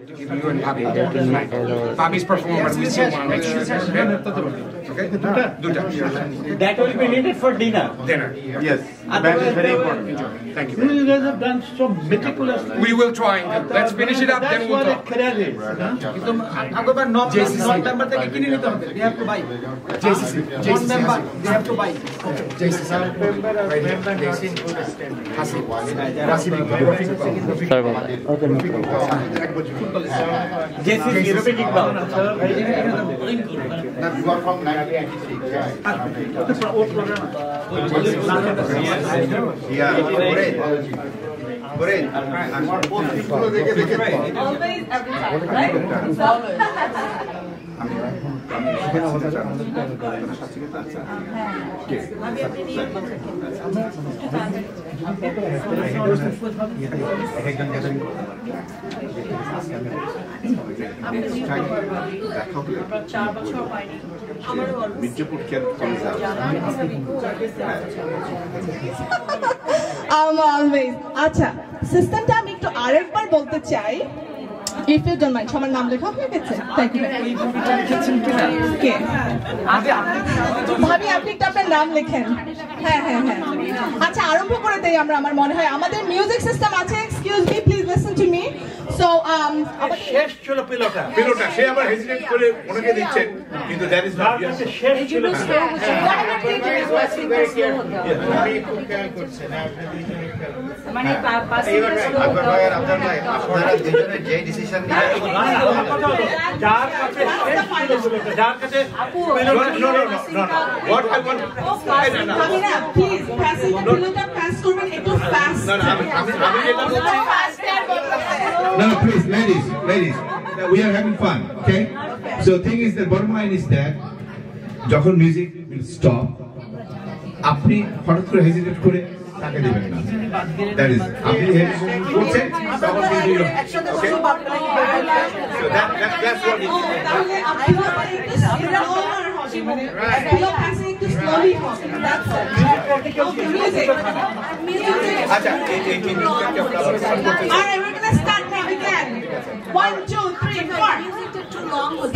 to give you and Bobby tonight. Bobby's performing, but we still want to make sure. Okay? Duta. That will be needed for dinner. Dinner. Yes. Band is very important. Thank you. You guys have done so meticulously. We will try. Let's finish it up, then we'll talk. That's what a career is. Non-member থেকে কিনে নিতে হবে. They have to buy. JCC. Non-member, they have to buy. JCC. Right here. Hasib. JCC, European Kickball. You are from 1986. Yeah. Great. Always, every time, right? Always. Always. আচ্ছা, সিস্টেমটা আমি একটু আরেকবার বলতে চাই। If you don't mind, সবার নাম লেখা হয়ে গেছে? Thank you. কে? ভাবি আপনি একটা আপনার নাম লেখেন। হ্যাঁ। আচ্ছা আরম্ভ করে দেই আমরা। আমার মনে হয় আমাদের মিউজিক সিস্টেম আছে। Excuse me, please listen to me. So শেষ ছিল পিলোটা সে আবার হেজিটেট করে ওনাকে দিচ্ছেন কিন্তু দ্যাট ইজ নট শেষ ছিল মানে আপনারা দুজনে যে ডিসিশন যার কাছে what I want Kamina, please passing the pilota pass করবেন একটু fast. No, please, ladies, we are having fun, okay? So the thing is, the bottom line is that যখন music will stop, আপনি হঠাৎ করে hesitate করে তাকে দিবেন না। That is, আপনি hesitate করছেন, তখন কিন্তু okay? So that's what it is. Pillow passing একটু slowly হবে। That's it. Music. আচ্ছা এই মিউজিকটা আপনারা স্টার্ট করতে All right, we're gonna start now again. 1, 2, 3, 4. music took too long with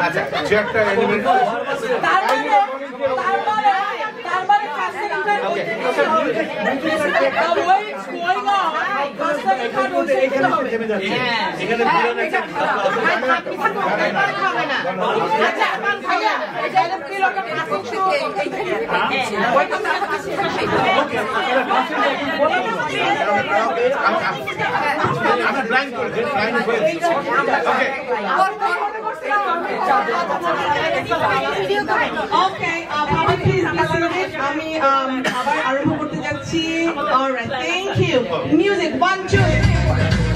আচ্ছা যে একটা এলিমেন্ট আমি ব্লাইন্ড করে দিই ব্লাইন্ড হয়ে দিচ্ছি Okay, Bobby, please be seated. আমি আবার আরম্ভ করতে যাচ্ছি. All right, thank you. Music, 1, 2, 3, 4.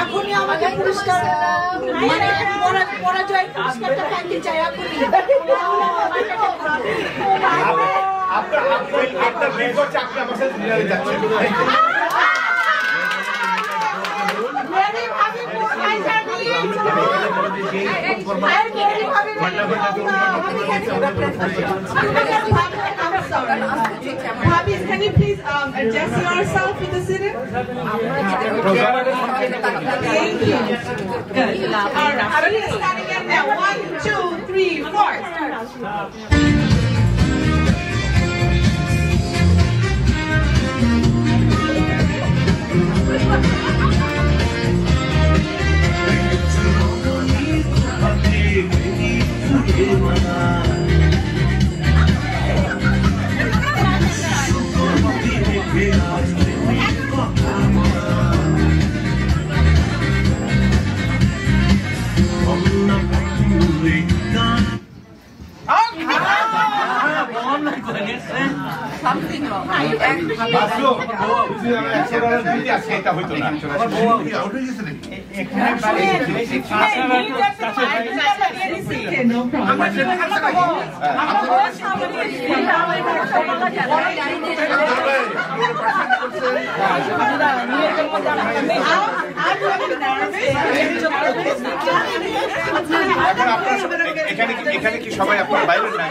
এখনই আমাকে পুরস্কার পরাজয় পুরস্কারটা পাইতে চাই এখনই আপনার বিগত চাকরি আমার সাথে ডিনারে যাচ্ছে Bobby, can you please adjust yourself with the sitting? Thank you. Good. All right. I'm going to start again now. 1, 2, 3, 4. Something wrong. এটা হইতো না এখানে কি সবাই আপনার বাইরের না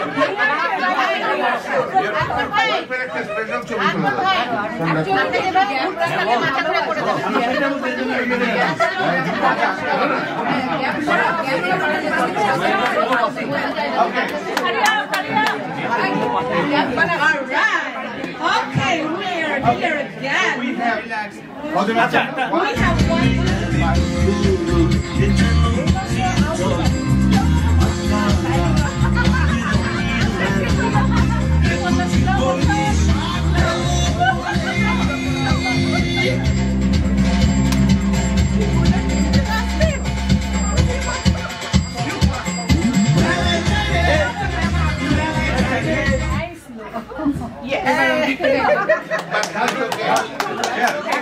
Okay, we're here again. We have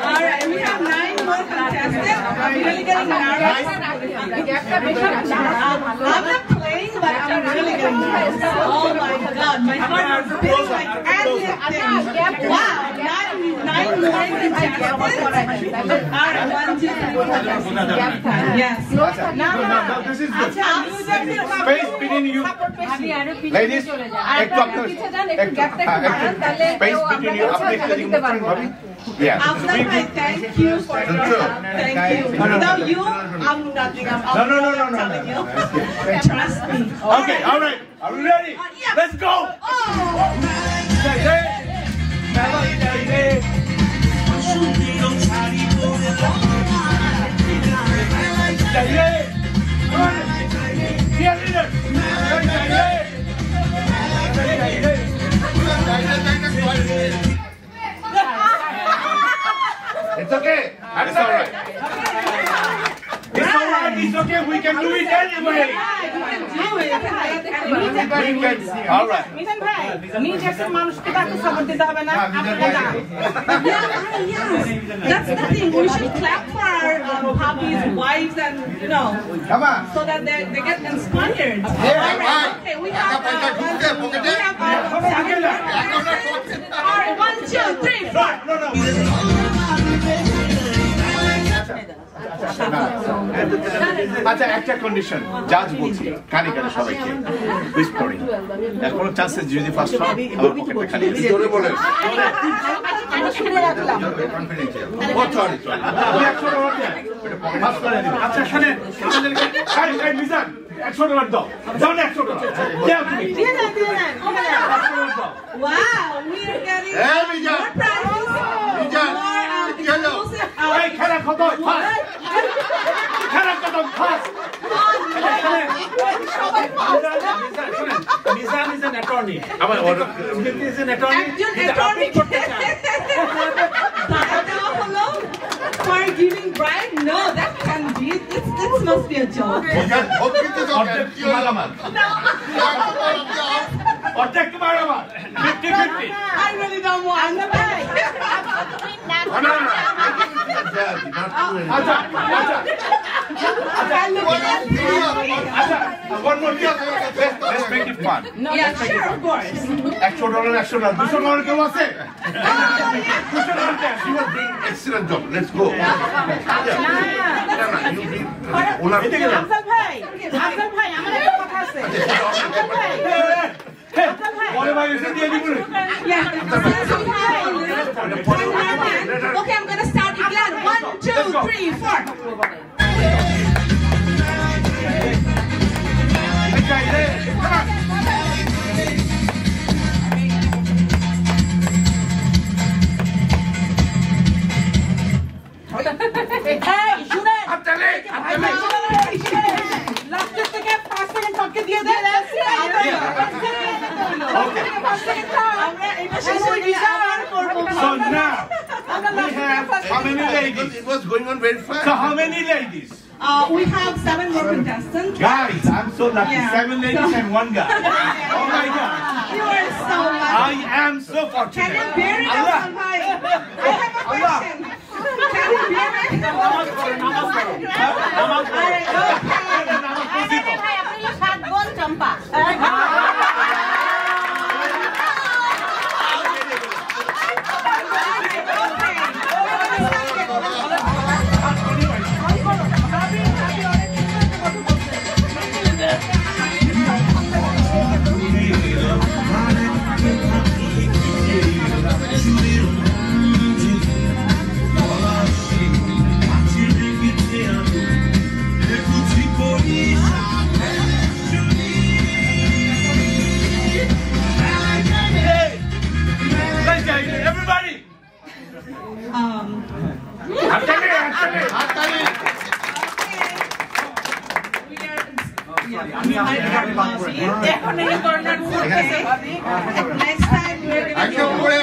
Alright, we have 9 more contestants. I'm really getting nervous. I'm not playing, but I'm really getting nervous. Oh my god, my heart is beating like anything. Wow, 9 more contestants. Alright, 1, 2, 3. Yes. No, this is good. Space between you. Ladies, space between you. Yeah. After I thank you for your help. Thank you. Without you, I'm nothing. I'm telling you. Trust me. Okay, all right. Are we ready? Yeah. Let's go. It's okay. It's all right. It's all right. It's okay. We can do it anyway. All right. That's the thing. We should clap for our hubbies, wives, and Come on. so that they get inspired. Yeah, All right. Okay, we have all right, 1, 2, 3, 4. আচ্ছা একটা condition জাজ বলছি কানে কানে সবাইকে whispering কোনো chances যদি first হয় আমার পকেটটা খালি জোরে বলেন ও সরি আচ্ছা শুনেন কাই মিজান $100 দাও যাও না $100 দাও তুমি Wow, we are getting more prizes. এই খেলা কত ফাস্ট খেলা কত fast Mizan is an attorney. আমার order Is an attorney. For giving bribe? No, that can't be. This must be a joke. অর্ধেক তোমার আমার 50-50 I really don't want to pay. আচ্ছা one more thing. Let's make it fun. Yeah, sure, of course. $100 $200 কেউ আছে $200 you will bring excellent job. Let's go. Afzal ভাই আমার একটা কথা আছে বলে ভাই এসে দিয়ে দিবি Okay, I'm gonna start again. 1, 2, 3, 4. Hey, শুনেন লাস্টের থেকে 5 সেকেন্ড ফাঁকে দিয়ে দেন আমরা এটা শেষে রিজার্ভ করব So now we have how many ladies? It was going on very fast. So how many ladies? We have 7 more contestants. Guys, I'm so lucky. Yeah. 7 ladies and 1 guy. Oh my God. You are so lucky. I am so Can fortunate. you bear it up, Bhai? I have a question. Can you bear it? সাত বোন চম্পা Everybody! Next time we're going to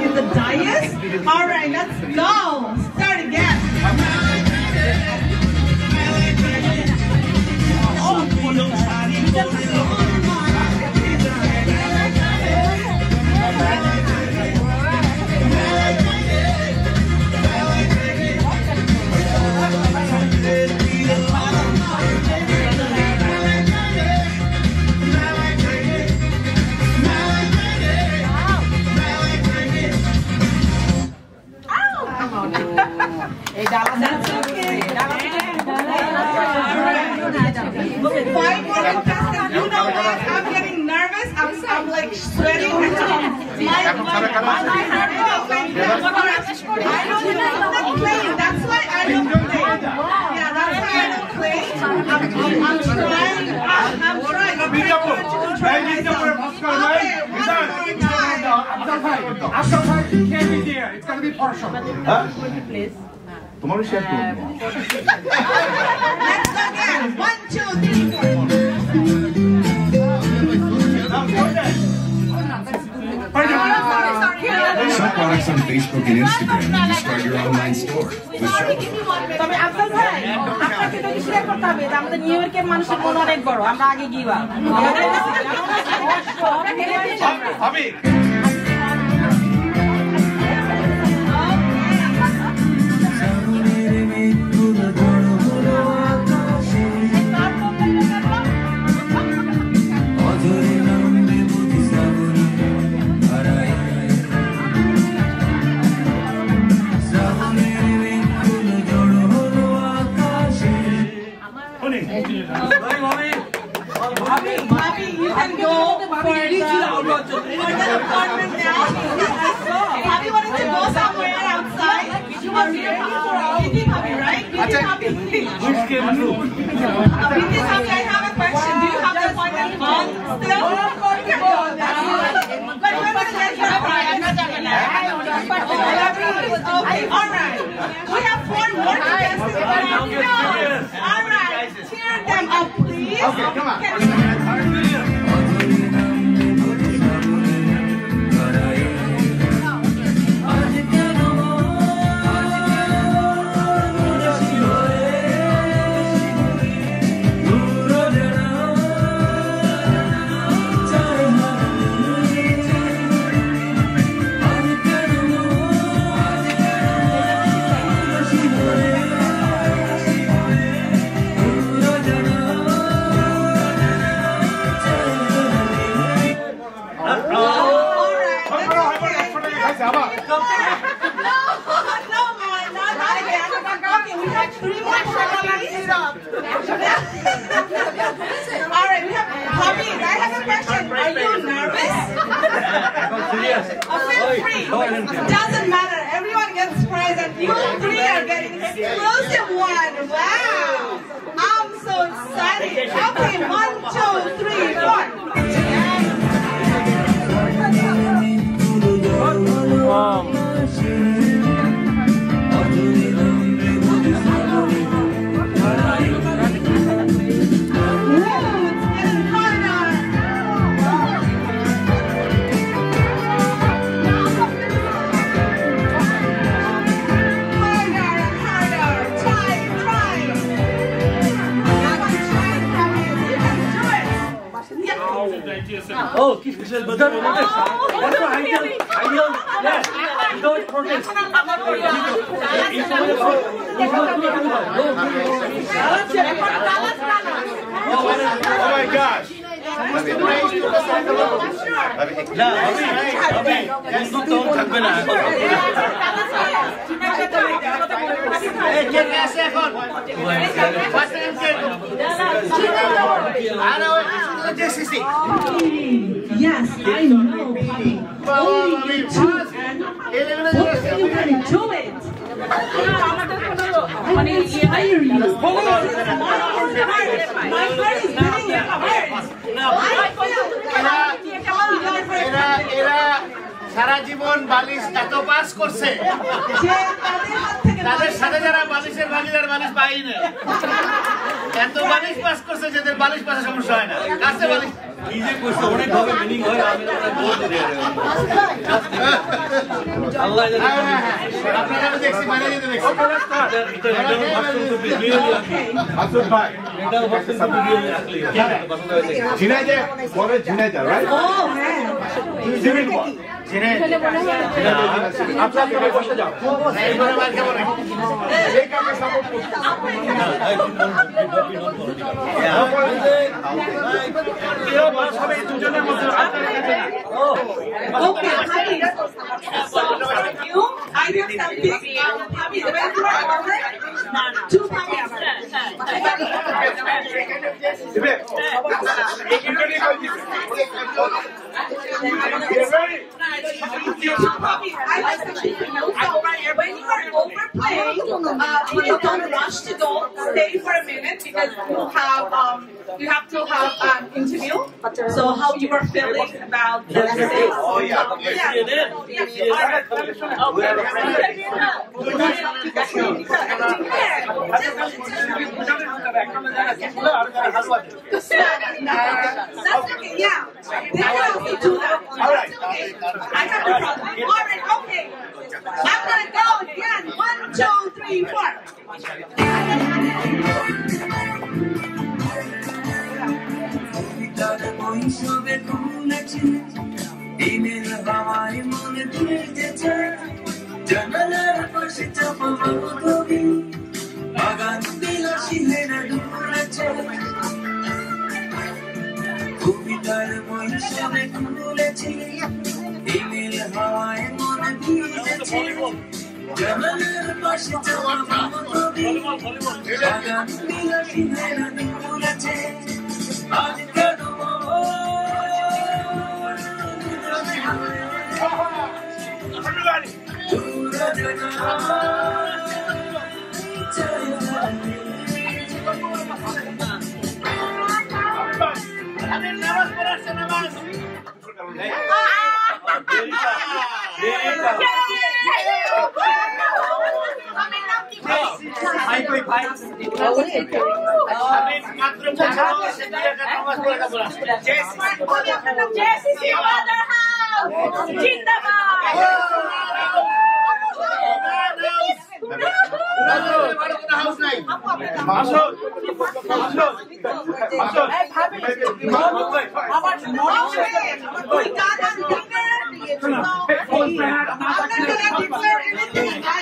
in the dais. All right, let's go. Start again. That's okay. 5 more contestants. You know what? I'm getting nervous. I'm like sweating. I don't play. That's why I don't play. Yeah, that's why I don't play. I'm trying. I'm trying to control myself. Okay, one more time. After five, you can't be there. It's gonna be partial. please তোমারও share করব Let's go again. 1, 2, 3, 4. Sell products on Facebook and Instagram and start your online store with Shopify. তবে আফজাল ভাই আপনাকে তো share করতে হবে যে আমাদের নিউ ইয়র্কের মানুষের মন অনেক বড় আমরা আগে গিয়েবা হবে Bobby, you can go for the appointment now. Bobby wanted to go somewhere outside. You are here for Biti Bobby, right? Biti Bobby. Biti Bobby, I have a question. Do you have the appointment on still? You can go now. But when will you get your appointment? Okay, all right. We have 4 more contestants. All right, cheer them up, please. Okay, come on. Alright, we have Bobby, I have a question. Are you nervous? Feel free. Doesn't matter. Everyone gets prize and you 3 are getting exclusive one. Wow. I'm so excited. Okay, 1, 2, 3, 4. my gosh. Yes, I know, Papi. Only you two, and both of you can do it. I inspire you. My heart is beating your heart. সারা জীবন বালিশ এত pass করছে তাদের সাথে যারা বালিশের ভাগিদার বালিশ পাইনি এত বালিশ পাস করছে যাদের বালিশ পাশে সমস্যা হয় না কাছে বালিশ নিজে কইছে অনেক ভাবে মিনিং হয় আমি তো বলতে দেই আল্লাহ আপনারা আমি দেখছি মানে যেতে দেখছি আসুন ভাই এটা ভার্সন তো ভিডিও আসলে পছন্দ হয়েছে ঝিনাইদা পরে ঝিনাইদা রাইট Oh, man. আপনার সবাই বসে যাও এইবারে মার খাবো না এই কাকে সাপোর্ট করতে Okay, honey. So for you, I have something. Papi, the way you are over, two puppies. I like something for you. So when you are overplaying, please don't rush to go. Stay for a minute because you have to have an interview. So how you are feeling about the state? Oh yeah. That's okay, yeah. They can also do that. All right. I have no problem. All right, okay. I'm gonna go again. 1, 2, 3,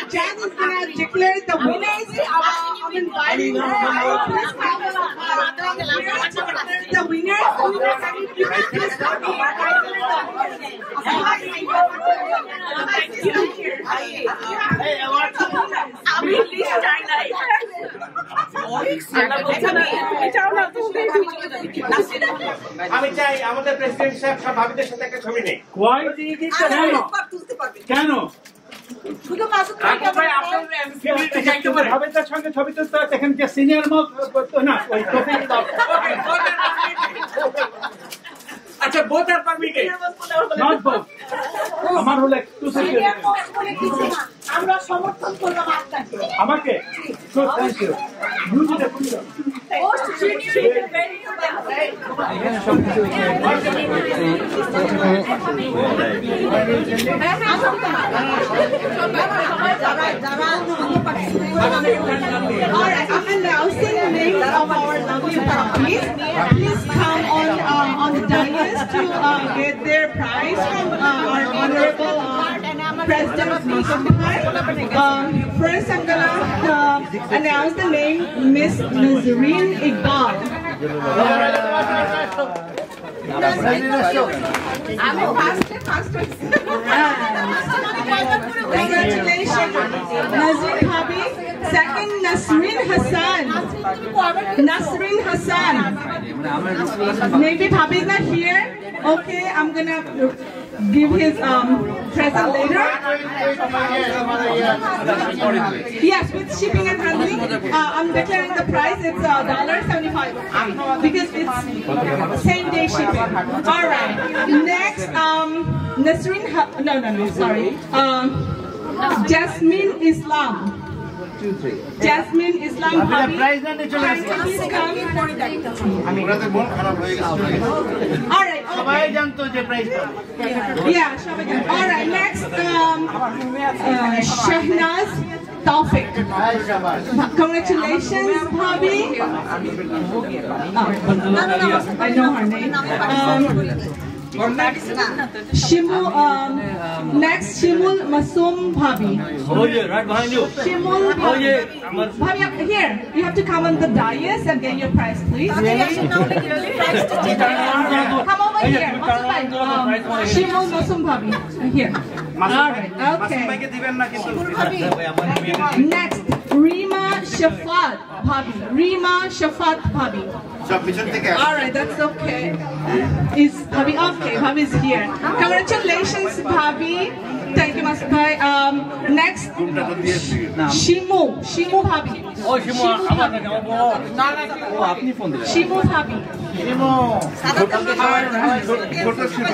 Jan is gonna declare the winners. I'm inviting her. The winners. আমি চাই আমাদের president সাহেব সব ভাবিদের সাথে একটা ছবি নেই কেন শুধু মাসুদ ভাবের সঙ্গে ছবি তুলতে দেখেন যে সিনিয়র না ওই আচ্ছা both are permitted not both আমার হলো এক্সক্লুসিভ আমরা সমর্থন করলাম আপনাকে আমাকে so thank you you did a good job Alright, I'm announcing the names of our lovely puppies. Please come on the dais to to get their prize from our honorable President Nikombai. First, I'm gonna announce the name Miss Nazreen Iqbal. Congratulations, Nazreen Bhabhi. Second, Nasreen Hassan. Nasreen Hassan. Maybe Bhabhi is not here. Okay, I'm gonna give his present later. Yes, with shipping and handling, I'm declaring the price. It's $75 because it's same day shipping. All right. Next, Nasreen. Sorry. Jasmine Islam. Jasmine Islam Bhabhi. Please come. All right. Yeah. All right. Next, Shahnaz Tawfiq. Congratulations, Bhabhi. I know her name. Next, Shimul Masum Bhabhi. Right behind you. Shimul Bhabhi, up here. You have to come on the dais and get your prize, please. Come over here. Shimul Masum Bhabhi. Here. All right. Okay. Next, Rima Shafat Bhabhi. Rima Shafat Bhabhi. All right, that's okay. Is Bhabhi okay? Bhabhi is here. Congratulations, Bhabhi. Thank you, Master Bhai. Next, Shimu Bhabhi. Shimu Bhabhi.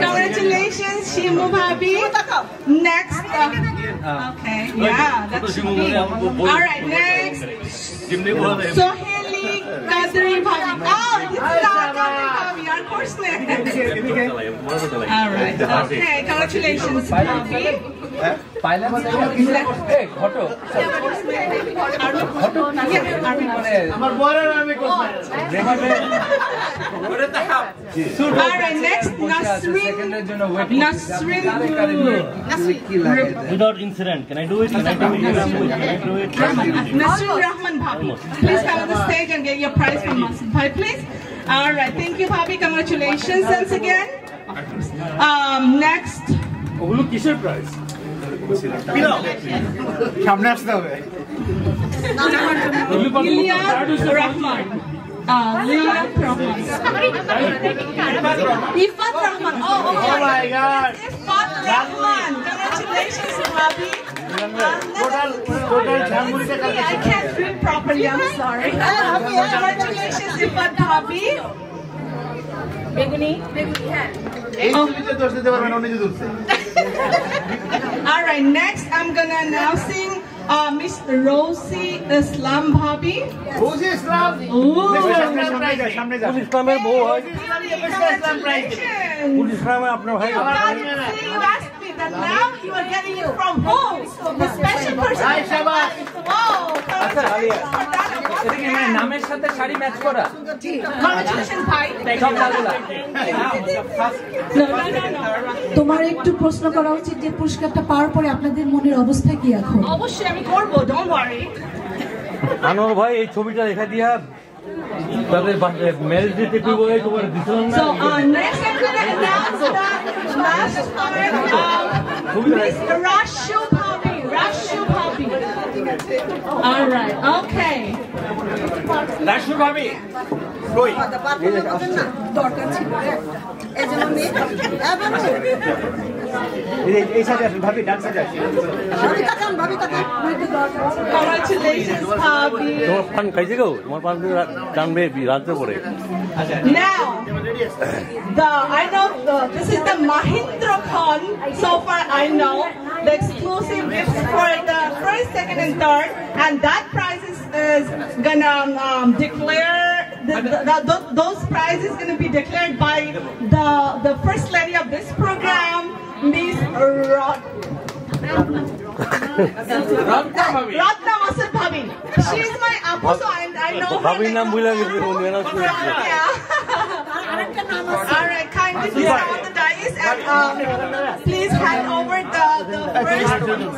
Congratulations, Shimu Bhabhi. Next, okay, yeah, that's Shimu. All right, next, Soheli Kadri Bhabhi. Oh, this is Kadri Bhabhi, our course name. All right, okay, congratulations, Bhabhi. Alright, next, Nasreen. Without incident, can I do it? Nasreen Rahman Bhabhi. Please come on the stage and get your prize from Master Bhai, please. Alright, thank you, Bhabhi. Congratulations once again. Next. Kisher prize. সামনে আসতে হবে Ilya Rahman. Ifat Rahman. Oh my God. Ifat Rahman. Congratulations, Bhabhi. I can't read properly. I'm sorry. Congratulations, Ifat Bhabhi. Beguni. All right, next I'm gonna announcing Miss Rosie Islam Bhabhi. Rosie Islam? Islamer bou hoy. Islamer apnar bhai. You asked me that now you are getting it from home. The special person. নামের সাথে sari match করা তোমার একটু প্রশ্ন করা উচিত যে পুরস্কারটা পাওয়ার পরে আপনাদের মনের অবস্থা কি এখন? অবশ্যই আমি করব, ডোন্ট ওয়ারি। আনোয়ার ভাই এই ছবিটা দেখা দিয়া তাদের ম্যারেজ ডেতে কি বলে তোমার দিছিলাম না। So next I'm going to announce the last Miss Rashu Bhabhi. All right, okay. Rashu Bhabhi. কই? দরকার ছিল একটা। এজন্য মেয়ে এই সাইডে আসুন ভাবি, ডান সাইডে আসুন। ভাবি তাকান Congratulations, Bhabhi. তোমার পান খাইছে গো? তোমার পান জানবে রাতে পরে। Now, I know this is the Mahindra Khan. So far, I know the exclusive gifts for the first, second, and third, and that prize is gonna declare. Those prizes gonna be declared by the first lady of this program, Miss Ratna Masud Bhabhi. She is my apu, so I know her. Bhabhi naam bhula geye. All right, kindly please come on the dais and please hand over the first,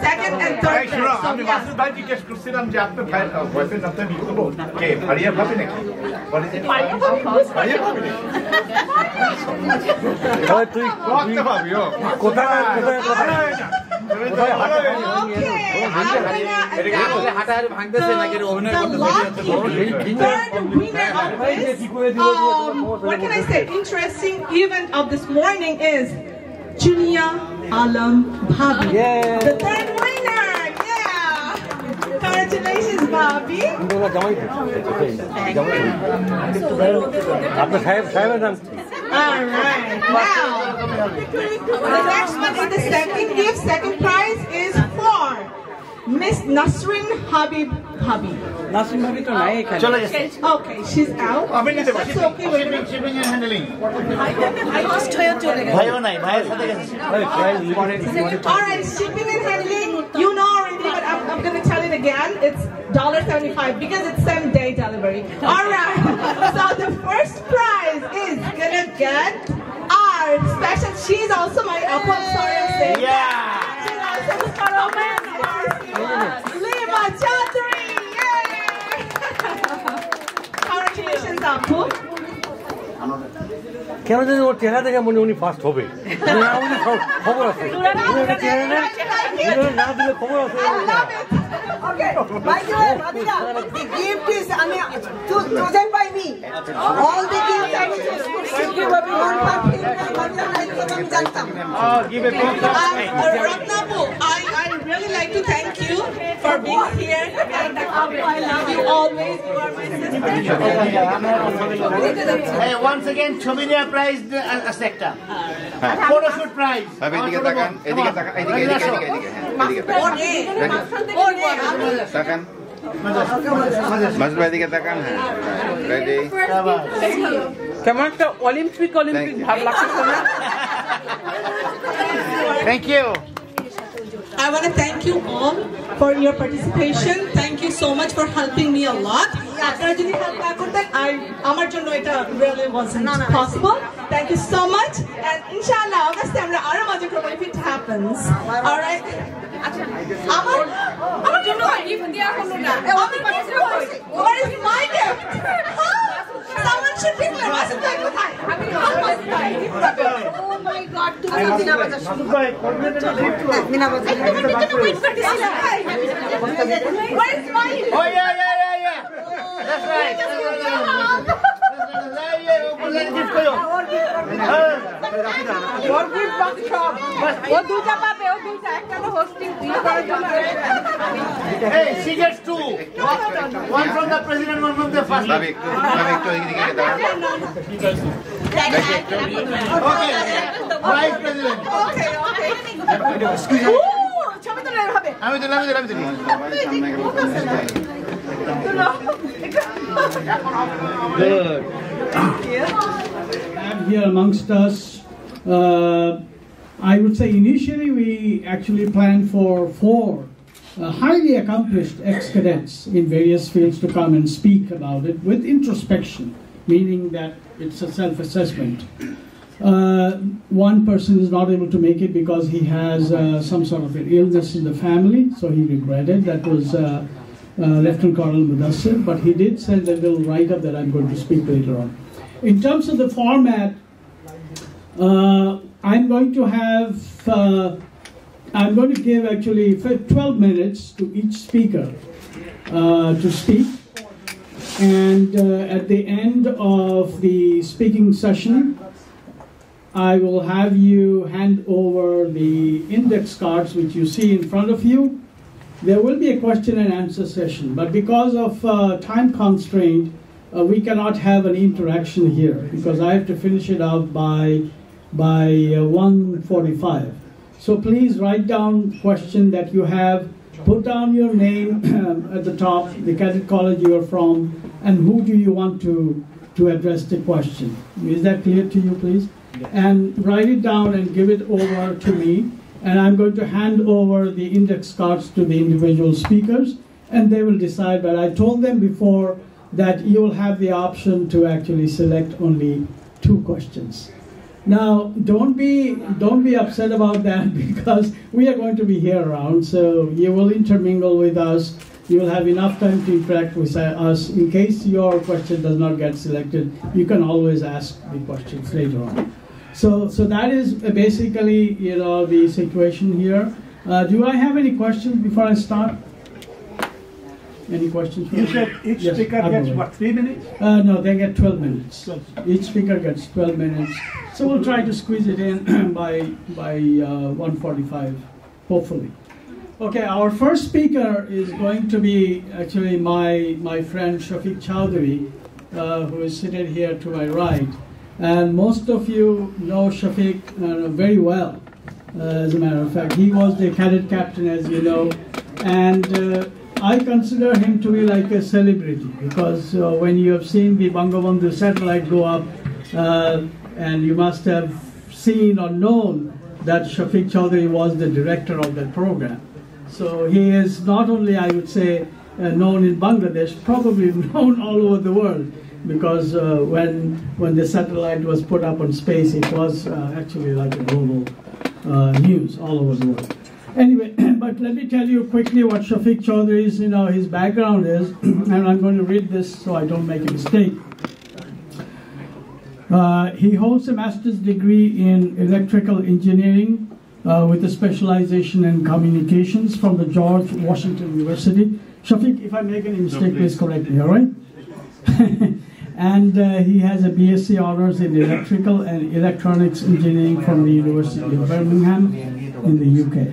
second, and third. আমি মাসুদ ভাই জিজ্ঞেস করছিলাম যে আপনার boyfriend আপনার বিয়ে করবো কে ভারিয়া ভাবি নাকি তুই করতে পাবি কোথায় what can I say? Interesting event of this morning is Junia Alam Bhabi, the third winner. Yeah, congratulations, Bhabi. All right. Now, the next one is the second gift. Second prize is for Miss Nasrin Habib Bhabi. Nasrin Bhabi to nahi ekhane. Okay, she's out. That's okay with me. Shipping and handling. All right, shipping and handling. You know already, but I'm going to tell it again. It's $75 because it's same-day delivery. All right. So the first prize is going to get our special. She's also my uncle. Sorry, I'm saying. Yeah. She's also Lima Chaudhary. Yay! Congratulations, Apu. কেন জানি ওর চেহারা দেখে মনে উনি first হবে খবর আছে না দিলে খবর আছে Okay, by the way, Madina, the gift is chosen by me. All the gifts I will choose for you. One pumpkin, give it Ratnapu, I really like to thank you for being here. And I love you always. You are my sister. Hey, once again, Chominia prize sector. Photo shoot prize. এদিকে তাকান এদিকে তাকান মাসুদ ভাই এদিকে তাকান হ্যাঁ ready কেমন একটা অলিম্পিক ভাব লাগছে না Thank you. I want to thank you all for your participation. Thank you so much for helping me a lot. After you help back with that, আমার জন্য এটা really wasn't possible. Thank you so much. And inshallah, obviously, আমরা আরো মজা করব if it happens. All right. আমার জন্য gift দেয়া হলো না। What is my gift? Someone should give me a message. Oh my God! Where's mine? Oh yeah. That's right. Hey, she gets two. One from the president, one from the first. Okay. Vice president. Okay. Excuse me. আমি দিলাম Good. Here amongst us, I would say initially we actually planned for 4 highly accomplished ex-cadets in various fields to come and speak about it with introspection, meaning that it's a self-assessment. One person is not able to make it because he has some sort of an illness in the family, so he regretted. That was Lieutenant Colonel Mudassir, but he did send a little write-up that I'm going to speak later on. In terms of the format, I'm going to give actually 12 minutes to each speaker to speak. And at the end of the speaking session, I will have you hand over the index cards which you see in front of you. There will be a question and answer session, but because of time constraint, we cannot have an interaction here because I have to finish it out by 1:45. So please write down question that you have, put down your name at the top, the cadet college you are from, and who do you want to address the question. Is that clear to you, please? And write it down and give it over to me, and I'm going to hand over the index cards to the individual speakers, and they will decide. But I told them before that you will have the option to actually select only 2 questions. Now, don't be upset about that because we are going to be here around, so you will intermingle with us. You will have enough time to interact with us. In case your question does not get selected, you can always ask the questions later on. So that is basically, the situation here. Do I have any questions before I start? Any questions? You said each speaker gets what, 3 minutes? No, they get 12 minutes. Each speaker gets 12 minutes. So we'll try to squeeze it in by 1:45, hopefully. Okay, our first speaker is going to be actually my friend Shafiq Chowdhury, who is seated here to my right. And most of you know Shafiq very well, as a matter of fact. He was the cadet captain, as you know, and I consider him to be like a celebrity because when you have seen the Bangabandhu satellite go up, and you must have seen or known that Shafiq Chowdhury was the director of that program. So he is not only, I would say, known in Bangladesh, probably known all over the world, because when the satellite was put up on space, it was actually like a global news all over the world. Anyway, but let me tell you quickly what Shafiq Chowdhury's, his background is, and I'm going to read this so I don't make a mistake. He holds a master's degree in electrical engineering with a specialization in communications from the George Washington University. Shafiq, if I make any mistake, please correct me, all right? And he has a BSc honors in electrical and electronics engineering from the University of Birmingham in the UK.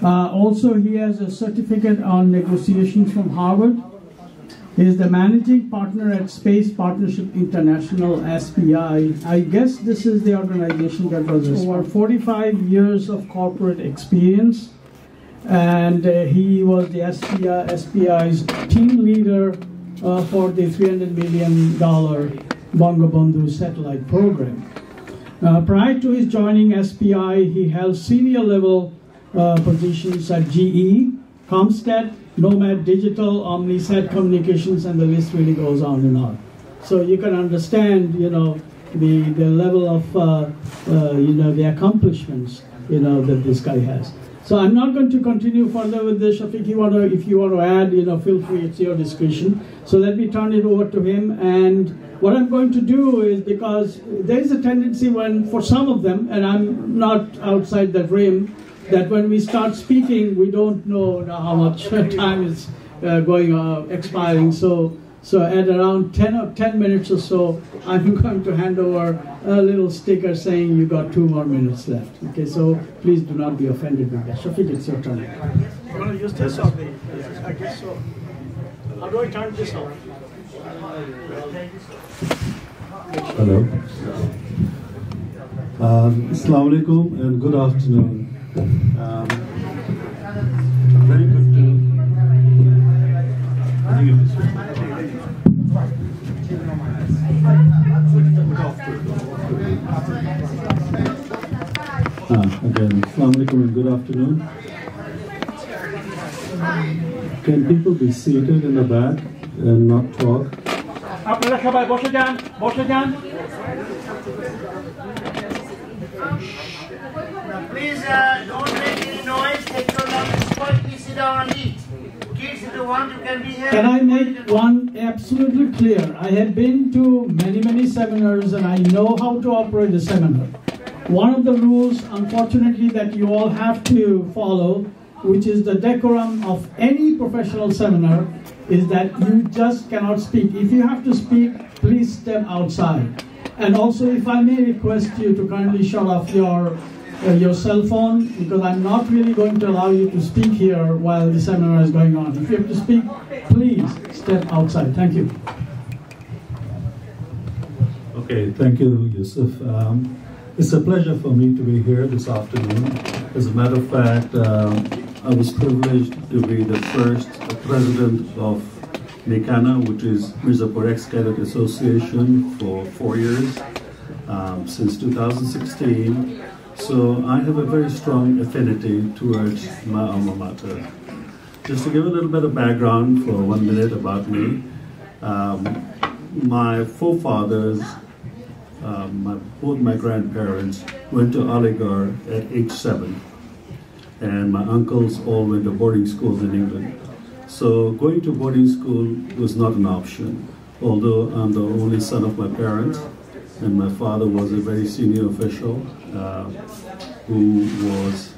Also, he has a certificate on negotiations from Harvard. He is the managing partner at Space Partnership International, SPI. I guess this is the organization that was over 45 years of corporate experience. And he was the SPI's team leader for the $300 million Bangabandhu satellite program. Prior to his joining SPI, he held senior level positions at GE, Comstat, Nomad Digital, Omnisat Communications, and the list really goes on and on. So you can understand, the level of, the accomplishments, that this guy has. So I'm not going to continue further with this. Shafiq, if you want to add, feel free, it's your discretion. So let me turn it over to him. And what I'm going to do is, because there is a tendency for some of them, and I'm not outside that rim, that when we start speaking, we don't know how much time is expiring. So at around 10 minutes or so, I'm going to hand over a little sticker saying you got 2 more minutes left. Okay, so please do not be offended with that. Shafiq, it's your turn. You want to use this or I guess so. How do I turn this off? Hello. Assalamu alaikum and good afternoon. Very good to again, assalamu alaikum and good afternoon. Can people be seated in the back and not talk? আপনারা সবাই বসে যান Please don't make any noise. Take your lunch. Quietly sit down and eat. Kids, if you want, you can be here. Can I make one absolutely clear? I have been to many seminars and I know how to operate a seminar. One of the rules, unfortunately, that you all have to follow, which is the decorum of any professional seminar, is that you just cannot speak. If you have to speak, please step outside. And also, if I may request you to kindly shut off your cell phone, because I'm not really going to allow you to speak here while the seminar is going on. If you have to speak, please step outside. Thank you. Okay, thank you, Yusuf. It's a pleasure for me to be here this afternoon. As a matter of fact, I was privileged to be the first president of Mikana, which is Mirzapur Ex-Cadet Association, for 4 years, since 2016. So I have a very strong affinity towards my alma mater. Just to give a little bit of background for 1 minute about me, my forefathers both my grandparents went to Aligarh at age 7, and my uncles all went to boarding schools in England. So going to boarding school was not an option, although I'm the only son of my parents, and my father was a very senior official who was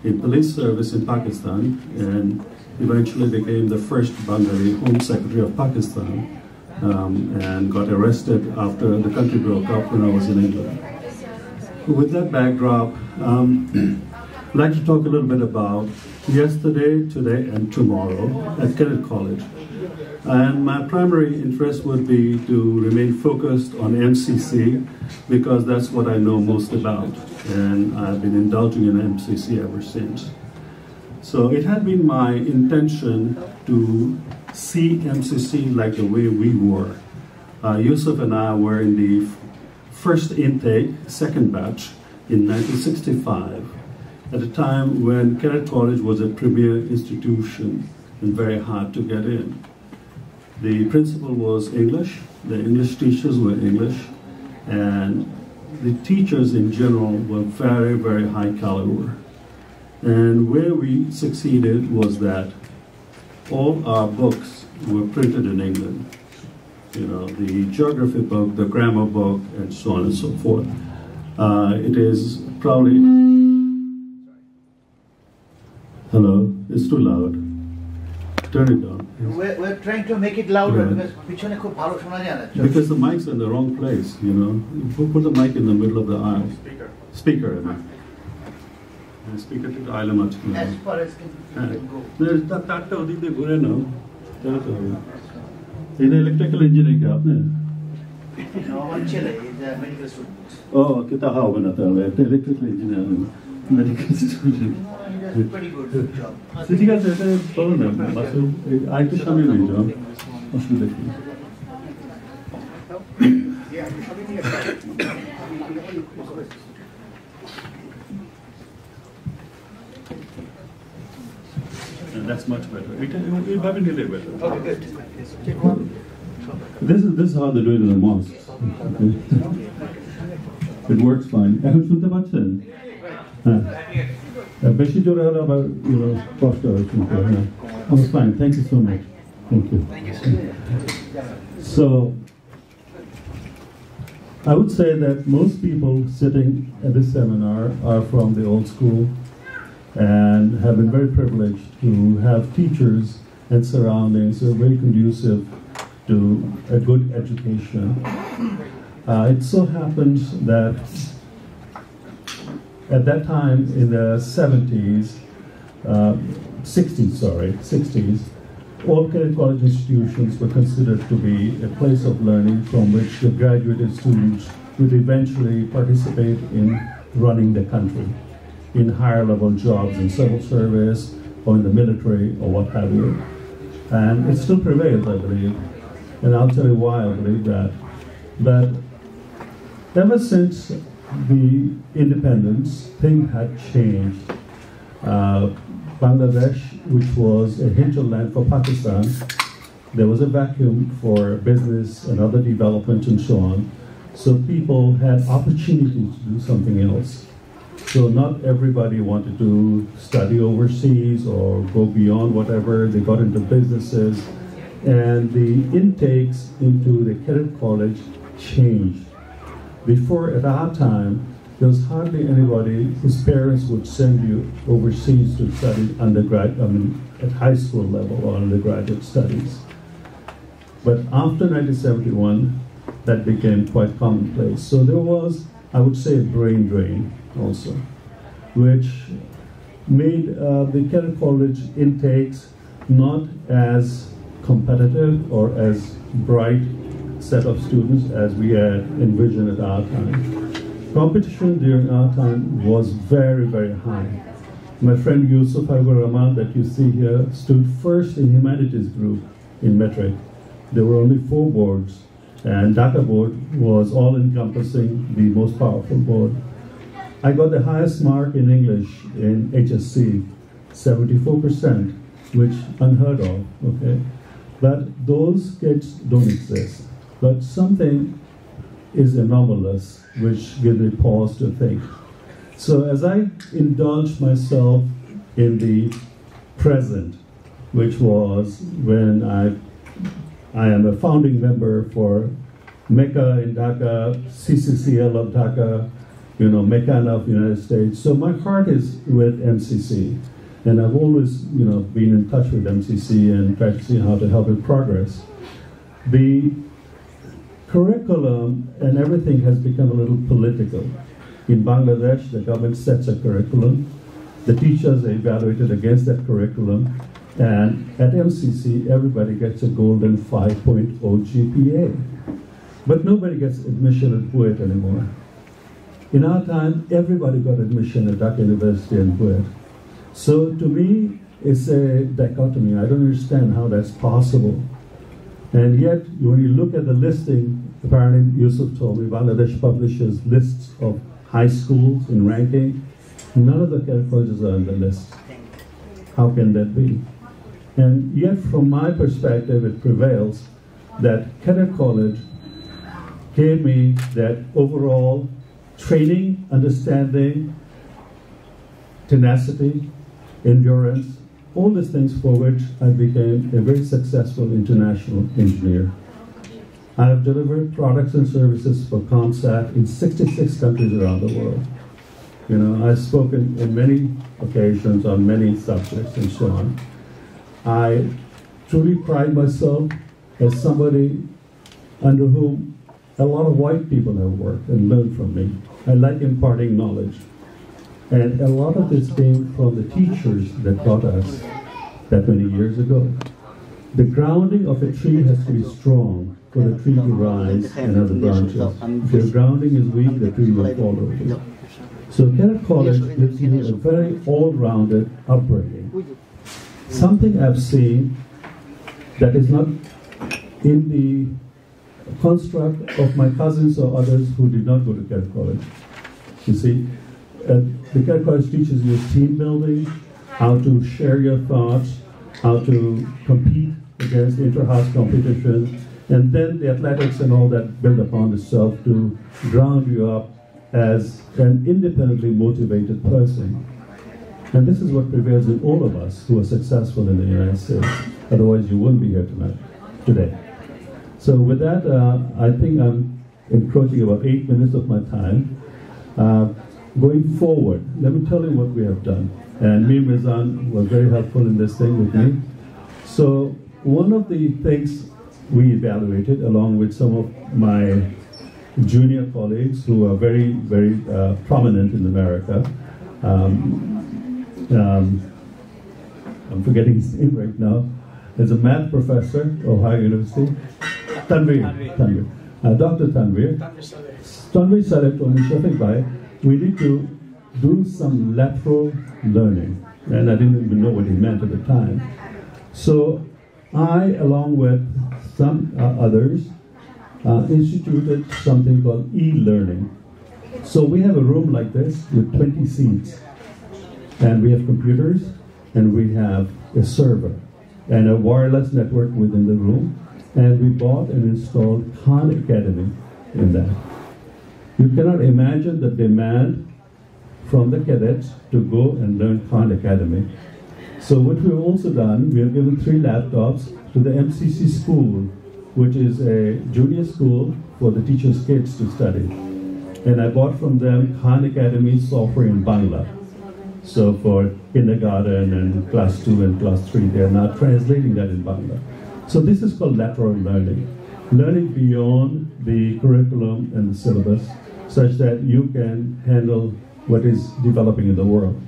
in police service in Pakistan, and eventually became the first Bengali Home Secretary of Pakistan, and got arrested after the country broke up when I was in England. With that backdrop, I'd like to talk a little bit about yesterday, today, and tomorrow at Kenet College. And my primary interest would be to remain focused on MCC, because that's what I know most about, and I've been indulging in MCC ever since. So it had been my intention to see MCC like the way we were. Yusuf and I were in the first intake, second batch, in 1965, at a time when Kenet College was a premier institution and very hard to get in. The principal was English, the English teachers were English, and the teachers in general were very, very high caliber. And where we succeeded was that all our books were printed in England. You know, the geography book, the grammar book, and so on and so forth. It is probably... Hello, it's too loud. Turn it down. We're trying to make it louder, yeah. Because the mic's in the wrong place, you know. Put the mic in the middle of the aisle. Speaker, I mean. Speaker to the aisle much. As far as can go. There's that odik de ghore na. In electrical engineering ka apne? No, one chile is a medical student. Oh, kita how banata hai? Electrical engineer, medical student. Pretty good job. ठीक है sir बोलो ना बस आज तो समय नहीं जो असुविधा की And that's much better. You have it a little better. Okay, good. This is how they do it in the mosques. Okay. It works fine. এখন শুনতে পাচ্ছেন? হ্যাঁ বেশি জোরে হলে আবার কষ্ট হয় শুনতে হয় না I'm fine. Thank you so much. Thank you. So I would say that most people sitting at this seminar are from the old school and have been very privileged to have teachers and surroundings that are very conducive to a good education. It so happens that at that time, in the 60s, all Kenet College institutions were considered to be a place of learning from which the graduated students would eventually participate in running the country, in higher level jobs in civil service or in the military or what have you. And it still prevails, I believe. And I'll tell you why I believe that. But ever since the independence, things had changed. Bangladesh, which was a hinterland for Pakistan, there was a vacuum for business and other development and so on. So people had opportunities to do something else. So not everybody wanted to study overseas or go beyond whatever. They got into businesses, and the intakes into the Kenet College changed. Before, at our time, there was hardly anybody whose parents would send you overseas to study at high school level or undergraduate studies. But after 1971, that became quite commonplace. So there was, I would say, a brain drain also, which made the Kenet College intakes not as competitive or as bright set of students as we had envisioned at our time. Competition during our time was very, very high. My friend Yusuf Rahman that you see here stood first in humanities group in metric. There were only 4 boards, and Dhaka board was all-encompassing, the most powerful board. I got the highest mark in English in HSC, 74%, which unheard of, okay? But those kids don't exist. But something is anomalous, which gives me pause to think. So as I indulge myself in the present, which was when I am a founding member for Mecca in Dhaka, CCCL of Dhaka, Mecca of the United States. So my heart is with MCC. And I've always, been in touch with MCC and tried to see how to help it progress. The curriculum and everything has become a little political. In Bangladesh, the government sets a curriculum. The teachers are evaluated against that curriculum. And at MCC, everybody gets a golden 5.0 GPA. But nobody gets admission at Buet anymore. In our time, everybody got admission at Dhaka University and Buet. So to me, it's a dichotomy. I don't understand how that's possible. And yet, when you look at the listing, apparently Yusuf told me Bangladesh publishes lists of high schools in ranking. None of the colleges are on the list. How can that be? And yet, from my perspective, it prevails that Cadet College gave me that overall training, understanding, tenacity, endurance, all these things for which I became a very successful international engineer. I have delivered products and services for ComSat in 66 countries around the world. I've spoken in many occasions on many subjects and so on. I truly pride myself as somebody under whom a lot of white people have worked and learned from me. I like imparting knowledge. And a lot of this came from the teachers that taught us that many years ago. The grounding of a tree has to be strong for the tree to rise and have the branches. If your grounding is weak, the tree will fall over. So Cadet College gives you a very all-rounded upbringing. Something I've seen that is not in the construct of my cousins or others who did not go to Cadet College. You see, the Cadet College teaches you team building, how to share your thoughts, how to compete against inter-house competition, and then the athletics and all that build upon itself to ground you up as an independently motivated person. And this is what prevails in all of us who are successful in the United States. Otherwise, you wouldn't be here today. So with that, I think I'm encroaching about 8 minutes of my time. Going forward, let me tell you what we have done. And Mir Mizan was very helpful in this thing with me. So one of the things we evaluated, along with some of my junior colleagues who are very, very prominent in America, I'm forgetting his name right now. There's a math professor, Ohio University, Tanvir. Dr. Tanvir Saleh told me, Shafiq Bhai, we need to do some lateral learning. And I didn't even know what he meant at the time. So I, along with some others, instituted something called e-learning. So we have a room like this with 20 seats. And we have computers, and we have a server, and a wireless network within the room. And we bought and installed Khan Academy in that. You cannot imagine the demand from the cadets to go and learn Khan Academy. So what we've also done, we have given 3 laptops to the MCC school, which is a junior school for the teachers' kids to study. And I bought from them Khan Academy software in Bangla. So for kindergarten and class 2 and class 3, they are now translating that in Bangla. So this is called lateral learning. Learning beyond the curriculum and the syllabus, such that you can handle what is developing in the world.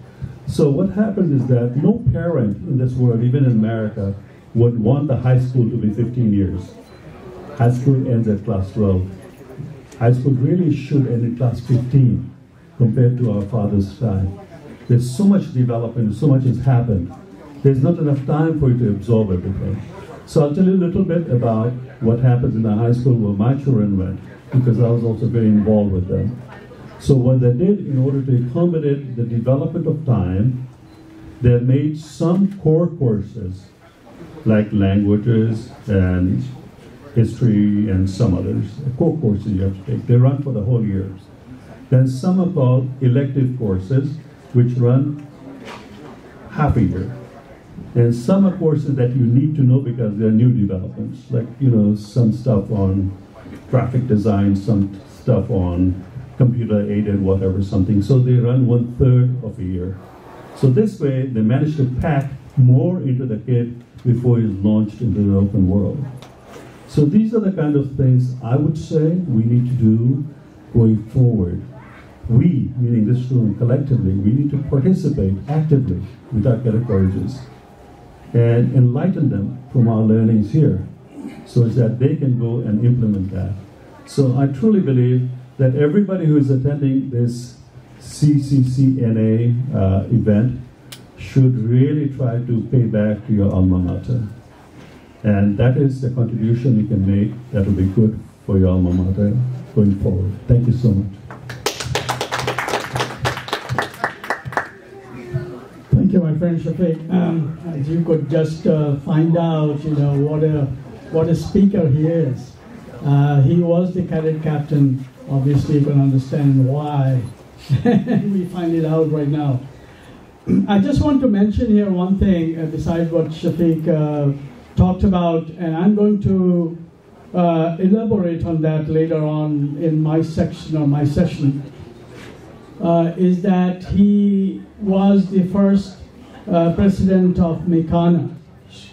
So what happens is that no parent in this world, even in America, would want the high school to be 15 years. High school ends at class 12. High school really should end at class 15 compared to our father's time. There's so much development, so much has happened. There's not enough time for you to absorb everything. So I'll tell you a little bit about what happens in the high school where my children went, because I was also very involved with them. So what they did in order to accommodate the development of time, they made some core courses like languages and history, and some others, core courses you have to take. They run for the whole year. Then some are called elective courses, which run half a year. And some are courses that you need to know because they're new developments, like, some stuff on graphic design, some stuff on computer-aided whatever, something. So they run 1/3 of a year. So this way, they manage to pack more into the kid before he's launched into the open world. So these are the kind of things I would say we need to do going forward. We, meaning this room collectively, we need to participate actively with our cadet colleges and enlighten them from our learnings here so that they can go and implement that. So I truly believe that everybody who is attending this CCCNA event should really try to pay back to your alma mater. And that is the contribution you can make that will be good for your alma mater going forward. Thank you so much. Thank you, my friend Shafiq. As you could just find out, what a speaker he is. He was the cadet captain. Obviously, you can understand why. We find it out right now. I just want to mention here one thing besides what Shafiq talked about, and I'm going to elaborate on that later on in my section or my session, is that he was the first president of MECANA,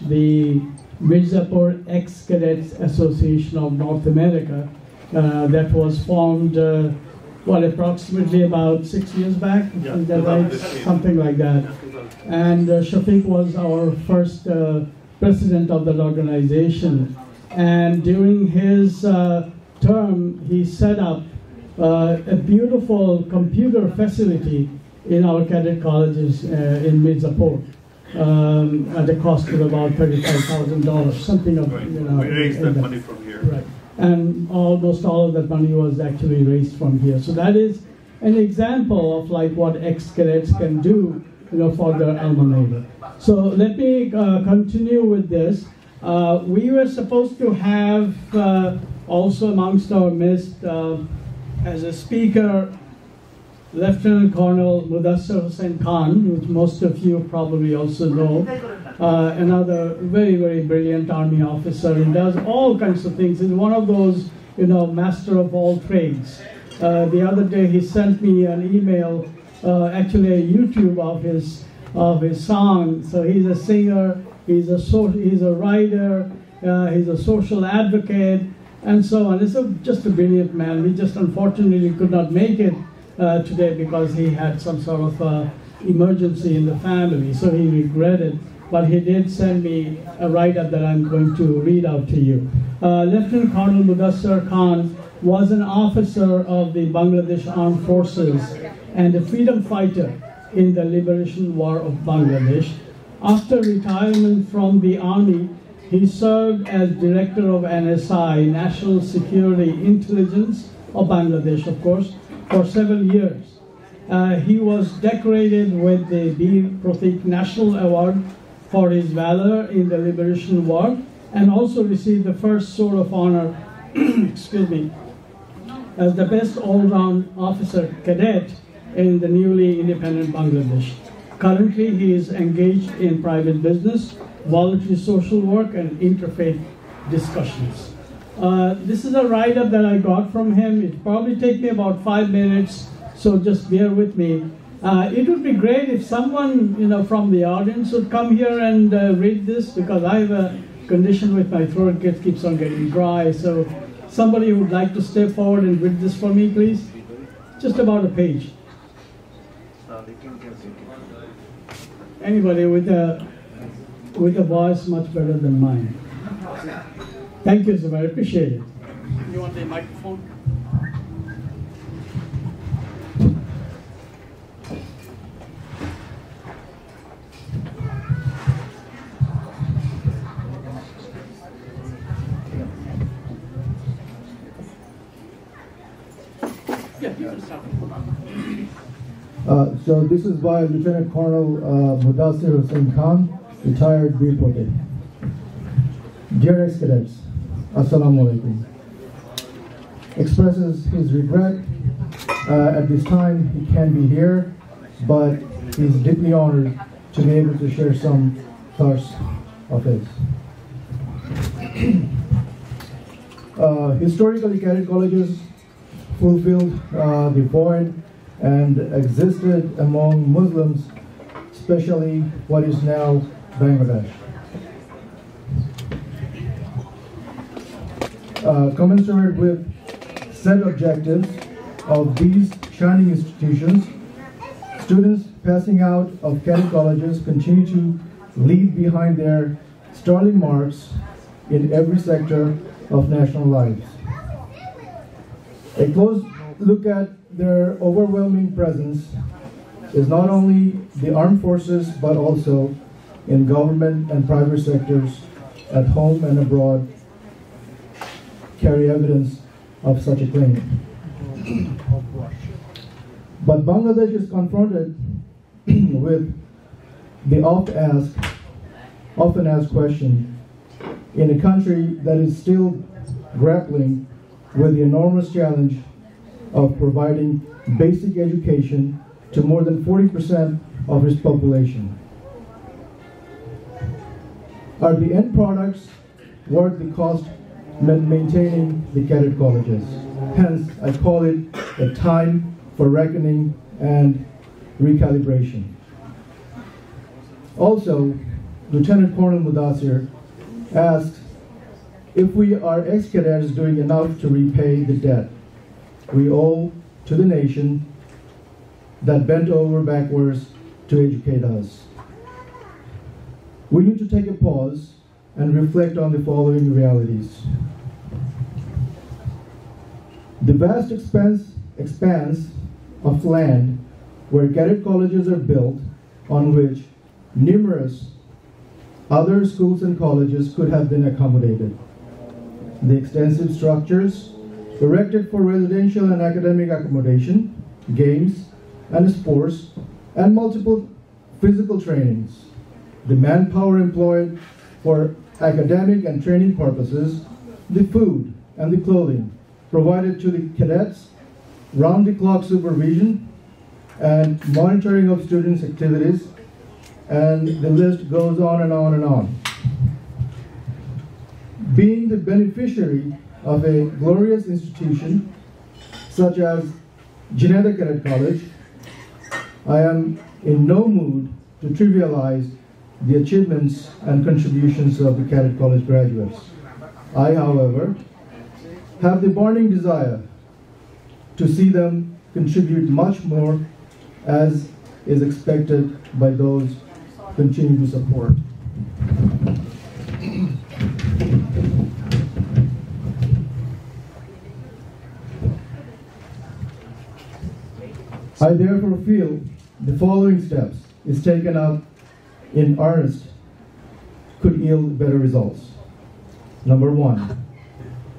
the Mirzapur Ex-Cadets Association of North America, that was formed, approximately about 6 years back? Yeah, is that right? Something like that. And Shafiq was our first president of that organization. And during his term, he set up a beautiful computer facility in our cadet colleges in Mirzapur at a cost of about $35,000, something of, We raised that money from here. Right. And almost all of that money was actually raised from here. So that is an example of like what ex-cadets can do, for their alma mater. So let me continue with this. We were supposed to have also amongst our midst as a speaker, Lieutenant Colonel Mudassir Hussain Khan, which most of you probably also know, another very, very brilliant Army officer. He does all kinds of things. He's one of those, master of all trades. The other day he sent me an email, actually a YouTube of his song. So he's a singer, he's a writer, he's a social advocate, and so on. He's just a brilliant man. We just unfortunately could not make it today because he had some sort of emergency in the family, so he regretted. But he did send me a write-up that I'm going to read out to you. Lieutenant Colonel Mudassir Khan was an officer of the Bangladesh Armed Forces and a freedom fighter in the Liberation War of Bangladesh. After retirement from the Army, he served as Director of NSI, National Security Intelligence of Bangladesh, of course, for several years. He was decorated with the Bir Pratik National Award for his valor in the Liberation War, and also received the first Sword of Honor, excuse me, as the best all-round officer cadet in the newly independent Bangladesh. Currently, he is engaged in private business, voluntary social work, and interfaith discussions. This is a write-up that I got from him. It probably take me about 5 minutes, so just bear with me. It would be great if someone, from the audience would come here and read this, because I have a condition with my throat, it keeps on getting dry. So somebody would like to step forward and read this for me, please? Just about a page. Anybody with a voice much better than mine. Thank you, sir. I appreciate it. You want the microphone? So this is by Lieutenant Colonel Mudassir Hussain Khan, retired Bir Pratik. Dear ex-cadets, Assalamu alaikum. Expresses his regret. At this time, he can't be here, but he's deeply honored to be able to share some thoughts of his. Historically, cadet colleges fulfilled the void and existed among Muslims, especially what is now Bangladesh. Commensurate with set objectives of these shining institutions, students passing out of cadet colleges continue to leave behind their sterling marks in every sector of national lives. A close look at their overwhelming presence is not only the armed forces but also in government and private sectors at home and abroad carry evidence of such a claim. But Bangladesh is confronted with the often asked question in a country that is still grappling with the enormous challenge of providing basic education to more than 40% of its population. Are the end products worth the cost maintaining the cadet colleges? Hence, I call it a time for reckoning and recalibration. Also, Lieutenant Colonel Mudassir asked if we are ex-cadets doing enough to repay the debt we owe to the nation that bent over backwards to educate us. We need to take a pause and reflect on the following realities. The vast expanse of land where cadet colleges are built, on which numerous other schools and colleges could have been accommodated. The extensive structures erected for residential and academic accommodation, games and sports, and multiple physical trainings. The manpower employed for academic and training purposes, the food and the clothing provided to the cadets, round-the-clock supervision and monitoring of students' activities, and the list goes on and on and on. Being the beneficiary of a glorious institution such as Janata Cadet College, I am in no mood to trivialize the achievements and contributions of the Cadet College graduates. I, however, have the burning desire to see them contribute much more, as is expected by those continuing to support. I therefore feel the following steps, is taken up in earnest, could yield better results. Number one,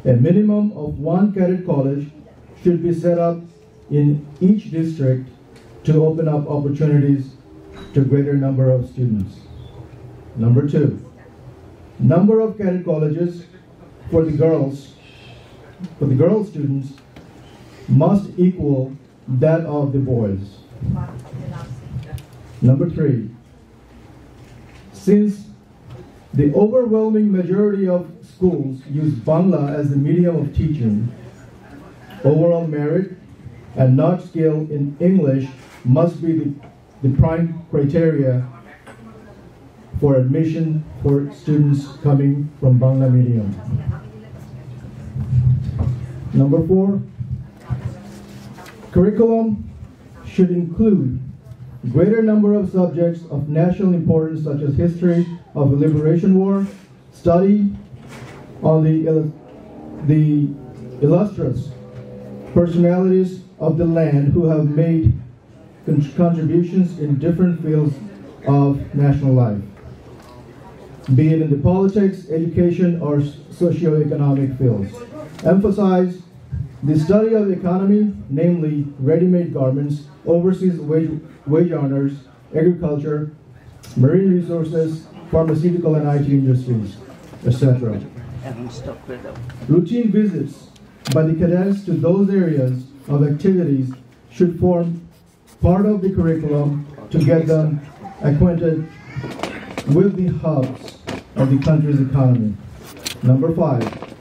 a minimum of one cadet college should be set up in each district to open up opportunities to a greater number of students. Number two, number of cadet colleges for the girls students must equal that of the boys. Number three, since the overwhelming majority of schools use Bangla as the medium of teaching, overall merit and not skill in English must be the prime criteria for admission for students coming from Bangla medium. Number four, curriculum should include greater number of subjects of national importance such as history of the Liberation War, study on the illustrious personalities of the land who have made contributions in different fields of national life, be it in the politics, education, or socio-economic fields. Emphasize the study of the economy, namely ready-made garments, overseas wage earners, agriculture, marine resources, pharmaceutical and IT industries, etc. Routine visits by the cadets to those areas of activities should form part of the curriculum to get them acquainted with the hubs of the country's economy. Number 5,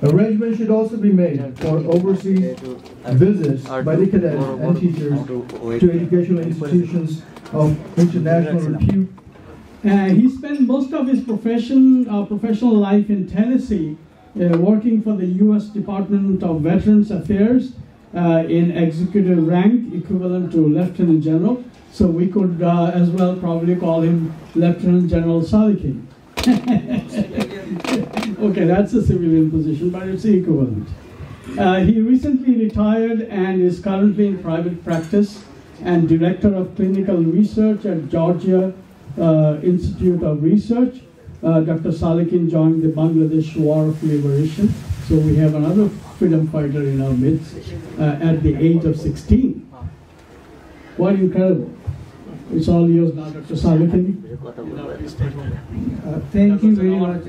arrangements should also be made for overseas visits by the cadets and teachers to educational institutions of international repute. He spent most of his professional life in Tennessee, working for the U.S. Department of Veterans Affairs in executive rank, equivalent to Lieutenant General. So we could as well probably call him Lieutenant General Salikin. Okay, that's a civilian position, but it's equivalent. He recently retired and is currently in private practice and Director of Clinical Research at Georgia Institute of Research. Dr. Salikin joined the Bangladesh War of Liberation. So we have another freedom fighter in our midst at the age of 16. What incredible. It's all yours now, Dr. Salikin. Thank you very much.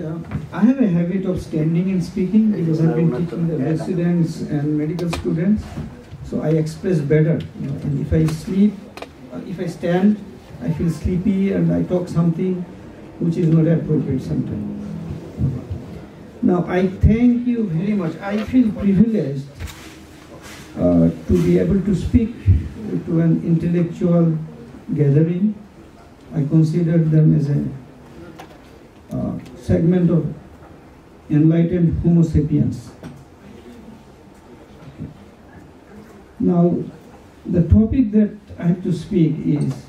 I have a habit of standing and speaking because I've been teaching the residents and medical students. So I express better. And if I sleep, if I stand, I feel sleepy and I talk something which is not appropriate sometimes. Now I thank you very much. I feel privileged to be able to speak to an intellectual gathering. I consider them as a segment of enlightened Homo sapiens. Now, the topic that I have to speak is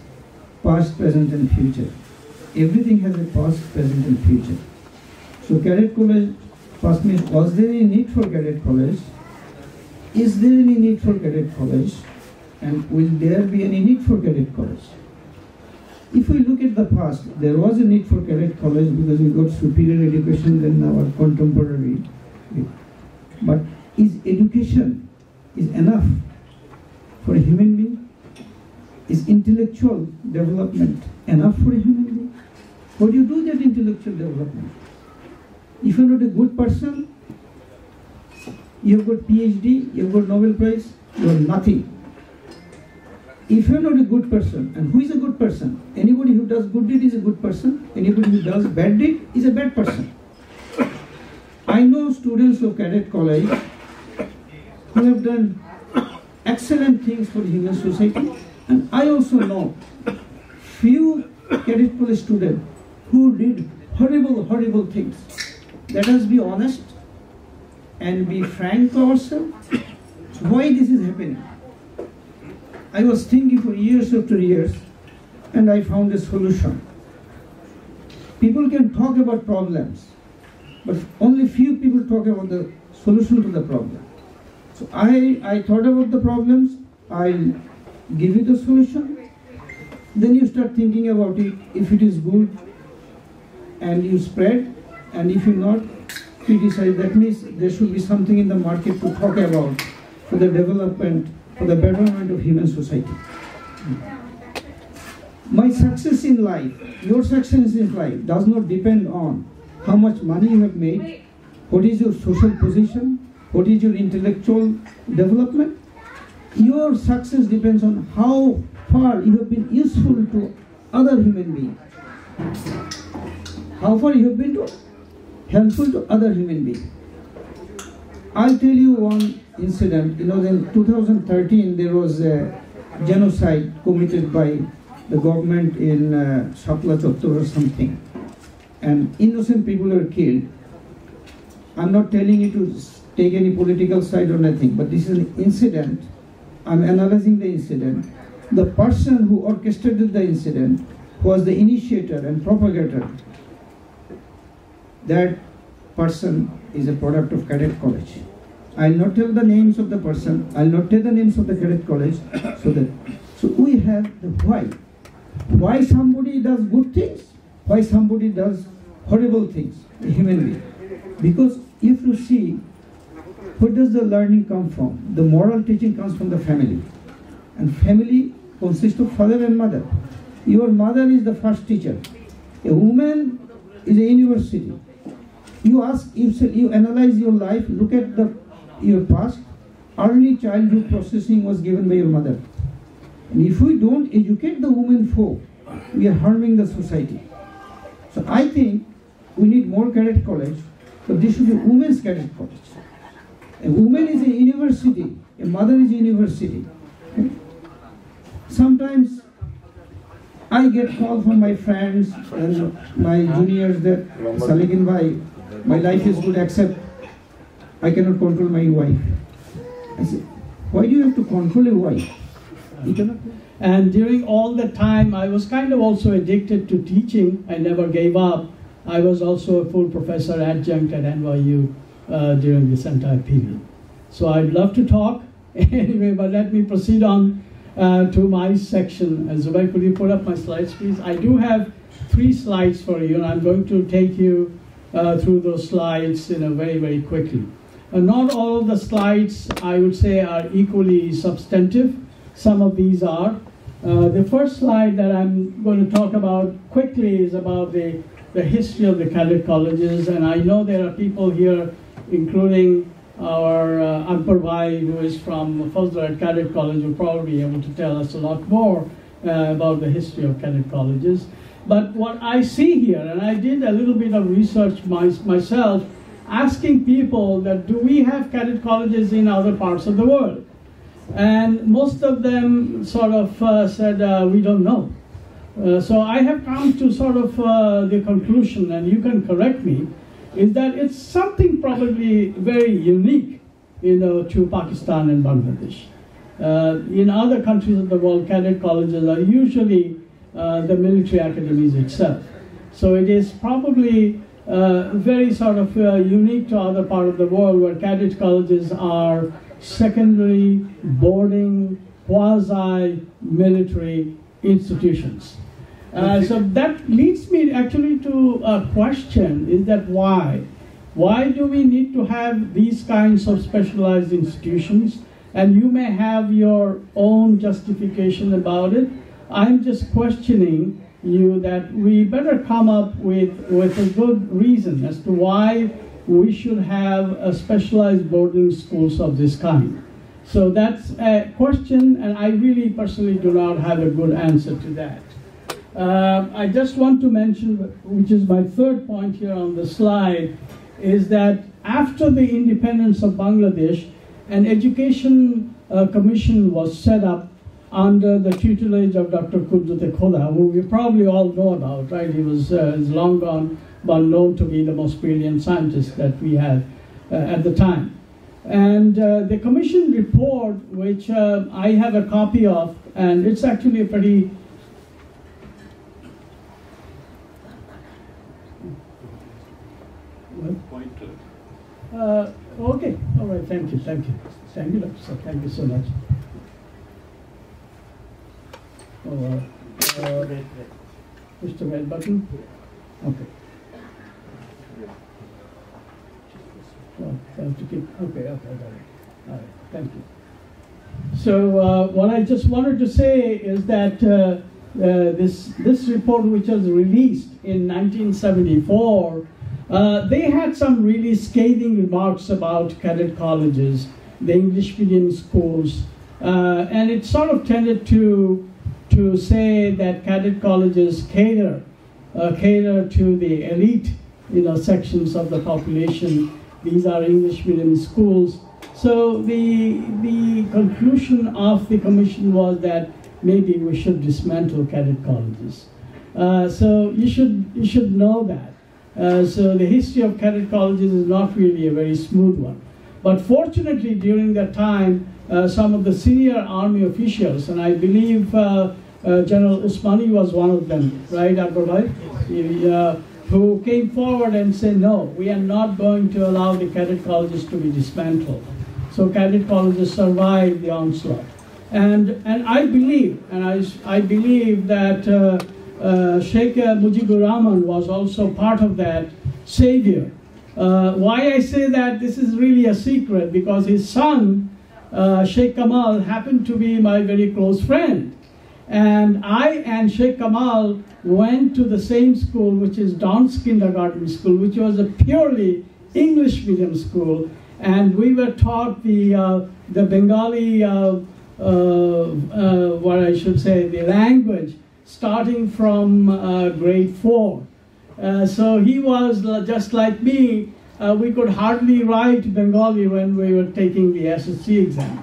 past, present, and future. Everything has a past, present, and future. So, Cadet College, first means, was there any need for Cadet College? Is there any need for Cadet College? And will there be any need for Cadet College? If we look at the past, there was a need for Cadet College because we got superior education than our contemporary. But is education enough for a human being? Is intellectual development enough for a human being? How do you do that intellectual development? If you're not a good person, you've got PhD, you've got Nobel Prize, you have nothing. If you're not a good person, and who is a good person? Anybody who does good deed is a good person. Anybody who does bad deed is a bad person. I know students of Cadet College who have done excellent things for the human society, and I also know few Cadet College students who did horrible, horrible things. Let us be honest and be frank to ourselves. Why this is happening? I was thinking for years after years, and I found a solution. People can talk about problems, but only few people talk about the solution to the problem. So I thought about the problems, I'll give you the solution, then you start thinking about it, if it is good, and you spread, and if you not, criticize. That means there should be something in the market to talk about for the development, for the betterment of human society. My success in life, your success in life does not depend on how much money you have made, what is your social position, what is your intellectual development. Your success depends on how far you have been useful to other human beings. How far you have been helpful to other human beings. I'll tell you one incident. In 2013 there was a genocide committed by the government in Shapla Chottor or something, and innocent people were killed. I'm not telling you to take any political side or nothing, but this is an incident. I'm analyzing the incident. The person who orchestrated the incident was the initiator and propagator. That person is a product of Cadet College. I'll not tell the names of the person, I'll not tell the names of the Cadet College, so we have the why. Why somebody does good things, why somebody does horrible things, a human being. Because you have to see, where does the learning come from? The moral teaching comes from the family. And family consists of father and mother. Your mother is the first teacher. A woman is a university. You analyze your life, look at your past. Early childhood processing was given by your mother. And if we don't educate the women folk, we are harming the society. So I think we need more cadet college, but this should be women's cadet college. A woman is a university, a mother is a university. Okay? Sometimes I get calls from my friends and my juniors that, Salikin bhai, my life is good except I cannot control my wife. I said, why do you have to control a wife? You cannot. And during all that time, I was kind of also addicted to teaching. I never gave up. I was also a full professor adjunct at NYU during this entire period. So I'd love to talk anyway, but let me proceed on to my section. Zubair, could you put up my slides, please? I do have 3 slides for you, and I'm going to take you through those slides very, very quickly. Not all of the slides, I would say, are equally substantive. Some of these are. The first slide that I'm going to talk about quickly is about the history of the cadet colleges, and I know there are people here, including our Akbar Bhai, who is from Fazlur Cadet College, will probably be able to tell us a lot more about the history of cadet colleges. But what I see here, and I did a little bit of research myself, asking people that do we have cadet colleges in other parts of the world? And most of them sort of said, we don't know. So I have come to sort of the conclusion, and you can correct me, is that it's something probably very unique, to Pakistan and Bangladesh. In other countries of the world, cadet colleges are usually the military academies itself. So it is probably very sort of unique to other part of the world where cadet colleges are secondary, boarding, quasi-military institutions. So that leads me actually to a question, is that why? Why do we need to have these kinds of specialized institutions? And you may have your own justification about it. I'm just questioning you that we better come up with a good reason as to why we should have a specialized boarding schools of this kind. So that's a question, and I really personally do not have a good answer to that. I just want to mention, which is my third point here on the slide, is that after the independence of Bangladesh, an education commission was set up under the tutelage of Dr. Qudrat-e-Khuda, who we probably all know about, right? He was long gone, but known to be the most brilliant scientist that we had at the time. And the commission report, which I have a copy of, and it's actually a pretty okay, all right, thank you, Dr. Sir, thank you so much. Push the red button. Okay. Oh, I have to keep. Okay, got it. All right, thank you. So what I just wanted to say is that this report, which was released in 1974, they had some really scathing remarks about cadet colleges, the English medium schools, and it sort of tended to say that cadet colleges cater to the elite, sections of the population. These are English medium schools. So the conclusion of the commission was that maybe we should dismantle cadet colleges. So you should know that. So the history of cadet colleges is not really a very smooth one. But fortunately, during that time, some of the senior army officials, and I believe General Usmani was one of them, right, Akbar, who came forward and said, no, we are not going to allow the cadet colleges to be dismantled. So cadet colleges survived the onslaught. And I believe that Sheikh Mujibur Rahman was also part of that savior. Why I say that, this is really a secret, because his son, Sheikh Kamal, happened to be my very close friend. And I and Sheikh Kamal went to the same school, which is Don's Kindergarten School, which was a purely English medium school, and we were taught the Bengali, what I should say, the language, starting from grade 4. So he was just like me. We could hardly write Bengali when we were taking the SSC exam.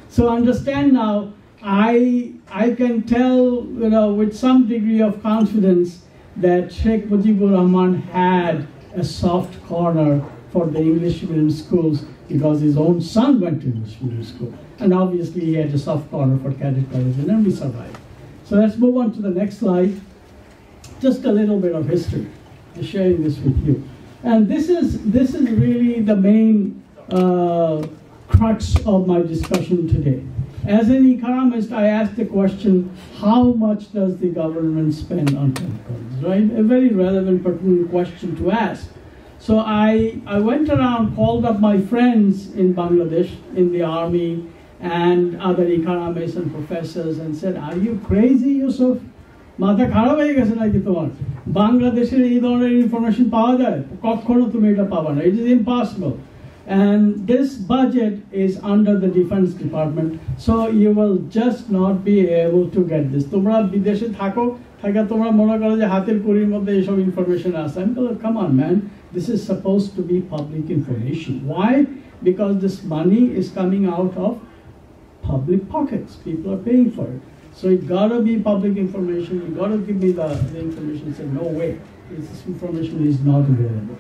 So understand now, I can tell, with some degree of confidence that Sheikh Mujibur Rahman had a soft corner for the English medium schools because his own son went to English medium school. And obviously he had a soft corner for Cadet College, and then we survived. So let's move on to the next slide. Just a little bit of history, sharing this with you. And this is really the main crux of my discussion today. As an economist, I asked the question, how much does the government spend on Cadet Colleges, right? A very relevant, pertinent question to ask. So I went around, called up my friends in Bangladesh, in the army, and other economists and professors, and said, are you crazy, Yusuf? মাথা খারাপ হয়ে গেছে নাকি তোমার? বাংলাদেশের এই ধরনের information পাওয়া যায়? কখনো তুমি এটা পাবা না. It is impossible. And this budget is under the Defense Department, so you will just not be able to get this. তোমরা বিদেশে থাকো, থাকা তোমরা মনে করো যে হাতের কুড়ির মধ্যে এইসব ইনফরমেশন আছে. I'm like, come on, man. This is supposed to be public information. Why? Because this money is coming out of public pockets. People are paying for it. So it gotta be public information. You gotta give me the information. Say, no way, this information is not available.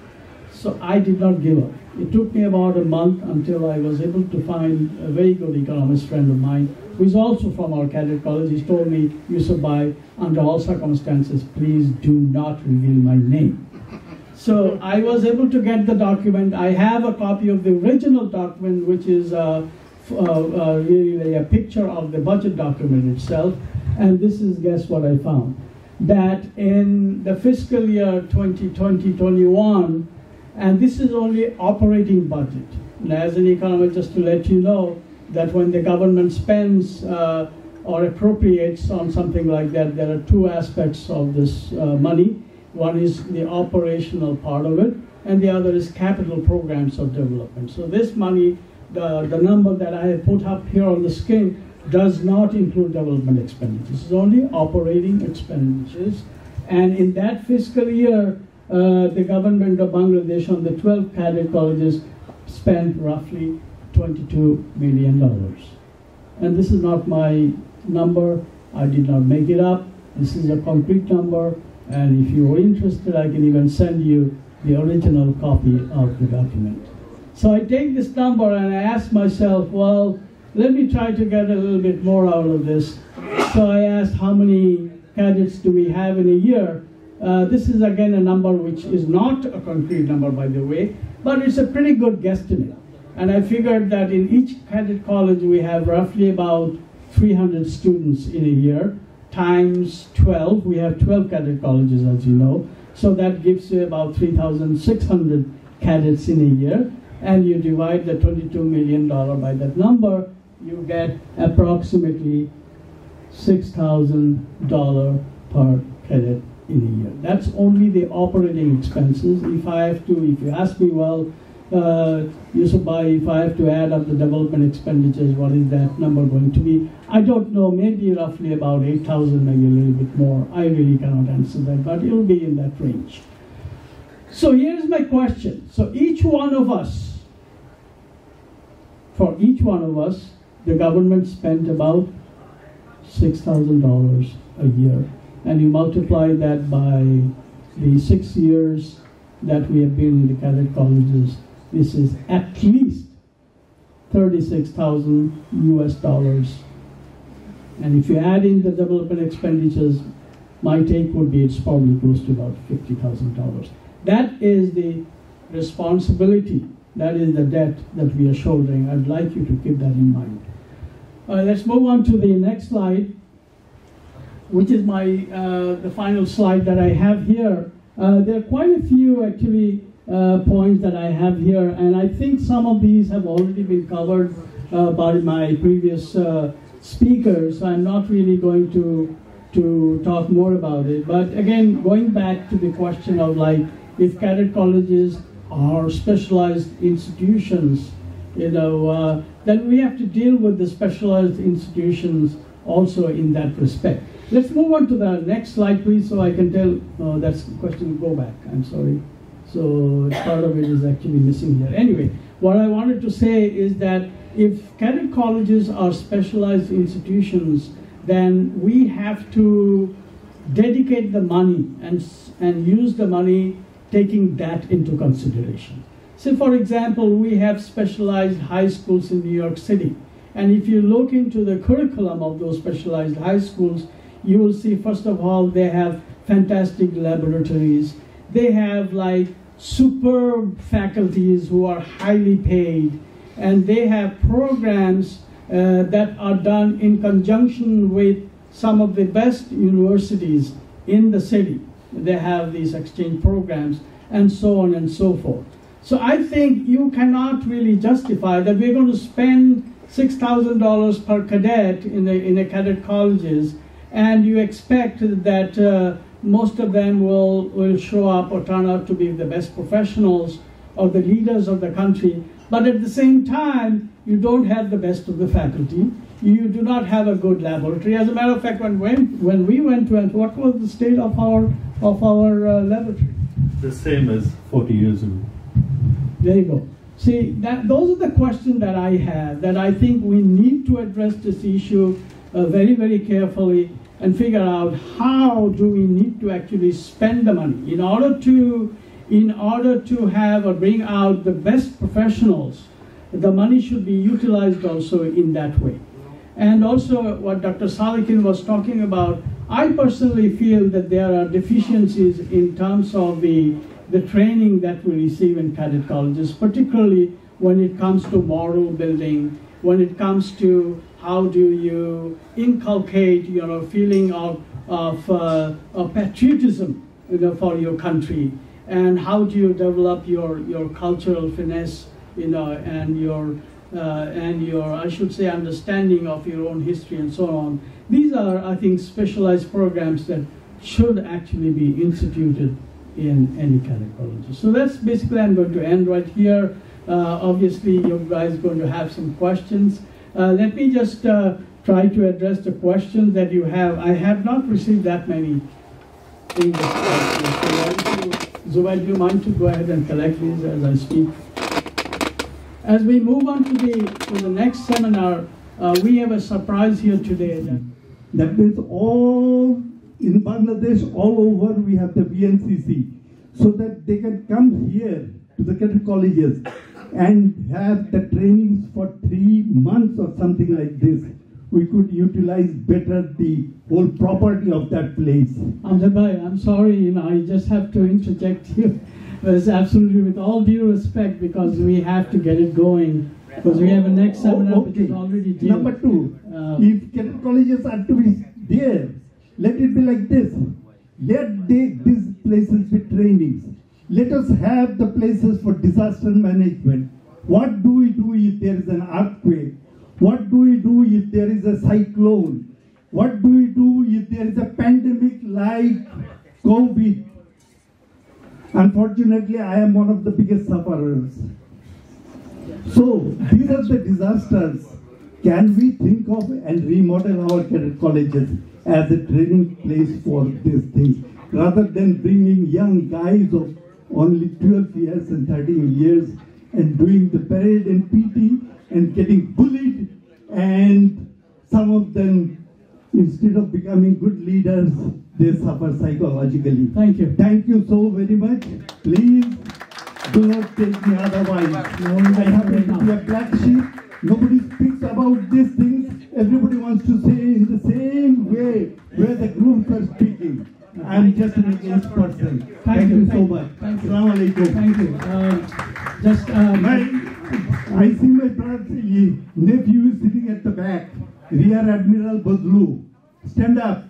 So I did not give up. It took me about a month until I was able to find a very good economist friend of mine, who is also from our cadet college. He told me, Yusuf Bhai, under all circumstances, please do not reveal my name. So I was able to get the document. I have a copy of the original document, which is really a picture of the budget document itself. And this is, guess what I found? That in the fiscal year 2020-21, and this is only operating budget. And as an economist, just to let you know, that when the government spends or appropriates on something like that, there are two aspects of this money. One is the operational part of it, and the other is capital programs of development. So this money, the number that I have put up here on the screen, does not include development expenditures. It's only operating expenditures. And in that fiscal year, the government of Bangladesh on the 12 cadet colleges spent roughly $22 million. And this is not my number. I did not make it up. This is a concrete number. And if you are interested, I can even send you the original copy of the document. So I take this number and I ask myself, well, let me try to get a little bit more out of this. So I asked, how many cadets do we have in a year? This is again a number which is not a concrete number, by the way, but it's a pretty good guesstimate. And I figured that in each cadet college we have roughly about 300 students in a year, times 12. We have 12 cadet colleges, as you know. So that gives you about 3,600 cadets in a year. And you divide the $22 million by that number, you get approximately $6,000 per cadet in a year. That's only the operating expenses. If you ask me, well, Yusuf Bhai, if I have to add up the development expenditures, what is that number going to be? I don't know, maybe roughly about 8,000, maybe a little bit more. I really cannot answer that, but it will be in that range. So here's my question. So for each one of us, the government spent about $6,000 a year. And you multiply that by the 6 years that we have been in the cadet colleges, this is at least $36,000 US. And if you add in the development expenditures, my take would be it's probably close to about $50,000. That is the responsibility, that is the debt that we are shouldering. I'd like you to keep that in mind. All right, let's move on to the next slide, which is the final slide that I have here. There are quite a few actually points that I have here, and I think some of these have already been covered by my previous speakers. So I'm not really going to to talk more about it. But again, going back to the question of like, if cadet colleges are specialized institutions, then we have to deal with the specialized institutions also in that respect. Let's move on to the next slide, please, so I can tell. That's the question. Go back. I'm sorry. So part of it is actually missing here. Anyway, what I wanted to say is that if cadet colleges are specialized institutions, then we have to dedicate the money and use the money taking that into consideration. So for example, we have specialized high schools in New York City. And if you look into the curriculum of those specialized high schools, you will see, first of all, they have fantastic laboratories. They have like superb faculties who are highly paid. And they have programs that are done in conjunction with some of the best universities in the city. They have these exchange programs and so on and so forth. So I think you cannot really justify that we're going to spend $6,000 per cadet in a cadet colleges, and you expect that most of them will show up or turn out to be the best professionals or the leaders of the country. But at the same time, you don't have the best of the faculty. You do not have a good laboratory. As a matter of fact, when we went to, what was the state of our laboratory? The same as 40 years ago. There you go. See, those are the questions that I have, that I think we need to address this issue very, very carefully and figure out how do we need to actually spend the money in order to have or bring out the best professionals. The money should be utilized also in that way. And also what Dr. Salikin was talking about, I personally feel that there are deficiencies in terms of the training that we receive in cadet colleges, particularly when it comes to moral building, when it comes to how do you inculcate feeling of patriotism for your country, and how do you develop your cultural finesse, and your I should say understanding of your own history and so on. These are, I think, specialized programs that should actually be instituted in any cadet colleges. So that's basically, I'm going to end right here. Obviously, you guys are going to have some questions. Let me just try to address the questions that you have. I have not received that many English questions. So Zubair, do you mind to go ahead and collect these as I speak? As we move on to the next seminar, we have a surprise here today. That means all in Bangladesh, all over, we have the BNCC, so that they can come here to the cadet colleges and have the trainings for 3 months or something like this. We could utilize better the whole property of that place. Amjad Bhai, I'm sorry, I just have to interject here. It's absolutely with all due respect, because we have to get it going, because we have a next seminar which is already due. Number 2, if cadet colleges are to be there, let it be like this. Let these places be trainings. Let us have the places for disaster management. What do we do if there is an earthquake? What do we do if there is a cyclone? What do we do if there is a pandemic like COVID? Unfortunately, I am one of the biggest sufferers. So, these are the disasters. Can we think of and remodel our cadet colleges as a training place for these things, rather than bringing young guys of only 12 years and 13 years and doing the parade and PT and getting bullied, and some of them, instead of becoming good leaders, they suffer psychologically. Thank you. Thank you so very much. Please do not take me otherwise. I happen to be a black sheep. Nobody speaks about these things. Everybody wants to say in the same way where the groups are speaking. I'm just an against person. Thank you so much. Thank you. Assalamu alaikum. Thank you. I see my brother, nephew is sitting at the back. Rear Admiral Bazlu. Stand up.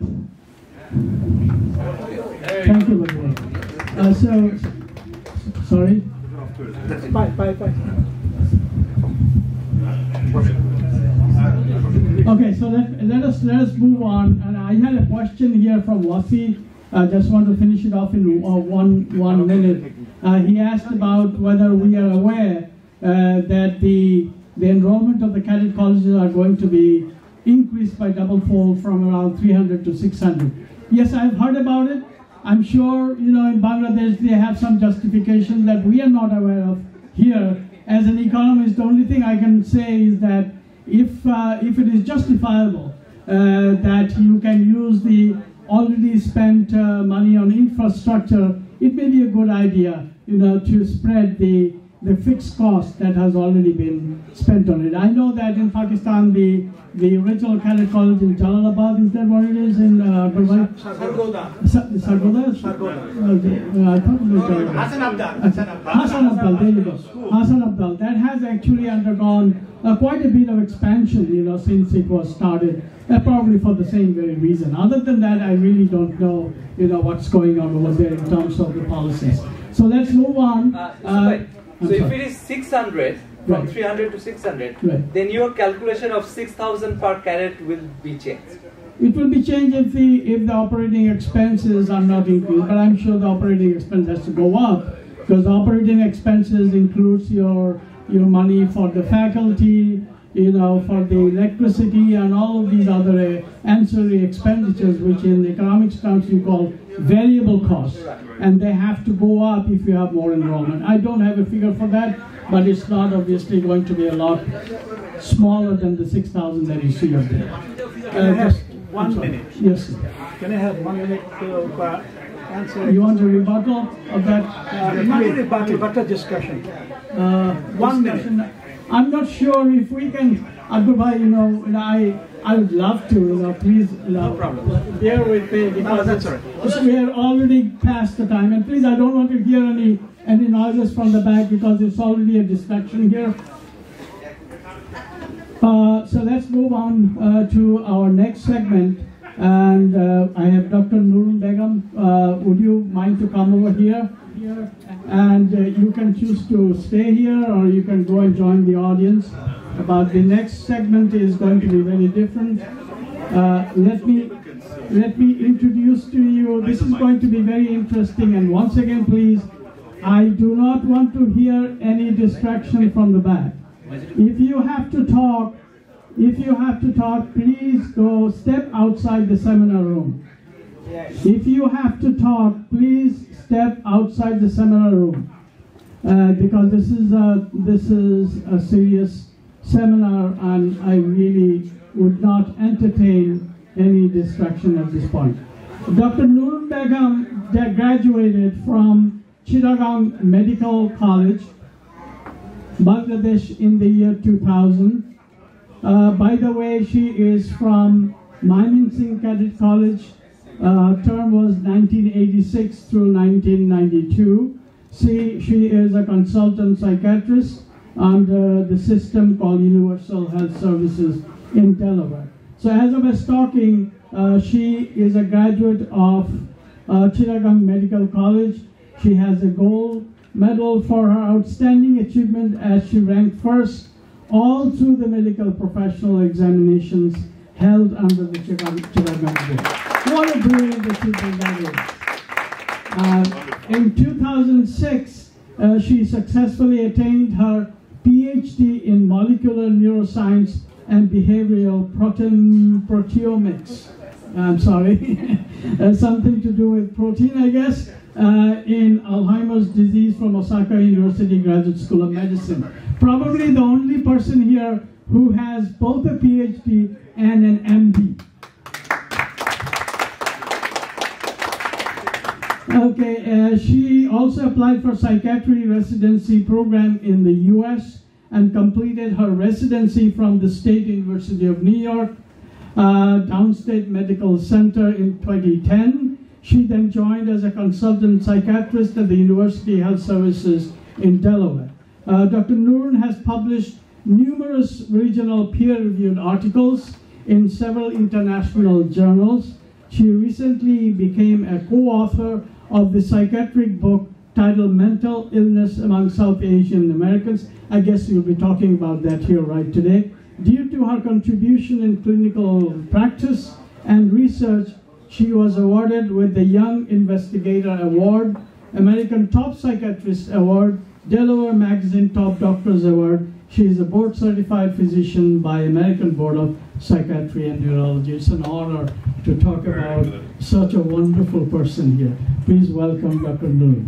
Thank you, Badru. Sorry? Bye. Okay, so let us move on. And I had a question here from Wasi. I just want to finish it off in one minute. He asked about whether we are aware that the enrollment of the cadet colleges are going to be increased by double-fold from around 300 to 600. Yes, I've heard about it. I'm sure, you know, in Bangladesh they have some justification that we are not aware of here. As an economist, the only thing I can say is that if it is justifiable that you can use the already spent money on infrastructure, it may be a good idea, you know, to spread the fixed cost that has already been spent on it. I know that in Pakistan, the original cadet college in Jalalabad, is that what it is in Sargoda. Sargoda? I thought it was Hassan Abdal. Hassan Abdal, there you go. Hassan Abdal. That has actually undergone quite a bit of expansion, you know, since it was started, probably for the same very reason. Other than that, I really don't know, you know, what's going on over there in terms of the policies. So let's move on. So if it is 600, from Right. 300 to 600, Right. then your calculation of 6,000 per carat will be changed. It will be changed if the operating expenses are not increased, but I'm sure the operating expense has to go up because the operating expenses includes your money for the faculty, you know, for the electricity and all of these other ancillary expenditures, which in economics terms you call variable costs, and they have to go up if you have more enrollment. I don't have a figure for that, but it's not obviously going to be a lot smaller than the 6,000 that you see up there. Can I have 1 minute? Yes. Can I have 1 minute to answer? You want a rebuttal of that? Not a rebuttal, but a discussion. 1 minute. I'm not sure if we can, Abdul Bhai, you know, I would love to, you know, please, no problem. Bear with me because that's all right. We are already past the time, and please, I don't want to hear any noises from the back because it's already a distraction here. So let's move on to our next segment, and I have Dr. Nurul Begum. Would you mind to come over here? And you can choose to stay here or you can go and join the audience. But the next segment is going to be very different. Let me introduce to you, this is going to be very interesting, and once again please, I do not want to hear any distraction from the back. If you have to talk, please go step outside the seminar room. If you have to talk, please step outside the seminar room because this is a serious seminar, and I really would not entertain any distraction at this point. Dr. Nurul Begum graduated from Chittagong Medical College, Bangladesh in the year 2000. By the way, she is from Mymensingh Cadet College. Term was 1986 through 1992. She is a consultant psychiatrist under the system called Universal Health Services in Delaware. So as I was talking, she is a graduate of Chittagong Medical College. She has a gold medal for her outstanding achievement as she ranked first all through the medical professional examinations held under the Chittagong Board. What a brilliant achievement that is. In 2006, she successfully attained her PhD in molecular neuroscience and behavioral proteomics. I'm sorry, something to do with protein, I guess, in Alzheimer's disease from Osaka University Graduate School of Medicine. Probably the only person here who has both a PhD and an MD. Okay, she also applied for psychiatry residency program in the US and completed her residency from the State University of New York, Downstate Medical Center in 2010. She then joined as a consultant psychiatrist at the University Health Services in Delaware. Dr. Nurul has published numerous regional peer-reviewed articles in several international journals. She recently became a co-author of the psychiatric book titled Mental Illness Among South Asian Americans. I guess you'll be talking about that here right today. Due to her contribution in clinical practice and research, she was awarded with the Young Investigator Award, American Top Psychiatrist Award, Delaware Magazine Top Doctors Award. She is a board-certified physician by American Board of Psychiatry and Neurology. It's an honor to talk about such a wonderful person here. Please welcome Dr. Nui.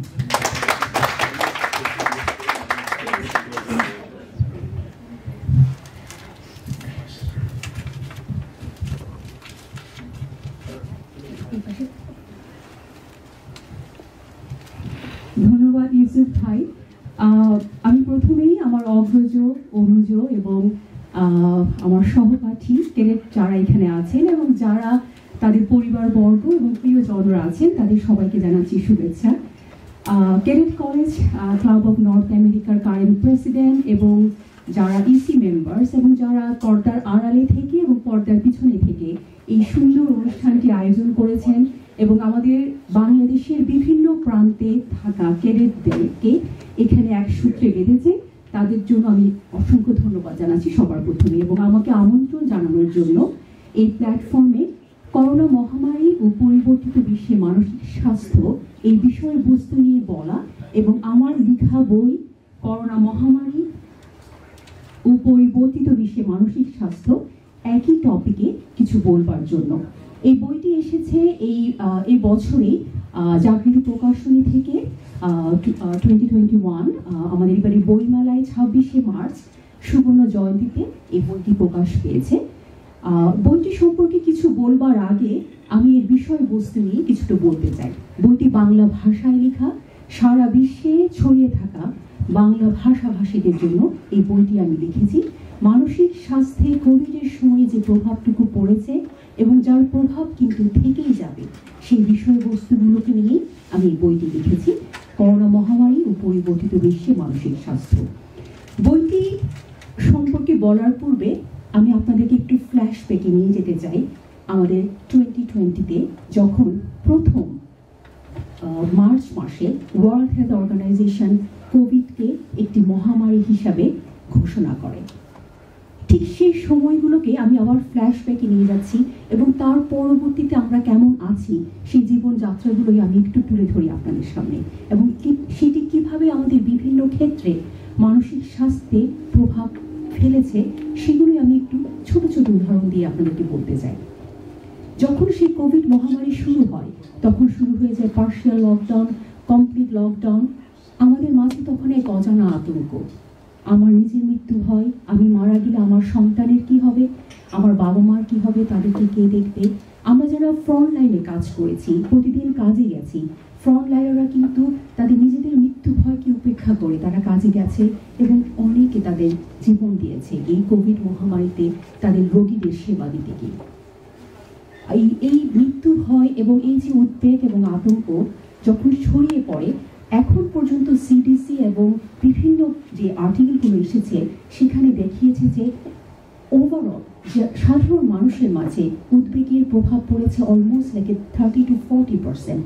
ধন্যবাদ ইউসুফ ভাই। আমি প্রথমেই আমার অগ্রজ, অনুজ এবং আমার সহপাঠী carrot যারা এখানে আছেন এবং যারা তাদের পরিবারবর্গ এবং প্রিয়জনরা আছেন তাদের সবাইকে জানাচ্ছি শুভেচ্ছা। Carrot college club of north আমেরিকার কারেন্ট প্রেসিডেন্ট এবং যারা ইসি মেম্বার্স এবং যারা পর্দার আড়ালে থেকে এবং পর্দার পিছনে থেকে এই সুন্দর অনুষ্ঠানটি আয়োজন করেছেন এবং আমাদের বাংলাদেশের বিভিন্ন প্রান্তে থাকা ক্যাডেটদেরকে এখানে এক সূত্রে বেঁধেছে, তাদের জন্য আমি অসংখ্য ধন্যবাদ জানাচ্ছি সবার প্রথমে। এবং আমাকে আমন্ত্রণ জানানোর জন্য এই প্ল্যাটফর্মে করোনা মহামারী ও পরিবর্তিত বিশ্বে মানসিক স্বাস্থ্য এই বিষয়বস্তু নিয়ে বলা এবং আমার লেখা বই করোনা মহামারী ও পরিবর্তিত বিশ্বে মানসিক স্বাস্থ্য একই টপিকে কিছু বলবার জন্য। এই বইটি এসেছে এই বছরে জাগৃতি প্রকাশনী থেকে 2021 আমাদের এবারে বইমেলায় 26শে মার্চ সুবর্ণ জয়ন্তীতে এই বইটি প্রকাশ পেয়েছে। বইটি সম্পর্কে কিছু বলবার আগে আমি এর বিষয়বস্তু নিয়ে কিছুটা বলতে চাই। বইটি বাংলা ভাষায় লেখা, সারা বিশ্বে ছড়িয়ে থাকা বাংলা ভাষাভাষীদের জন্য এই বইটি আমি লিখেছি। মানসিক স্বাস্থ্যে কোভিডের সময় যে প্রভাবটুকু পড়েছে এবং যার প্রভাব কিন্তু থেকেই যাবে সেই বিষয়বস্তুগুলোকে নিয়ে আমি এই বইটি লিখেছি, করোনা মহামারী ও পরিবর্তিত বিশ্বে মানসিক স্বাস্থ্য। বইটি সম্পর্কে বলার পূর্বে আমি আপনাদেরকে একটু ফ্ল্যাশব্যাকে নিয়ে যেতে চাই। আমাদের 2020-তে যখন প্রথম মার্চ মাসে ওয়ার্ল্ড হেলথ অর্গানাইজেশন কোভিডকে একটি মহামারী হিসাবে ঘোষণা করে, ঠিক সেই সময়গুলোকে আমি আবার ফ্ল্যাশব্যাকে নিয়ে যাচ্ছি এবং তার পরবর্তীতে আমরা কেমন আছি সেই জীবনযাত্রাগুলোই আমি একটু তুলে ধরি আপনাদের সামনে এবং সেটি কিভাবে আমাদের বিভিন্ন ক্ষেত্রে মানসিক স্বাস্থ্যে প্রভাব ফেলেছে সেগুলোই আমি একটু ছোট ছোট উদাহরণ দিয়ে আপনাদেরকে বলতে চাই। যখন সেই কোভিড মহামারী শুরু হয় তখন শুরু হয়ে যায় পার্শিয়াল লকডাউন, কমপ্লিট লকডাউন। আমাদের মাঝে তখন এক অজানা আতঙ্ক, আমার নিজের মৃত্যু হয়, আমি মারা গেলে আমার সন্তানের কি হবে, আমার বাবা মার কি হবে, তাদেরকে কে দেখবে। আমরা যারা ফ্রন্ট লাইনে কাজ করেছি, প্রতিদিন কাজে গেছি, ফ্রন্ট লাইনাররা কিন্তু তাদের নিজেদের মৃত্যু ভয়কে উপেক্ষা করে তারা কাজে গেছে এবং অনেকে তাদের জীবন দিয়েছে এই কোভিড মহামারীতে তাদের রোগীদের সেবা দিতে গিয়ে। এই মৃত্যু ভয় এবং এই যে উদ্বেগ এবং আতঙ্ক যখন ছড়িয়ে পড়ে, এখন পর্যন্ত সিডিসি এবং বিভিন্ন যে আর্টিকেলগুলো এসেছে সেখানে দেখিয়েছে যে ওভারঅল সাধারণ মানুষের মাঝে উদ্বেগের প্রভাব পড়েছে অলমোস্ট লাইক 30 to 40%।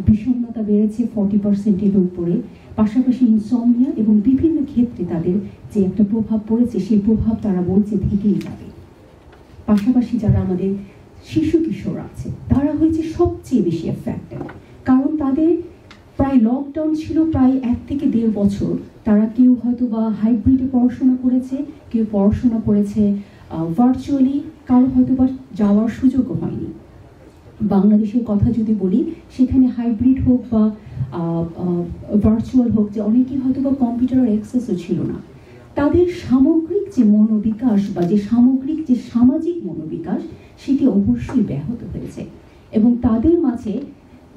বিষণ্ণতা বেড়েছে 40%-এর উপরে, পাশাপাশি ইনসমনিয়া এবং বিভিন্ন ক্ষেত্রে তাদের যে একটা প্রভাব পড়েছে সেই প্রভাব তারা বলছে থেকেই যাবে। পাশাপাশি যারা আমাদের শিশু কিশোর আছে তারা হয়েছে সবচেয়ে বেশি এফেক্টেড, কারণ তাদের প্রায় লকডাউন ছিল প্রায় 1 থেকে 1.5 বছর। তারা কেউ হয়তো বা হাইব্রিডে পড়াশোনা করেছে, কেউ পড়াশোনা করেছে ভার্চুয়ালি, কারো হয়তো বা যাওয়ার সুযোগও হয়নি। বাংলাদেশের কথা যদি বলি, সেখানে হাইব্রিড হোক বা ভার্চুয়াল হোক, যে অনেকেই হয়তো বা কম্পিউটারের অ্যাক্সেসও ছিল না। তাদের সামগ্রিক যে মনোবিকাশ বা যে সামগ্রিক যে সামাজিক মনোবিকাশ সেটি অবশ্যই ব্যাহত হয়েছে এবং তাদের মাঝে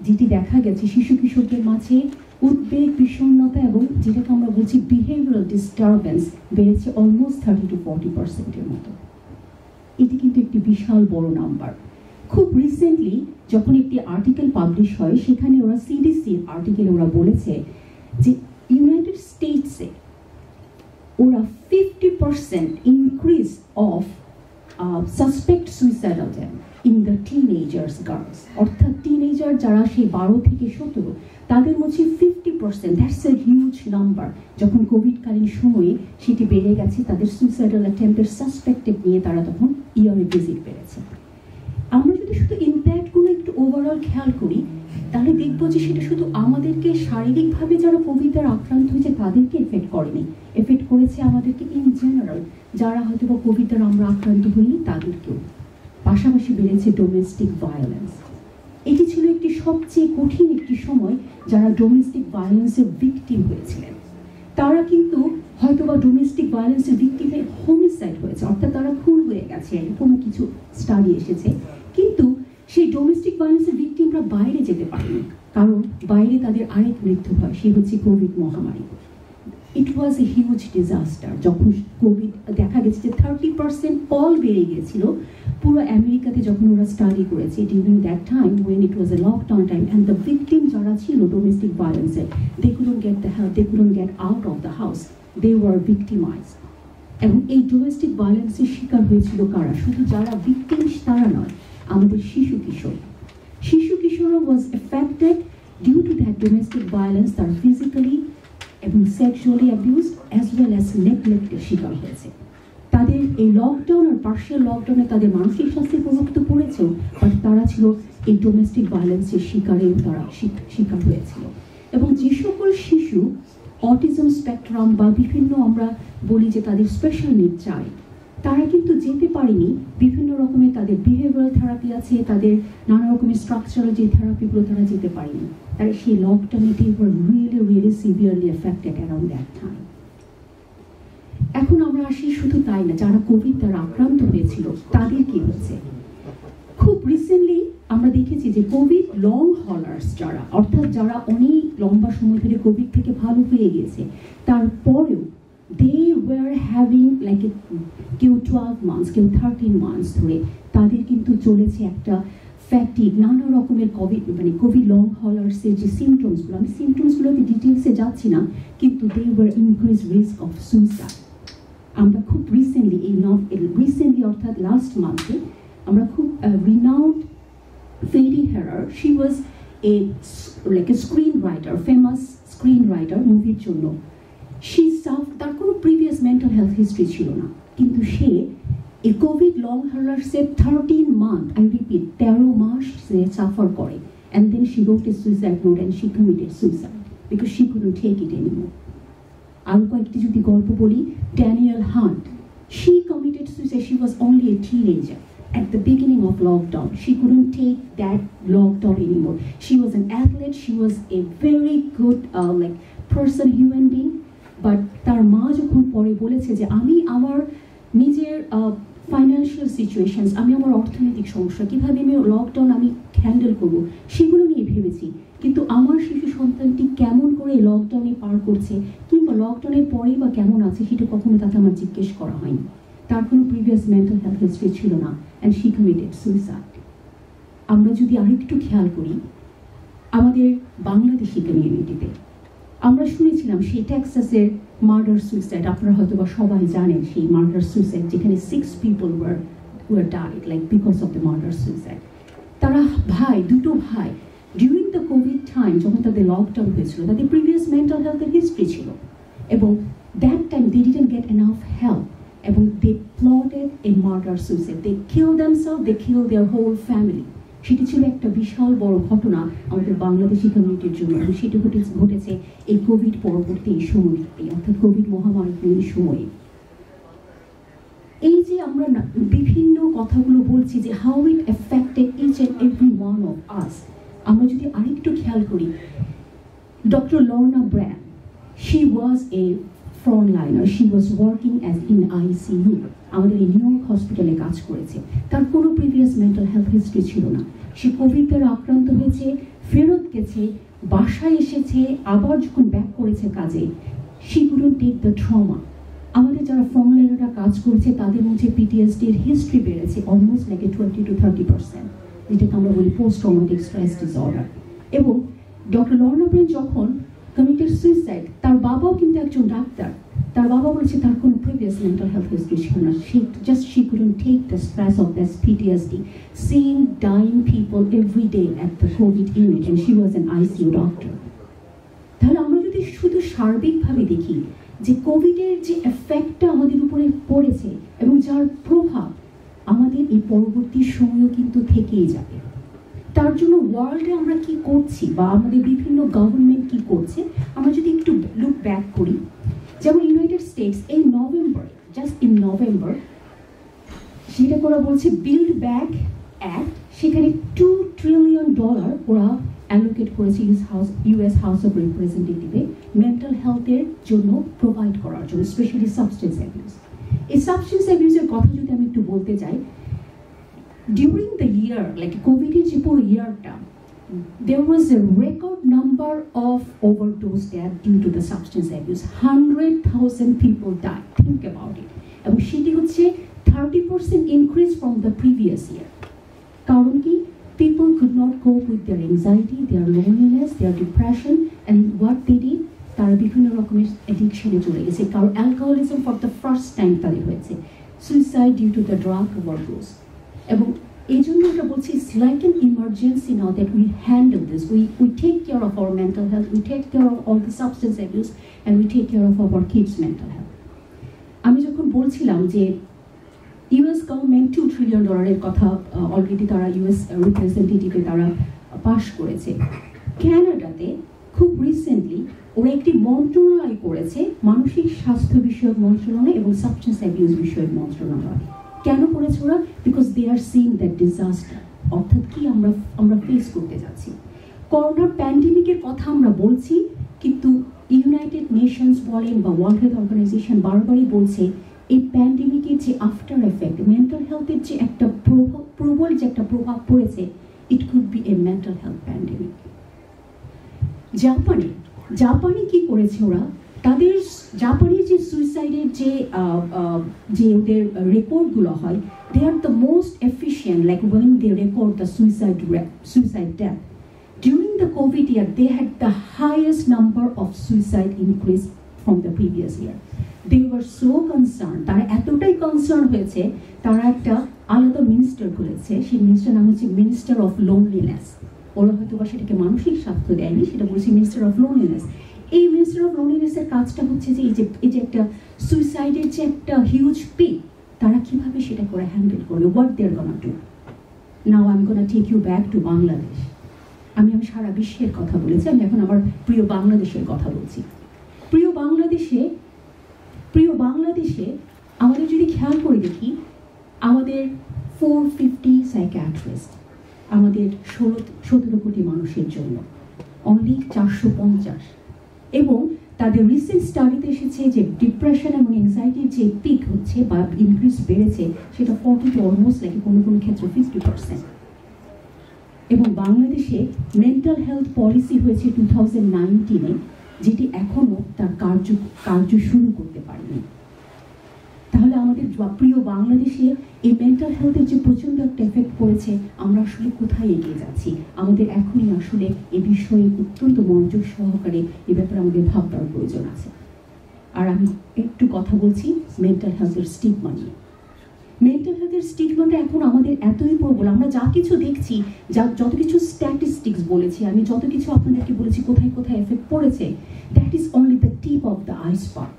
যেটি দেখা গেছে শিশু কিশোরদের মাঝে উদ্বেগ, বিষণ্ণতা এবং যেটাকে আমরা বলছি বিহেভিয়ারাল ডিস্টারবেন্স বেড়েছে অলমোস্ট 30 to 40%-এর মতো। এটি কিন্তু একটি বিশাল বড় নাম্বার। খুব রিসেন্টলি যখন একটি আর্টিকেল পাবলিশ হয়, সেখানে ওরা সিডিসির আর্টিকেলে ওরা বলেছে যে ইউনাইটেড স্টেটসে ওরা 50% increase of suspect suicidal attempt in the teenagers girls, অর্থাৎ টিনেজার যারা সেই 12 থেকে 17 তাদের মধ্যে 50%, দ্যাটস এ হিউজ নাম্বার, যখন কোভিডকালীন সময়ে সেটি বেড়ে গেছে, তাদের সুইসাইডাল অ্যাটেম্পটের সাসপেক্টেড নিয়ে তারা তখন ইয়ারে ভিজিট বেড়েছে। আমরা যদি শুধু ইম্প্যাক্টগুলো একটু ওভারঅল খেয়াল করি, তাহলে দেখবো যে সেটা শুধু আমাদেরকে শারীরিকভাবে যারা কোভিড দ্বারা আক্রান্ত হয়েছে তাদেরকে এফেক্ট করেনি, এফেক্ট করেছে আমাদেরকে ইন জেনারেল, যারা হয়তো বা কোভিড দ্বারা আমরা আক্রান্ত হইনি তাদেরকেও। পাশাপাশি বেড়েছে ডোমেস্টিক ভায়োলেন্স। এটি ছিল একটি সবচেয়ে কঠিন একটি সময় যারা ডোমেস্টিক ভায়োলেন্সের ভিকটিম হয়েছিলেন। তারা কিন্তু হয়তো বা ডোমেস্টিক ভায়োলেন্সের ভিকটিমে হোমিসাইড হয়েছে, অর্থাৎ তারা খুন হয়ে গেছে, কোনো কিছু স্টাডি এসেছে, কিন্তু সেই ডোমেস্টিক ভায়োলেন্সের ভিকটিমরা বাইরে যেতে পারেনি, কারণ বাইরে তাদের আরেক মৃত্যু হয়, সে হচ্ছে কোভিড মহামারী। ইট ওয়াজ এ হিউজ ডিজাস্টার। যখন কোভিড দেখা গেছে যে 30% ফল বেড়ে গিয়েছিল পুরো আমেরিকাতে, যখন ওরা স্টাডি করেছে during that time when it was a lockdown time, and the victim যারা ছিল ডোমেস্টিক ভায়োলেন্সের, they couldn't get the help, they couldn't get out of the house, they were victimised. এবং এই ডোমেস্টিক ভায়োলেন্সের শিকার হয়েছিল কারা? শুধু যারা ভিকটিমস তারা নয়, আমাদের শিশু কিশোর। শিশু কিশোরও was affected due to that domestic violence, তার ফিজিক্যালি এবং sexually abused as well as নেগলেক্টের শিকার হয়েছে। তাদের এই লকডাউন আর পার্শিয়াল লকডাউনে তাদের মানসিক স্বাস্থ্যের প্রভাব তো পড়েছেও, বাট তারা ছিল এই ডোমেস্টিক ভায়োলেন্সের শিকারেও তারা শিকার হয়েছিল। এবং যে সকল শিশু অটিজম স্পেকট্রাম বা বিভিন্ন আমরা বলি যে তাদের স্পেশাল নিড চাই, তারা কিন্তু যেতে পারেনি। বিভিন্ন রকমের তাদের বিহেভিয়ারাল থেরাপি আছে, তাদের নানা রকমের স্ট্রাকচারাল যে থেরাপিগুলো তারা যেতে পারেনি। তারা সেই লকডাউনে they were really severely affected around that time. এখন আমরা আসি শুধু তাই না, যারা কোভিড দ্বারা আক্রান্ত হয়েছিল তাদের কি হয়েছে? খুব রিসেন্টলি আমরা দেখেছি যে কোভিড লং হলার্স যারা, অর্থাৎ যারা অনেক লম্বা সময় ধরে কোভিড থেকে ভালো হয়ে গেছে, তারপরেও they were having like কেউ 12 months, কেউ 13 months ধরে তাদের কিন্তু চলেছে একটা ফ্যাটিক, নানা রকমের কোভিড লং হলার্সের যে সিমটমসগুলো, আমি সিমটমসগুলোতে ডিটেলসে যাচ্ছি না, কিন্তু they were increased risk of suicide. আমরা খুব রিসেন্টলি অর্থাৎ লাস্ট মান্থে আমরা খুব renowned Ferry Herrera, she was like a screenwriter, famous screenwriter মুভির জন্য। তার কোনো প্রিভিয়াস মেন্টাল হেলথ হিস্ট্রি ছিল না, কিন্তু সে এই কোভিড লং হলার্সে 13 months, I repeat 13 মাস সে সাফার করে, and then she wrote a suicide note and she committed suicide because she couldn't take it anymore. আর কয়েকটি যদি গল্প বলি, Daniel hunt, she committed suicide, she was only a teenager at the beginning of lockdown. She couldn't take that lockdown anymore. She was an athlete, she was a very good person, human being, but তার মা যখন পরে বলেছে যে আমি আমার নিজের financial situations, আমি আমার অর্থনৈতিক সমস্যা, কীভাবে আমি লকডাউন আমি হ্যান্ডেল করবো সেগুলো নিয়ে ভেবেছি, কিন্তু আমার শিশু সন্তানটি কেমন করে লকডাউনে পার করছে কিংবা লকডাউনের পরেই বা কেমন আছে সেটা কখনো তাকে আমার জিজ্ঞেস করা হয়নি। তার কোনো প্রিভিয়াস মেন্টাল হেলথ হিস্ট্রি ছিল না, অ্যান্ড শি কমিটেড সুইসাইড। আমরা যদি আরেকটু খেয়াল করি আমাদের বাংলাদেশি কমিউনিটিতে, আমরা শুনেছিলাম সেই টেক্সাসের মার্ডার সুইসাইড, আপনারা হয়তো বা সবাই জানেন সেই মার্ডার সুইসাইড, যেখানে 6 people were died like because of the murder suicide. তারা দুটো ভাই ডিউরিং দ্য কোভিড টাইম, যখন তাদের লকডাউন হয়েছিল, তাদের প্রিভিয়াস মেন্টাল হেলথের হিস্ট্রি ছিল, এবং that time they didn't get enough help, এবং they plotted a murder suicide, they kill themselves, they kill their whole family. সেটি ছিল একটা বিশাল বড় ঘটনা আমাদের বাংলাদেশি কমিউনিটির জন্য, এবং সেটি ঘটেছে এই কোভিড পরবর্তী সময়তে, অর্থাৎ কোভিড মহামারীর সময়ে। এই যে আমরা বিভিন্ন কথাগুলো বলছি যে how it affected each and every one of us, আমরা যদি আরেকটু খেয়াল করি, doctor Lorna Breen, she was a frontliner, she was working as in ICU, আমাদের এই নিউ ইয়র্ক হসপিটালে কাজ করেছে। তার কোনো প্রিভিয়াস মেন্টাল হেলথ হিস্ট্রি ছিল না, সে কোভিড দ্বারা আক্রান্ত হয়েছে, ফেরত গেছে, বাসায় এসেছে, আবার যখন ব্যাক করেছে কাজে, she couldn't take the trauma. আমাদের যারা ফ্রন্টলাইনাররা কাজ করেছে তাদের মধ্যে PTSD এর হিস্ট্রি বেড়েছে অলমোস্ট লাইক 20 to 30%, যেটাকে আমরা বলি পোস্ট ট্রমাটিক স্ট্রেস ডিসঅর্ডার। এবং ডক্টর লর্না ব্র্যান যখন কমিটেড সুইসাইড, তার বাবাও কিন্তু একজন ডাক্তার, তার বাবা বলেছে তার কোনো প্রিভিয়াস মেন্টাল হেলথ হিস্ট্রি ছিল না, she couldn't take the stress of this PTSD, seeing dying people every day at the COVID unit, and she was an ICU doctor. তাহলে আমরা যদি শুধু সার্বিকভাবে দেখি যে কোভিডের যে এফেক্টটা আমাদের উপরে পড়েছে এবং যার প্রভাব আমাদের এই পরবর্তী সময়ও কিন্তু থেকেই যাবে, তার জন্য ওয়ার্ল্ডে আমরা কি করছি বা আমাদের বিভিন্ন গভর্নমেন্ট কি করছে আমরা যদি একটু লুক ব্যাক করি, যেমন ইউনাইটেড স্টেটস এই নভেম্বর, জাস্ট ইন নভেম্বর, সেটা করা বলছে বিল্ড ব্যাক অ্যাক্ট, সেখানে $2 ট্রিলিয়ন ওরা অ্যালোকেট করেছে ইউএস হাউস অফ রিপ্রেজেন্টেটিভে মেন্টাল হেলথের জন্য প্রোভাইড করার জন্য, স্পেশালি সাবস্টেন্স অ্যাবিউজ। এই সাবস্টেন্স অ্যাবিউজের কথা যদি আমি একটু বলতে চাই, ডিউরিং দ্য ইয়ার, লাইক কোভিডের যে পুরো ইয়ারটা, there was a record number of overdose deaths due to the substance abuse. 100,000 people died. Think about it. এবং সেটি হচ্ছে 30% increase from the previous year. কারণ কি? People could not cope with their anxiety, their loneliness, their depression, and what they did, তারা বিভিন্ন রকমের অ্যাডিকশনে চলে গেছে। কারণ alcoholism for the first time তাদের হয়েছে, suicide due to the drug overdose. এবং এই জন্য আমরা বলছি it's like an emergency now that we handle this. We take care of our mental health, we take care of all the substance abuse, and we take care of our kids' mental health. আমি যখন বলছিলাম যে US government $2 trillion কথা already তারা US রিপ্রেজেন্টেটিভে তারা পাশ করেছে। ক্যানাডাতে খুব recently ওরা একটি মন্ত্রণালয় করেছে, মানসিক স্বাস্থ্য বিষয়ক মন্ত্রণালয় এবং সাবস্টেন্স অ্যাবিউজ বিষয়ক মন্ত্রণালয়। কেন করেছে ওরা? Because they are seeing that disaster. অর্থাৎ কি আমরা ফেস করতে যাচ্ছি করোনা প্যান্ডেমিকের কথা আমরা বলছি, কিন্তু ইউনাইটেড নেশনস বলেন বা ওয়ার্ল্ড হেলথ অর্গানাইজেশন বারবারই বলছে এই প্যান্ডেমিকের যে আফটার এফেক্ট, মেন্টাল হেলথের যে একটা প্রবল যে একটা প্রভাব পড়েছে, it could B a mental health pandemic. জাপানে কি করেছে ওরা, তাদের জাপানের যে সুইসাইডের যে ওদের রেকর্ডগুলো হয়, they are the most efficient, like when they record the suicide death. During the COVID year, they had the highest number of suicide increase from the previous year. They were so concerned, তারা এতটাই concern হয়েছে, তারা একটা আলাদা minister খুলেছে, সেই minister নাম হচ্ছে মিনিস্টার অফ লোনলিনেস। ওরা হয়তো বা সেটাকে মানসিক স্বাস্থ্য দেয়নি, সেটা বলছে মিনিস্টার অফ লোনলিনেস। এই মিনিস্টার অফ লোনলিনেসের কাজটা হচ্ছে যে এই যে একটা সুইসাইডের যে একটা হিউজ পিক, তারা কিভাবে সেটা করে হ্যান্ডেল করবে, what they are gonna do. Now I am gonna take you back to Bangladesh. আমি সারা বিশ্বের কথা বলেছি, আমি এখন আমার প্রিয় বাংলাদেশের কথা বলছি। প্রিয় বাংলাদেশে আমাদের যদি খেয়াল করে দেখি, আমাদের 450 সাইকিয়াট্রিস্ট আমাদের 17 কোটি মানুষের জন্য, অনলি 450। এবং তাদের রিসেন্ট স্টাডিতে এসেছে যে ডিপ্রেশন এবং এনজাইটির যে পিক হচ্ছে বা ইনক্রিজ বেড়েছে, সেটা 40 টু অলমোস্ট লাইক কোনো কোনো ক্ষেত্রে 50%। এবং বাংলাদেশে মেন্টাল হেলথ পলিসি হয়েছে 2019-এ, যেটি এখনো তার কার্য শুরু করতে পারেনি। তাহলে আমাদের প্রিয় বাংলাদেশে এই মেন্টাল হেলথের যে প্রচন্ড একটা এফেক্ট পড়েছে, আমরা আসলে কোথায় এগিয়ে যাচ্ছি? আমাদের এখনই আসলে এ বিষয়ে অত্যন্ত মনোযোগ সহকারে এ ব্যাপারে আমাদের ভাববার প্রয়োজন আছে। আর আমি একটু কথা বলছি মেন্টাল হেলথের স্টিগমা নিয়ে। মেন্টাল হেলথের স্টিগমাটা এখন আমাদের এতই প্রবল, আমরা যা কিছু দেখছি, যত কিছু স্ট্যাটিস্টিক্স বলেছি, আমি যত কিছু আপনাদেরকে বলেছি কোথায় কোথায় এফেক্ট পড়েছে, that is only the tip of the iceberg.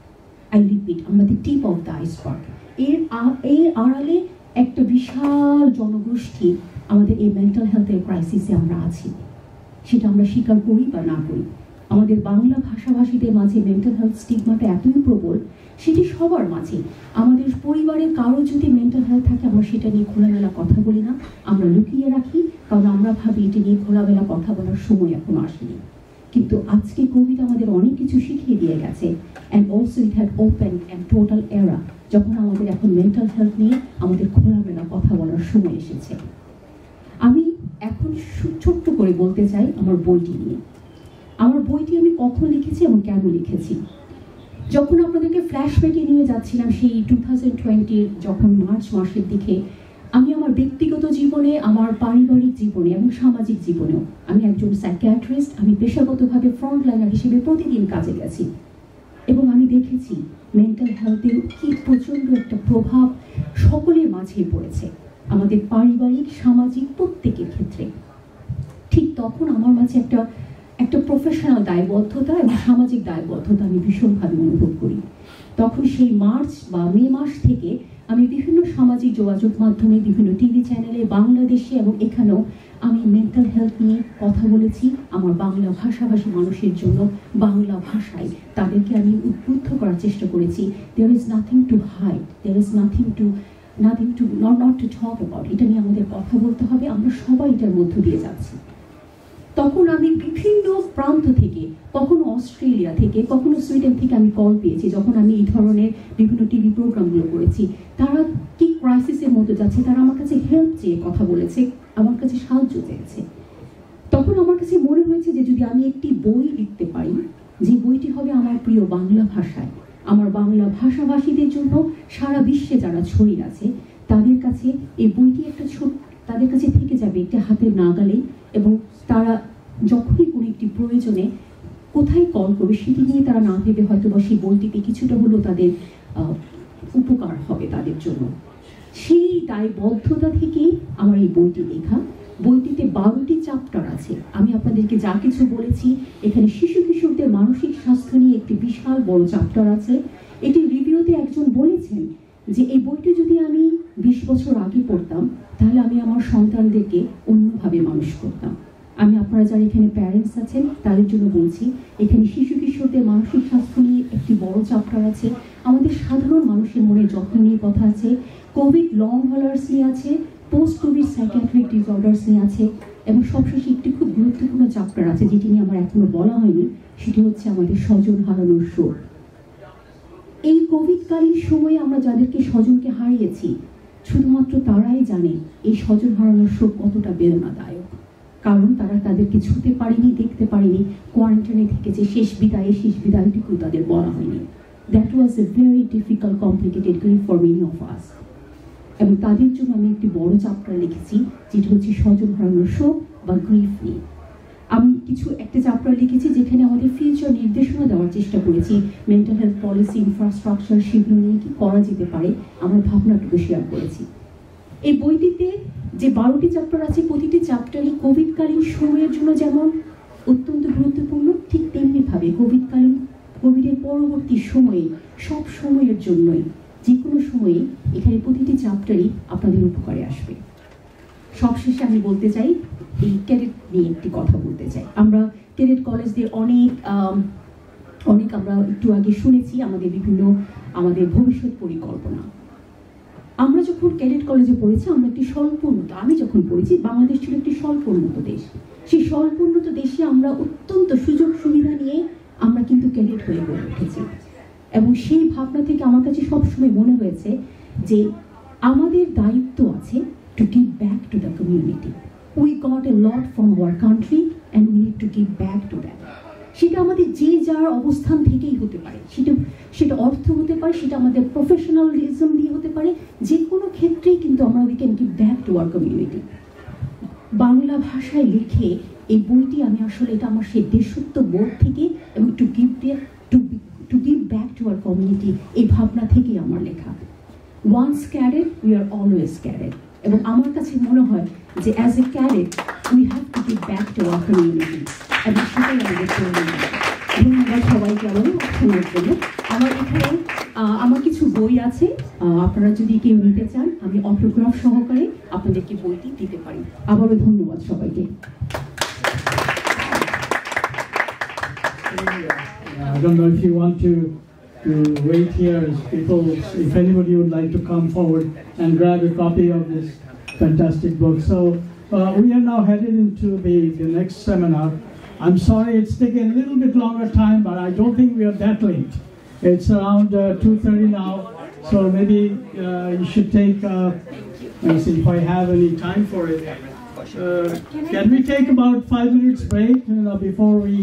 I repeat, আমরা the tip of the iceberg. এর আড়ালে একটা বিশাল জনগোষ্ঠী আমাদের এই মেন্টাল হেলথের ক্রাইসিসে আমরা আছি, সেটা আমরা স্বীকার করি বা না করি। আমাদের বাংলা ভাষাভাষীদের মাঝে মেন্টাল হেলথ স্টিগমাটা এতই প্রবল, সেটি সবার মাঝে। আমাদের পরিবারের কারো যদি মেন্টাল হেলথ থাকে, আমরা সেটা নিয়ে খোলামেলা কথা বলি না, আমরা লুকিয়ে রাখি, কারণ আমরা ভাবি এটা নিয়ে খোলামেলা কথা বলার সময় এখনো আসেনি। কিন্তু আজকে কোভিড আমাদের অনেক কিছু শিখিয়ে দিয়ে গেছে, and also it had open and total এরা, যখন আমাদের এখন মেন্টাল হেলথ নিয়ে আমাদের খোলামেলা কথা বলার সময় এসেছে। আমি এখন ছোট্ট করে বলতে চাই আমার বইটি নিয়ে। আমার বইটি আমি কখন লিখেছি এবং কেন লিখেছি। যখন আপনাদেরকে ফ্ল্যাশব্যাকে নিয়ে যাচ্ছিলাম সেই 2020 যখন মার্চ মাসের দিকে, আমি আমার ব্যক্তিগত জীবনে, আমার পারিবারিক জীবনে এবং সামাজিক জীবনেও, আমি একজন সাইকিয়াট্রিস্ট, আমি পেশাগতভাবে ফ্রন্টলাইনার হিসেবে প্রতিদিন কাজে গেছি এবং আমি দেখেছি মেন্টাল হেলথের কি প্রচণ্ড একটা প্রভাব সকলের মাঝেই পড়েছে, আমাদের পারিবারিক সামাজিক প্রত্যেকের ক্ষেত্রে। ঠিক তখন আমার মাঝে একটা একটা প্রফেশনাল দায়বদ্ধতা এবং সামাজিক দায়বদ্ধতা আমি ভীষণভাবে অনুভব করি। তখন সেই মার্চ বা মে মাস থেকে আমি বিভিন্ন সামাজিক যোগাযোগ মাধ্যমে, বিভিন্ন টিভি চ্যানেলে, বাংলাদেশে এবং এখানেও আমি মেন্টাল হেলথ নিয়ে কথা বলেছি। আমার বাংলা ভাষাভাষী মানুষের জন্য বাংলা ভাষায় তাদেরকে আমি উদ্বুদ্ধ করার চেষ্টা করেছি। There is nothing to hide, there is nothing to not to talk about. এটা নিয়ে আমাদের কথা বলতে হবে, আমরা সবাই এটার মধ্য দিয়ে যাচ্ছি। তখন আমি বিভিন্ন প্রান্ত থেকে, কখনো অস্ট্রেলিয়া থেকে, কখনো সুইডেন থেকে আমি কল পেয়েছি, যখন আমি এই ধরনের বিভিন্ন টিভি প্রোগ্রামগুলো করেছি। তারা কি ক্রাইসিসের মধ্যে যাচ্ছে, তারা আমার কাছে হেল্প চেয়ে কথা বলেছে, আমার কাছে সাহায্য চেয়েছে। তখন আমার কাছে মনে হয়েছে যে যদি আমি একটি বই লিখতে পারি, যে বইটি হবে আমার প্রিয় বাংলা ভাষায়, আমার বাংলা ভাষাভাষীদের জন্য সারা বিশ্বে যারা ছড়িয়ে আছে তাদের কাছে এই বইটি একটা তাদের কাছে থেকে যাবে একটা হাতের নাগালে, এবং তারা যখনই কোনো একটি প্রয়োজনে কোথায় কল করবে সেটি নিয়ে তারা না ভেবে হয়তো বা সেই বইটিতে কিছুটা হলেও তাদের উপকার হবে তাদের জন্য। সেই দায়বদ্ধতা থেকেই আমার এই বইটি লেখা। বইটিতে 12টি চ্যাপ্টার আছে। আমি আপনাদেরকে যা কিছু বলেছি, এখানে শিশু কিশোরদের মানসিক স্বাস্থ্য নিয়ে একটি বিশাল বড় চ্যাপ্টার আছে। এটি রিভিউতে একজন বলেছেন যে এই বইটি যদি আমি 20 বছর আগে পড়তাম তাহলে আমি আমার সন্তানদেরকে অন্যভাবে মানুষ করতাম। আমি আপনারা যারা এখানে প্যারেন্টস আছেন তাদের জন্য বলছি, এখানে শিশু কিশোরদের মানসিক স্বাস্থ্য নিয়ে একটি বড় চ্যাপ্টার আছে। আমাদের সাধারণ মানুষের মনে যত্ন নিয়ে কথা আছে, কোভিড লং হলার্স নিয়ে আছে, পোস্ট কোভিড সাইকিয়াট্রিক ডিসঅর্ডার্স নিয়ে আছে, এবং সবশেষে একটি খুব গুরুত্বপূর্ণ চ্যাপ্টার আছে যেটি নিয়ে আমার এখনো বলা হয়নি, সেটি হচ্ছে আমাদের স্বজন হারানোর শোক। এই কোভিডকালীন সময়ে আমরা যাদেরকে স্বজনকে হারিয়েছি, শুধুমাত্র তারাই জানে এই স্বজন হারানোর শোক কতটা বেদনাদায়ক। কারণ তারা তাদেরকে ছুঁতে পারেনি, দেখতে পারেনি, কোয়ারেন্টাইনে থেকেছে, শেষ বিদায়টুকু তাদের বলা হয়নি। That was a very difficult complicated grief for many of us. এবং তাদের জন্য আমি একটি বড় চ্যাপ্টার লিখেছি যেটা হচ্ছে স্বজন হারানোর শোক বা গ্রিফ নিয়ে। আমি একটা চ্যাপ্টার লিখেছি যেখানে আমাদের ফিউচার নির্দেশনা দেওয়ার চেষ্টা করেছি, মেন্টাল হেলথ পলিসি, ইনফ্রাস্ট্রাকচার, সেগুলো নিয়ে কি করা যেতে পারে, আমার ভাবনাটুকু শেয়ার করেছি। এই বইটিতে যে 12টি চ্যাপ্টার আছে, প্রতিটি চ্যাপ্টারই কোভিডকালীন সময়ের জন্য যেমন অত্যন্ত গুরুত্বপূর্ণ, ঠিক তেমনিভাবে কোভিডের পরবর্তী সময়ে, সব সময়ের জন্যই, যে কোনো সময়ে এখানে প্রতিটি চ্যাপ্টারই আপনাদের উপকারে আসবে। সবশেষে আমি বলতে চাই, এই ক্যাডেট নিয়ে একটি কথা বলতে চাই। আমরা ক্যাডেট কলেজদের অনেক আমরা একটু আগে শুনেছি আমাদের ভবিষ্যৎ পরিকল্পনা। আমরা যখন ক্যাডেট কলেজে পড়েছি, আমরা একটি স্বল্পোন্নত, আমি যখন পড়েছি, বাংলাদেশ ছিল একটি স্বল্পোন্নত দেশ। সেই স্বল্পোন্নত দেশে আমরা অত্যন্ত সুযোগ সুবিধা নিয়ে আমরা কিন্তু ক্যাডেট হয়ে গড়ে উঠেছি। এবং সেই ভাবনা থেকে আমার কাছে সবসময় মনে হয়েছে যে আমাদের দায়িত্ব আছে to give back to the community. We got a lot from our country and we need to give back to that. সেটা আমাদের যে যার অবস্থান থেকেই হতে পারে, সেটা অর্থ হতে পারে, সেটা আমাদের প্রফেশনালিজম দিয়ে হতে পারে, যে কোনো ক্ষেত্রেই কিন্তু আমরা we can give back to our community. Bangla ভাষায় লিখে এই বইটি আমি আসলে এটা আমার সেই দেশত্ব বোধ থেকে এবং to give back to our community এই ভাবনা থেকেই আমার লেখা। Once cadet, we are always cadet. এবং আমার কাছে মনে হয় যে as a cadet we have to give back to our community, এবং সেটাই আমাদের প্রয়োজন। ধন্যবাদ সবাইকে আবারও শোনার জন্য। আমার এখানে আমার কিছু বই আছে, আপনারা যদি কেউ নিতে চান আমি অটোগ্রাফ সহকারে আপনাদেরকে বইটি দিতে পারি। আবারও ধন্যবাদ সবাইকে। I don't know if you want to wait here, if anybody would like to come forward and grab a copy of this fantastic book. So we are now headed into the next seminar. I'm sorry it's taken a little bit longer time, but I don't think we are that late. It's around 2:30 now, so maybe you should take, let me see if I have any time for it. Can we take about 5 minutes break before we...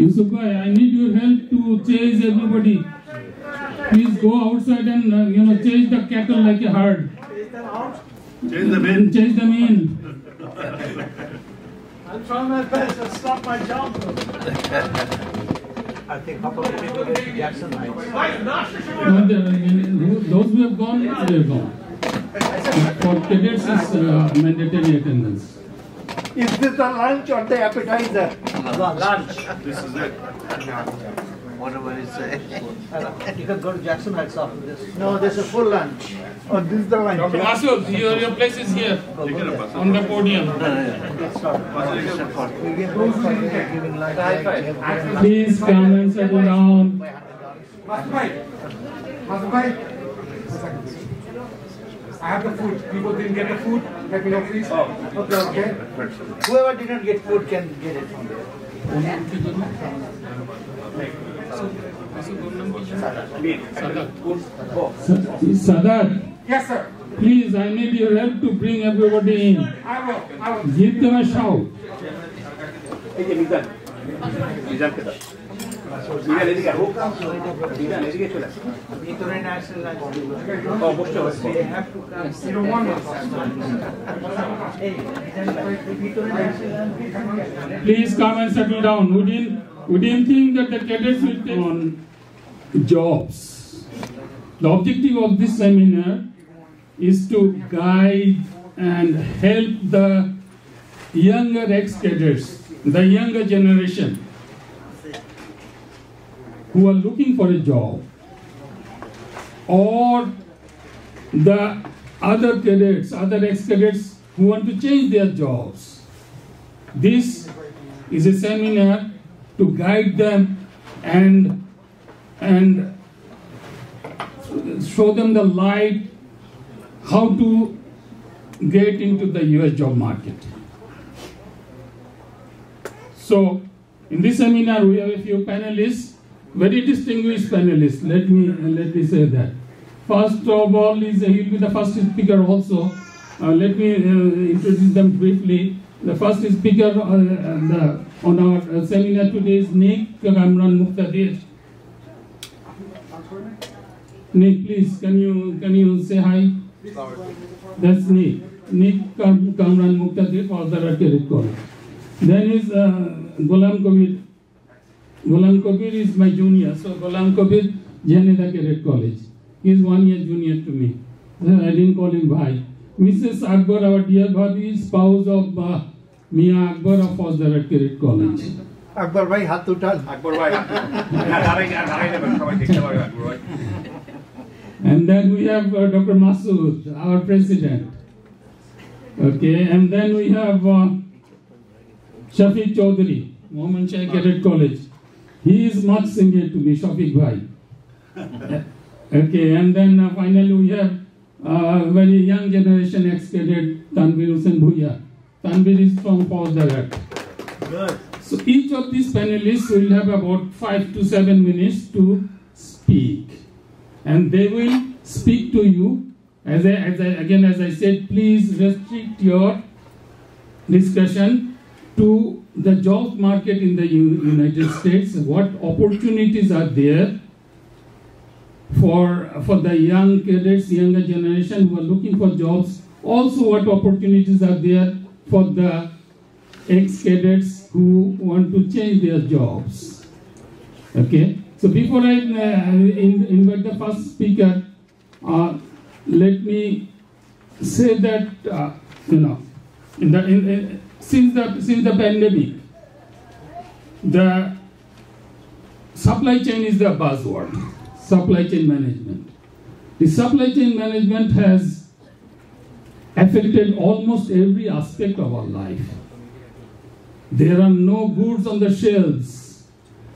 Yusuf bhai, I need your help to chase everybody. Please go outside and chase the cattle like a herd. Chase them in. Chase them in. I'll try my best. I'll stop my job. I think a couple of people get to Jackson Heights. Those who have gone, they have gone. For cadets, it's mandatory attendance. Is this the lunch or the appetizer? Lunch. This is it. Whatever you say. You can go to Jackson Heights after this. No, there's a full lunch. Oh, this is the lunch. Dr. Masood, your place is here on the podium. Please come and settle down. I have the food. People didn't get the food. Let me know, please. Okay. Whoever didn't get food can get it from there. Sadat. Yes, sir. Please, I need your help to bring everybody in. I will. Give them a shout. Please come and settle down. We didn't think that the cadets will take on jobs. The objective of this seminar is to guide and help the younger ex-cadets, the younger generation who are looking for a job, or the other cadets, other ex-cadets who want to change their jobs. This is a seminar to guide them and show them the light how to get into the US job market. So, in this seminar we have a few panelists, very distinguished panelists. Let me say that. First of all, he'll be the first speaker also. Let me introduce them briefly. The first speaker on our seminar today is Nick Kamran Muqtadir. Nick, please, can you say hi? That's Nick. Nick Kamran Muqtadir for the Cadet College. Then is Ghulam Kabir. Ghulam Kabir is my junior. So Ghulam Kabir, Janeda Cadet College. He is 1 year junior to me. I didn't call him Bhai. Mrs. Akbar, our dear Bhabi, spouse of Mia Akbar of Fauzdar Cadet College. Akbar Bhai, hat utal. Akbar Bhai. And then we have Dr. Masood, our president. Okay, and then we have Shafiq Chaudhary, Mohammed Shaikh Cadet College. He is much senior to me, Shafiq Bhai. Okay, and then finally we have very young generation ex-cadet Tanvir Hussain Bhuiya. Tanvir is from Fauzdar. Good. So each of these panelists will have about 5 to 7 minutes to speak. And they will speak to you. As I said, please restrict your discussion to the job market in the United States. What opportunities are there for the young cadets, younger generation who are looking for jobs? Also, what opportunities are there for the ex-cadets who want to change their jobs? Okay. So before I invite the first speaker, let me say that since the pandemic, the supply chain is the buzzword. Supply chain management. The supply chain management has affected almost every aspect of our life. There are no goods on the shelves.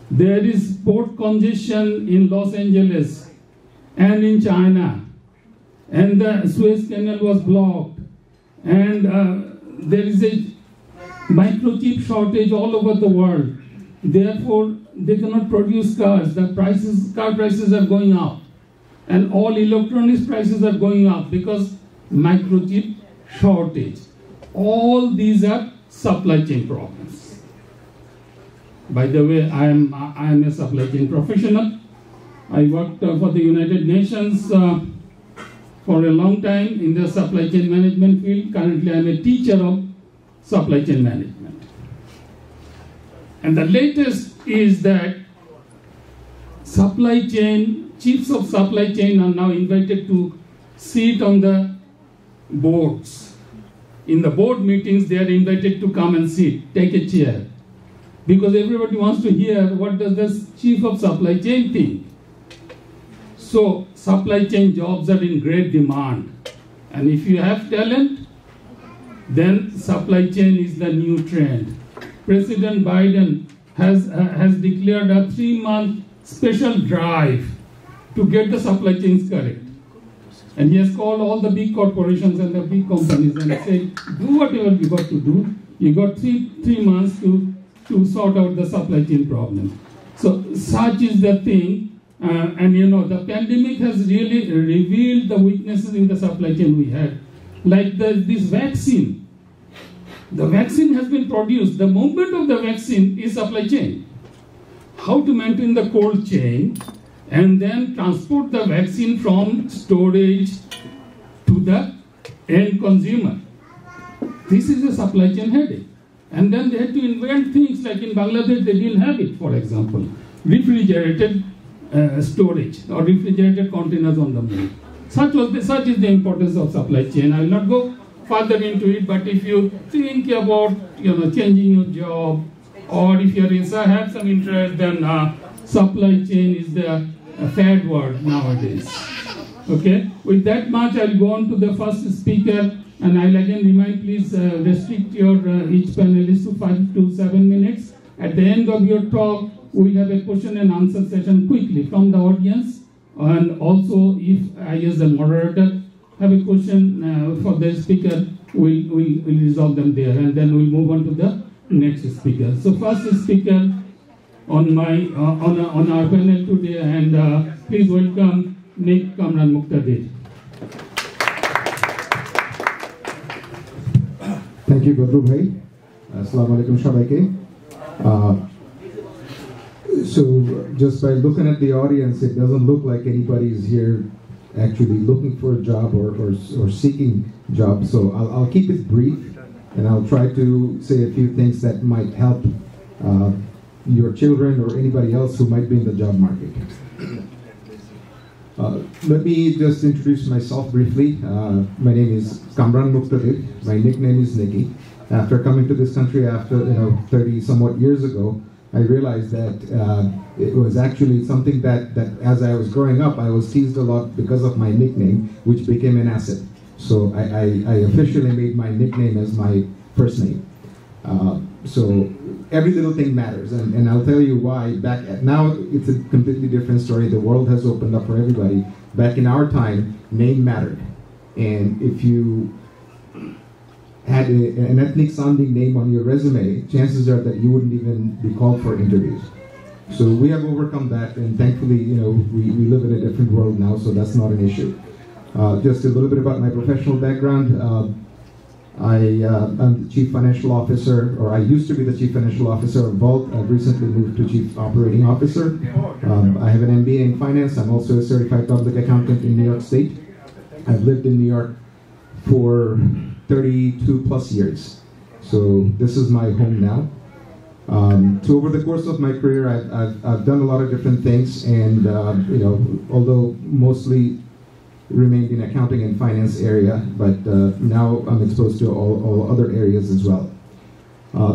There is port congestion in Los Angeles and in China, and the Suez Canal was blocked, and there is a microchip shortage all over the world. Therefore, they cannot produce cars. Car prices are going up, and all electronics prices are going up because microchip shortage. All these are supply chain problems. By the way, I am a supply chain professional. I worked for the United Nations for a long time in the supply chain management field. Currently, I am a teacher of supply chain management. And the latest is that chiefs of supply chain are now invited to sit on the boards. In the board meetings, they are invited to come and sit, take a chair. Because everybody wants to hear what does the chief of supply chain think. So supply chain jobs are in great demand. And if you have talent, then supply chain is the new trend. President Biden has declared a 3-month special drive to get the supply chains correct. And he has called all the big corporations and the big companies and said, do whatever you got to do. You got three months to sort out the supply chain problem. So such is the thing. And you know, the pandemic has really revealed the weaknesses in the supply chain we had. Like this vaccine. The vaccine has been produced. The movement of the vaccine is supply chain. How to maintain the cold chain and then transport the vaccine from storage to the end consumer. This is a supply chain headache. And then they had to invent things like in Bangladesh, they didn't have it, for example, refrigerated storage or refrigerated containers on the move. Such is the importance of supply chain. I will not go further into it, but if you think about changing your job, or if you have some interest, then supply chain is the fad word nowadays. Okay. With that much, I'll go on to the first speaker, and I'll again remind, please restrict your each panelist to 5 to 7 minutes. At the end of your talk, we'll have a question and answer session quickly from the audience, and also if I as the moderator have a question for the speaker, we'll resolve them there, and then we'll move on to the next speaker. So first speaker on our panel today, and please welcome Nick Kamran Muqtadir. Thank you, Badru Bhai. Assalamu alaikum shabaike. So just by looking at the audience, it doesn't look like anybody is here actually looking for a job or seeking jobs. So I'll keep it brief, and I'll try to say a few things that might help your children or anybody else who might be in the job market. Let me just introduce myself briefly. My name is Kamran Muqtadir. My nickname is Nicky. After coming to this country after 30 somewhat years ago, I realized that it was actually something that as I was growing up, I was teased a lot because of my nickname, which became an asset. So I officially made my nickname as my first name. So every little thing matters, and I'll tell you why. Now it's a completely different story. The world has opened up for everybody. Back in our time, name mattered, and if you had an ethnic-sounding name on your resume, chances are that you wouldn't even be called for interviews. So we have overcome that, and thankfully, we live in a different world now, so that's not an issue. Just a little bit about my professional background. I'm the Chief Financial Officer, or I used to be the Chief Financial Officer of Vault. I've recently moved to Chief Operating Officer. I have an MBA in Finance. I'm also a Certified Public Accountant in New York State. I've lived in New York for 32 plus years. So this is my home now. So over the course of my career, I've done a lot of different things, and although mostly remained in accounting and finance area, but now I'm exposed to all other areas as well.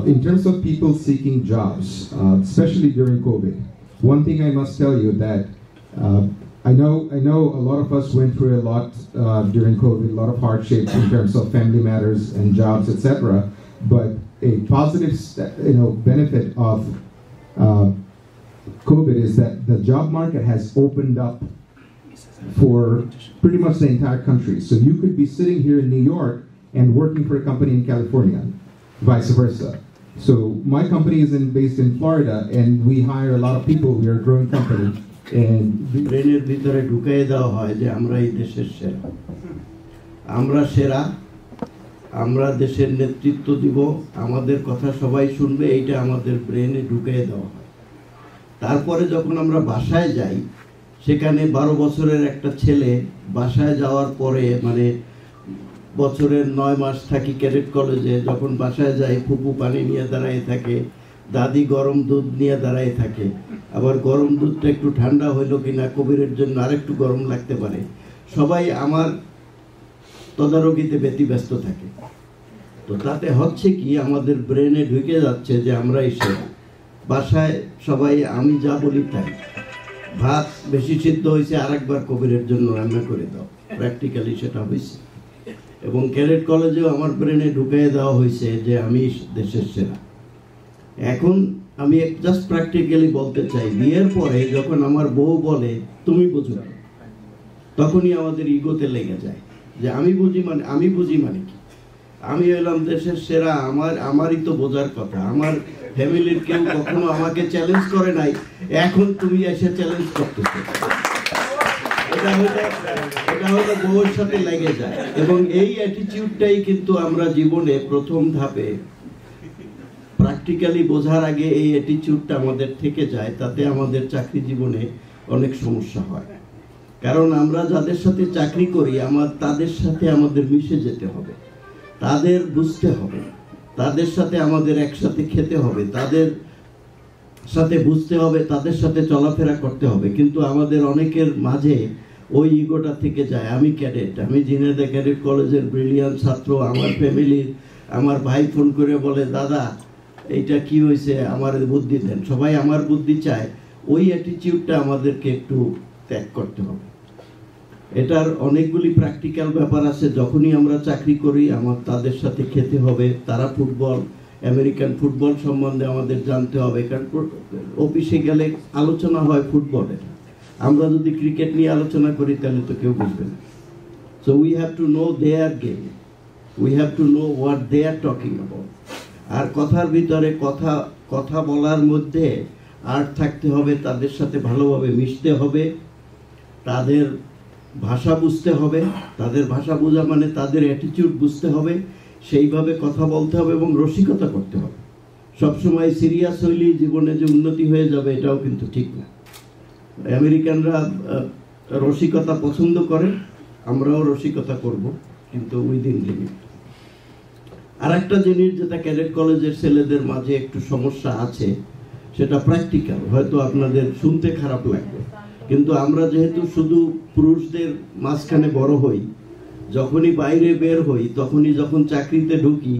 In terms of people seeking jobs, especially during COVID, one thing I must tell you that I know a lot of us went through a lot during COVID, a lot of hardships in terms of family matters and jobs, etc. But a positive benefit of COVID is that the job market has opened up for pretty much the entire country. So you could be sitting here in New York and working for a company in California, vice versa. So my company is based in Florida, and we hire a lot of people. We are a growing company. And ব্রেনের ভিতরে ঢুকিয়ে দেওয়া হয় যে আমরা এই দেশের সেরা, আমরা সেরা, আমরা দেশের নেতৃত্ব দিব, আমাদের কথা সবাই শুনবে, এইটা আমাদের ব্রেনে ঢুকিয়ে দেওয়া হয়। তারপরে যখন আমরা বাসায় যাই, সেখানে 12 বছরের একটা ছেলে বাসায় যাওয়ার পরে, মানে বছরের 9 মাস থাকি ক্যাডেট কলেজে, যখন বাসায় যাই ফুপু পানি নিয়ে দাঁড়ায় থাকে, দাদি গরম দুধ নিয়ে দাঁড়ায় থাকে, আবার গরম দুধটা একটু ঠান্ডা হইলো কিনা কবিরের জন্য আরেকটু গরম লাগতে পারে। সবাই আমার তদারকিতে ব্যতিব্যস্ত থাকে। তো তাতে হচ্ছে কি আমাদের ব্রেনে ঢুকে যাচ্ছে যে আমরা এসে বাসায় সবাই আমি যা বলি তাই, ভাত বেশি সিদ্ধ হয়েছে আরেকবার কবিরের জন্য রান্না করে দাও, প্র্যাকটিক্যালি সেটা হয়েছে। এবং ক্যাডেট কলেজেও আমার ব্রেনে ঢুকিয়ে দেওয়া হয়েছে যে আমি দেশের সেরা। এখন আমি জাস্ট প্র্যাকটিক্যালি বলতে চাই, বিয়ের পরে যখন আমার বউ বলে তুমি বুঝো, তখনই আমাদের ইগোতে লেগে যায় যে আমি বুঝি মানে কি, আমি হলাম দেশের সেরা, আমারই তো বোঝার কথা, আমার ফ্যামিলির কেউ কখনো আমাকে চ্যালেঞ্জ করে নাই, এখন তুমি এসে চ্যালেঞ্জ করতেছো। এটা হলো বউয়ের সাথে লেগে যায়। এবং এই অ্যাটিটিউডটাই কিন্তু আমরা জীবনে প্রথম ধাপে প্র্যাকটিক্যালি বোঝার আগে এই অ্যাটিটিউডটা আমাদের থেকে যায়, তাতে আমাদের চাকরি জীবনে অনেক সমস্যা হয়। কারণ আমরা যাদের সাথে চাকরি করি তাদের সাথে আমাদের মিশে যেতে হবে, তাদের বুঝতে হবে, তাদের সাথে আমাদের একসাথে খেতে হবে, তাদের সাথে বুঝতে হবে, তাদের সাথে চলাফেরা করতে হবে। কিন্তু আমাদের অনেকের মাঝে ওই ইগোটা থেকে যায়, আমি ক্যাডেট, আমি ঝিনাইদহ ক্যাডেট কলেজের ব্রিলিয়ান্ট ছাত্র, আমার ফ্যামিলির আমার ভাই ফোন করে বলে দাদা এইটা কি হয়েছে, আমার বুদ্ধি দেন, সবাই আমার বুদ্ধি চায়। ওই অ্যাটিটিউডটা আমাদেরকে একটু ত্যাগ করতে হবে। এটার অনেকগুলি প্র্যাকটিক্যাল ব্যাপার আছে। যখনই আমরা চাকরি করি তাদের সাথে খেতে হবে, তারা ফুটবল, আমেরিকান ফুটবল সম্বন্ধে আমাদের জানতে হবে, কারণ অফিসে গেলে আলোচনা হয় ফুটবলের, আমরা যদি ক্রিকেট নিয়ে আলোচনা করি তাহলে তো কেউ বুঝবে না। So we have to know their game, we have to know what they are talking about. আর কথার ভিতরে কথা বলার মধ্যে আর্ট থাকতে হবে, তাদের সাথে ভালোভাবে মিশতে হবে, তাদের ভাষা বুঝতে হবে, তাদের ভাষা বোঝা মানে তাদের অ্যাটিটিউড বুঝতে হবে, সেইভাবে কথা বলতে হবে এবং রসিকতা করতে হবে। সবসময় সিরিয়াস হইলেই জীবনে যে উন্নতি হয়ে যাবে এটাও কিন্তু ঠিক না। আমেরিকানরা রসিকতা পছন্দ করে, আমরাও রসিকতা করব, কিন্তু উইদিন লিমিট। আর একটা জিনিস যেটা ক্যাডেট কলেজের ছেলেদের মাঝে একটু সমস্যা আছে, সেটা প্র্যাকটিক্যাল, হয়তো আপনাদের শুনতে খারাপ লাগবে, কিন্তু আমরা যেহেতু শুধু পুরুষদের মাঝখানে বড় হই, যখনই বাইরে বের হই, তখনই যখন চাকরিতে ঢুকি,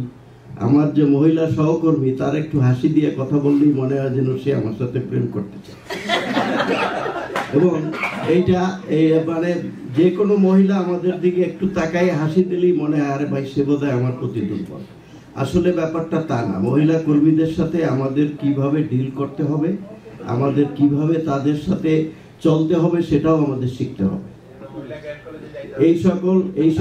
আমার যে মহিলা সহকর্মী তার একটু হাসি দিয়ে কথা বললেই মনে হয় যেন সে আমার সাথে প্রেম করতে চায়। এবং এইটা মানে যে কোনো মহিলা আমাদের দিকে একটু তাকাই হাসি দিলেই মনে হয় আরে ভাই সে বোধহয় আমার প্রতি দুর্বল। আসলে ব্যাপারটা তা না। মহিলা কর্মীদের সাথে আমাদের কিভাবে ডিল করতে হবে, আমাদের কিভাবে তাদের সাথে চলতে হবে, সেটাও আমাদের শিখতে হবে। এই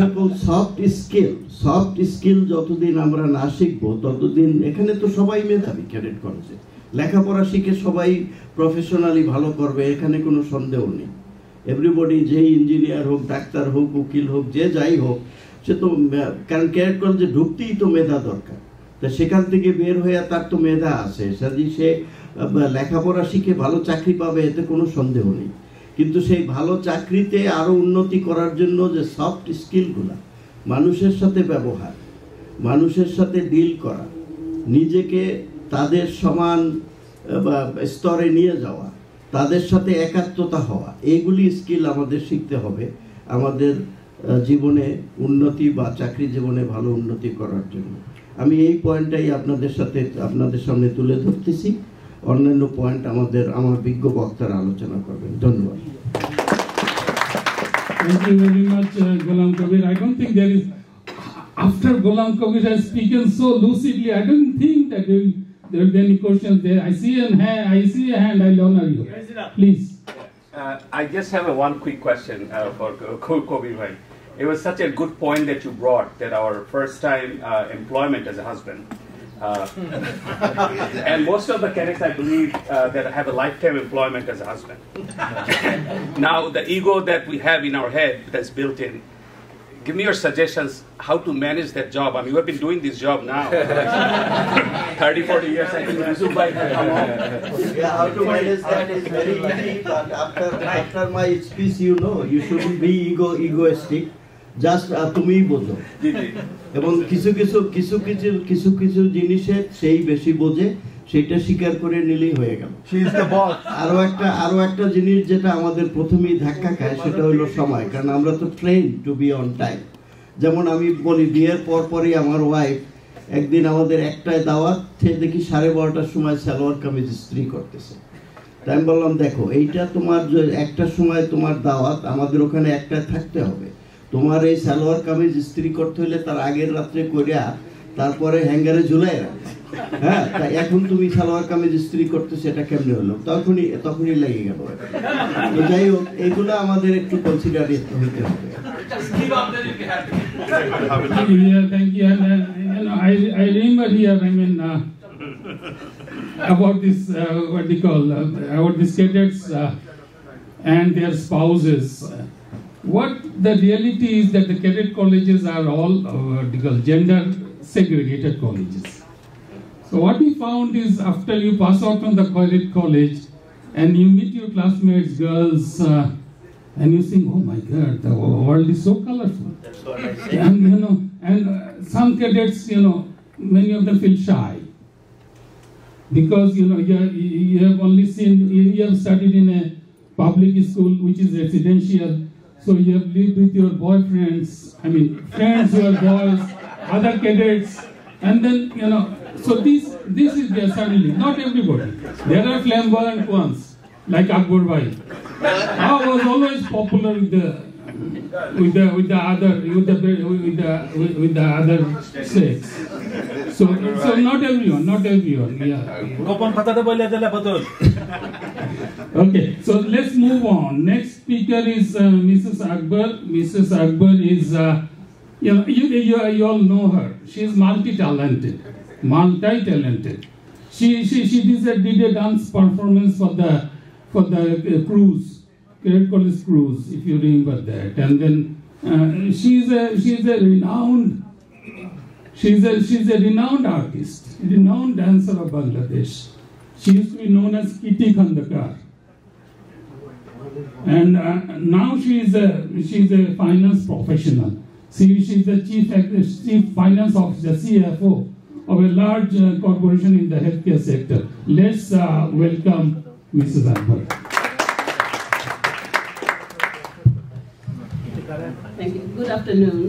সকল সফট স্কিল যতদিন আমরা না শিখবো ততদিন, এখানে তো সবাই মেধাবী ক্যাডেট কলেজে, লেখাপড়া শিখে সবাই প্রফেশনালি ভালো করবে, এখানে কোনো সন্দেহ নেই। এভরিবডি, যেই ইঞ্জিনিয়ার হোক, ডাক্তার হোক, উকিল হোক, যে যাই হোক, সে তো, কারণ ক্যাডেট কলেজে ঢুকতেই তো মেধা দরকার, তা সেখান থেকে বের হয়ে তার তো মেধা আছে, সে লেখাপড়া শিখে ভালো চাকরি পাবে, এতে কোনো সন্দেহ নেই। কিন্তু সেই ভালো চাকরিতে আরো উন্নতি করার জন্য যে সফট স্কিলগুলা, মানুষের সাথে ব্যবহার, মানুষের সাথে ডিল করা, নিজেকে তাদের সমান স্তরে নিয়ে যাওয়া, তাদের সাথে একাত্মতা হওয়া, এইগুলি স্কিল আমাদের শিখতে হবে আমাদের জীবনে উন্নতি বা চাকরি জীবনে ভালো উন্নতি করার জন্য। আমি এই পয়েন্টটাই আপনাদের সামনে তুলে ধরতেছি। অন্যান্য পয়েন্ট আমার বিজ্ঞ বক্তারা আলোচনা করবেন। ধন্যবাদ। Thank you very much, Ghulam Kabir. I don't think there is, after Ghulam Kabir has spoken so lucidly, I don't think that there will be any questions there. I see a hand, I'll honor you. Please. I just have one quick question for Kabir bhai. It was such a good point that you brought, that our first time employment as a husband. And most of the cadets, I believe, that have a lifetime employment as a husband. Now, the ego that we have in our head that's built in, give me your suggestions how to manage that job. I mean, you have been doing this job now 30, 40 years. I think Yusuf bhai has come on. Yeah, how to manage that is very easy, but after my speech, you shouldn't be egoistic. Just তুমি বোঝো, এবং কিছু কিছু জিনিসে সেই বেশি বোঝে, সেটা স্বীকার করে নিলেই হয়ে গেল। আরো একটা জিনিস যেটা আমাদের প্রথমেই ধাক্কা খায় সেটা হলো সময়, কারণ আমরা তো train to be on time. যেমন আমি বলি বিয়ের পরই আমার ওয়াইফ একদিন আমাদের একটায় দাওয়াত, সে দেখি 12:30টার সময় সালোয়ার কামিজ ইস্ত্রি করতেছে। তাই আমি বললাম দেখো এইটা তোমার যে একটার সময় তোমার দাওয়াত, আমাদের ওখানে একটায় থাকতে হবে, তোমার এই সালোয়ার কামিজ ইস্ত্রি করতে হলে তার আগের রাত্রে করিয়া তারপরে হ্যাঙ্গারে ঝুলাই রাখবে। হ্যাঁ, তাই এখন তুমি সালোয়ার কামিজ ইস্ত্রি করতে সেটা কেমনে হলো, তখনই লেগে গেল। তো যাই হোক, এইগুলো আমাদের একটু কনসিডার হইতে হবে। Thank you. And I remember here, about this, what they call, about these cadets and their spouses. What the reality is that the cadet colleges are all gender segregated colleges. So what we found is after you pass out from the cadet college and you meet your classmates, girls, and you think, oh my God, the world is so colorful. That's what I say. And some cadets, many of them feel shy because you have only seen, you have studied in a public school which is residential, so you have lived with your boyfriends, friends who are boys, other cadets, and then so this is there suddenly. Not everybody. There are flamboyant ones like Akbar Bhai. I was always popular with the other sex. So not everyone. Yeah. Okay. So let's move on. Next speaker is Mrs. Akbar. Mrs. Akbar is you all know her. She is multi-talented. She did a dance performance for the cruise, Cadet College cruise, if you remember that. And then she's a renowned artist, renowned dancer of Bangladesh. She used to be known as Kitty Khandakar. And now she's a finance professional. She's the chief finance officer, CFO of a large corporation in the healthcare sector. Let's welcome Mrs. Akbar. Thank you. Good afternoon.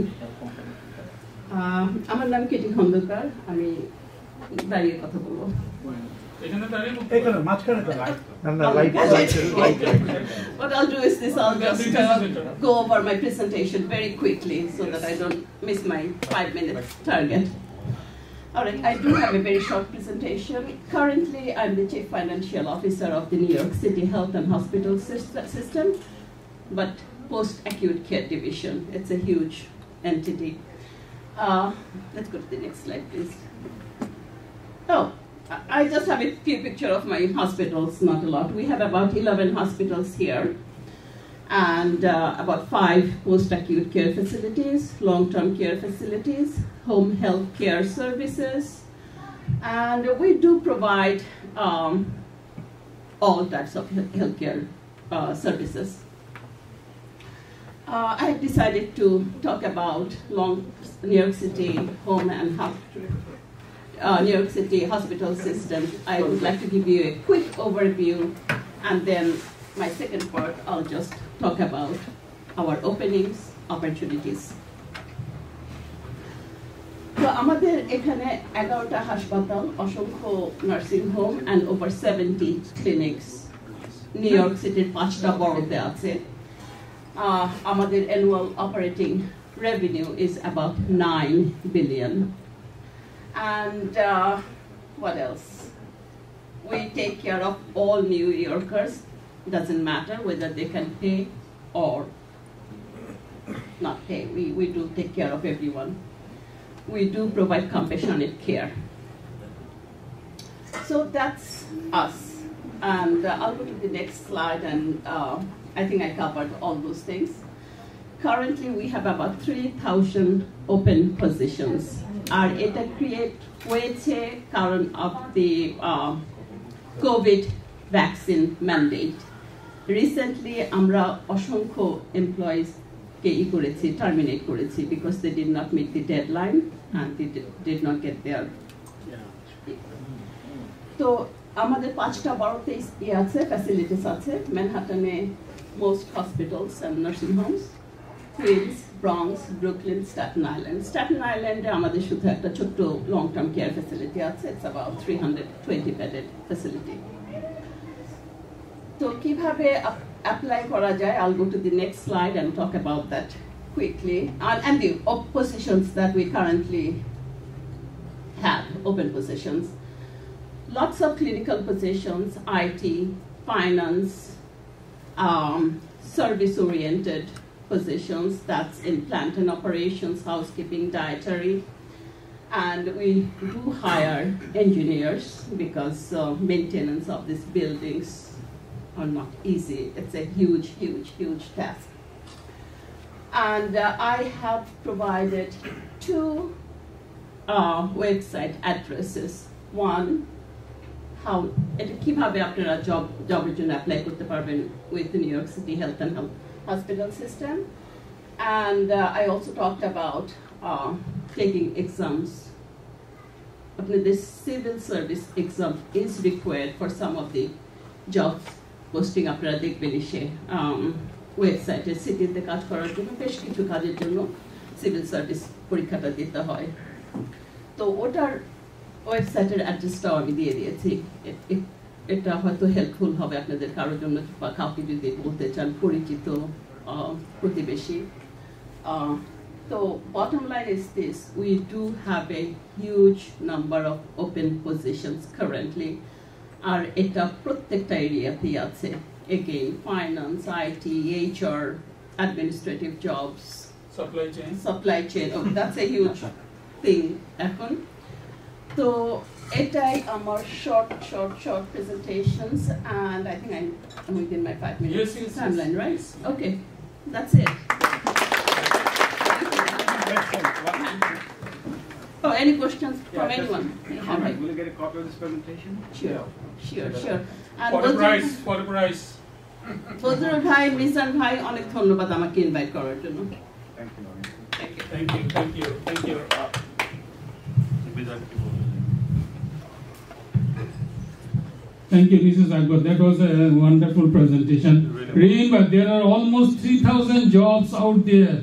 আমার নাম Katie Khandakar, আমি দাঁড়িয়ে কথা বলবো। What I'll do is this, I'll just go over my presentation very quickly so that I don't miss my 5-minute target. Alright, I do have a very short presentation. Currently, I'm the Chief Financial Officer of the New York City Health and Hospital System, but Post-Acute Care Division. It's a huge entity. Let's go to the next slide, please. Oh, I just have a few pictures of my hospitals, not a lot. We have about 11 hospitals here, and about 5 post-acute care facilities, long-term care facilities, home health care services, and we do provide all types of healthcare services. I have decided to talk about New York City home and New York City hospital system. I would like to give you a quick overview, and then my second part, I'll just talk about our openings, opportunities. So, আমাদের এখানে 11টা হাসপাতাল, অসংখ্য nursing home, and over 70 clinics. New York City 5টা বড়তে আছে। আমাদের annual operating revenue is about 9 billion. And what else? We take care of all New Yorkers. Doesn't matter whether they can pay or not pay. We do take care of everyone. We do provide compassionate care. So that's us. And I'll go to the next slide, and I think I covered all those things. Currently, we have about 3,000 open positions. আর এটা create হয়েছে কারণ of the Covid vaccine mandate. Recently আমরা অসংখ্য এমপ্লয়িজকে terminate করেছি because they did not meet the deadline and they did not get there. তো আমাদের 5টা বড়তে আছে, ফ্যাসিলিটিস আছে ম্যানহাটনে, most hospitals and nursing homes, Queens, Bronx, Brooklyn, Staten Island. Staten Island আমাদের শুধু একটা ছোট্ট long-term care facility আছে. It's about 320 bedded facility. তো কিভাবে apply করা যায়? I'll go to the next slide and talk about that quickly. And the positions that we currently have, open positions. Lots of clinical positions, IT, finance, service-oriented positions, that's in plant and operations, housekeeping, dietary. And we do hire engineers because maintenance of these buildings are not easy. It's a huge, huge, huge task. And I have provided 2 website addresses. One, how কিভাবে আপনারা জবের জন্য apply করতে পারবেন with the New York City Health and Hospital System. And I also talked about taking exams. This civil service exam is required for some of the jobs posting আপনারা দেখবেন এসে ওয়েবসাইটে সিটিতে কাজ করার জন্য বেশ কিছু কাজের জন্য সিভিল সার্ভিস পরীক্ষাটা দিতে হয়। তো ওটার ওয়েবসাইটের অ্যাড্রেসটাও আমি দিয়ে দিয়েছি। এটা হয়তো হেল্পফুল হবে আপনাদের কারোর জন্য বা কাউকে যদি বলতে চান পরিচিত প্রতিবেশী। So bottom line is this, we do have a huge number of open positions currently. আর এটা প্রত্যেকটা এরিয়াতেই আছে। Again, finance, IT, HR, administrative jobs. Supply chain, oh that's a huge thing এখন। So এটাই আমার short presentations, and I think I'm within my 5 minutes timeline, right? Okay, that's it. Oh, any questions from anyone? Will you get a copy of this presentation? Sure. And For the price. Fazlur ভাই, মিজান ভাই, অনেক ধন্যবাদ আমাকে invite করার জন্য। Thank you. Thank you, Mrs. Akbar. That was a wonderful presentation. Remember, there are almost 3,000 jobs out there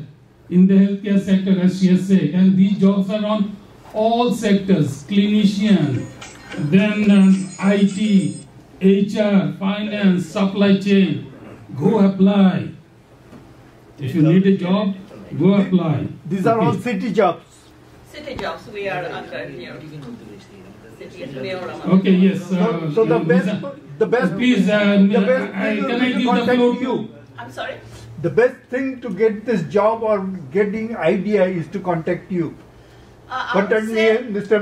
in the healthcare sector, as she has said, and these jobs are on all sectors: clinician, then IT, HR, finance, supply chain. Go apply. If you need a job, go apply. These are all city jobs. City jobs, we are under here. Okay, yes. So the best. Please, can I give the floor to you? I'm sorry? The best thing to get this job or getting idea is to contact you. Contact me, Mr.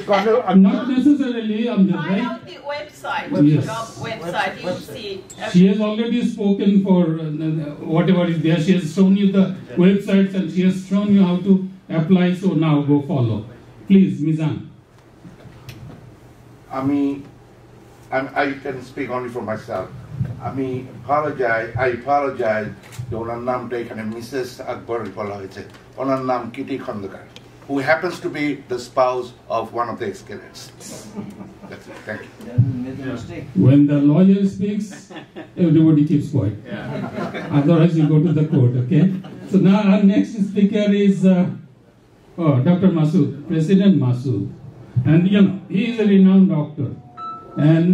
Connell. Not necessarily. Find out the website, yes. Job website. You see. She has already spoken for whatever is there. She has shown you the websites and she has shown you how to apply. So now go follow. Please, Mizan. I can speak only for myself. I apologize. ওনার নামটা এখানে Mrs আকবর বলা হয়েছে। ওনার নাম Kitty Khandaker, who happens to be the spouse of one of the ex-cadets. That's it. Thank you. When the lawyer speaks, everybody keeps quiet. Otherwise, you go to the court. Okay. So now our next speaker is Dr. Masood, President Masood, and he is a renowned doctor. And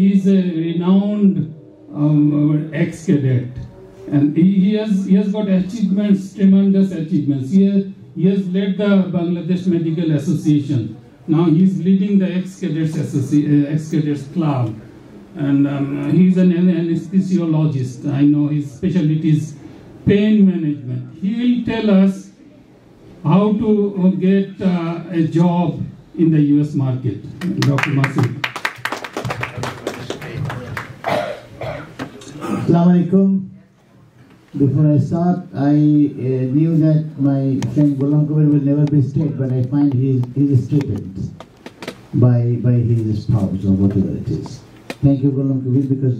he's a renowned ex-cadet, and he has got achievements, tremendous achievements. He has led the Bangladesh Medical Association. Now he's leading the ex-cadets club, and he's an anesthesiologist. I know his specialty is pain management. He will tell us how to get a job in the US market. Dr. Masood. Assalamu alaikum. Before I start, I knew that my friend Ghulam Kabir will never be straight, but I find he is straightened by his spouse or whatever it is. Thank you, Ghulam Kabir, because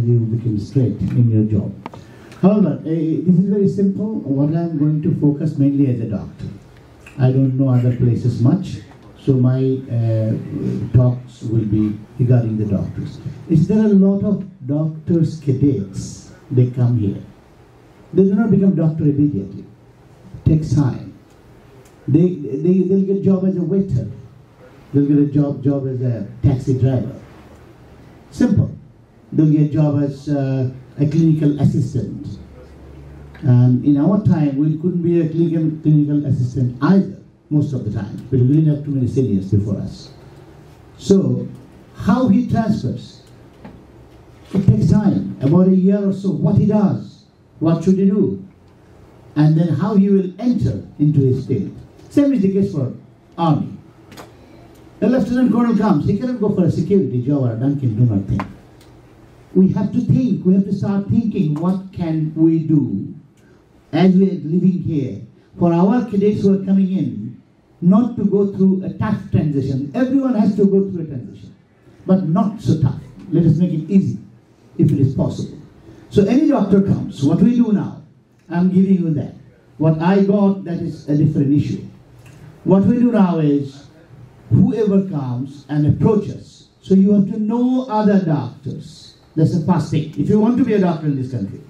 you became straight in your job. However, this is very simple. What I'm going to focus mainly as a doctor. I don't know other places much. So my talks will be regarding the doctors. Is there a lot of doctors cadets? They come here. They do not become doctor immediately. It takes time. They'll get a job as a waiter. They'll get a job as a taxi driver. Simple. They'll get a job as a clinical assistant. And in our time, we couldn't be a clinical assistant either, most of the time, because we didn't have too many seniors before us. So, how he transfers, it takes time, about a year or so, what he does, what should he do, and then how he will enter into his field. Same is the case for army. A lieutenant colonel comes, he cannot go for a security job or a Dunkin' Donut thing. We have to think, we have to start thinking, what can we do as we are living here for our cadets who are coming in, not to go through a tough transition. Everyone has to go through a transition, but not so tough. Let us make it easy, if it is possible. So any doctor comes, what we do now, I'm giving you that. What I got, that is a different issue. What we do now is, whoever comes and approaches, so you have to know other doctors. That's the first thing. If you want to be a doctor in this country.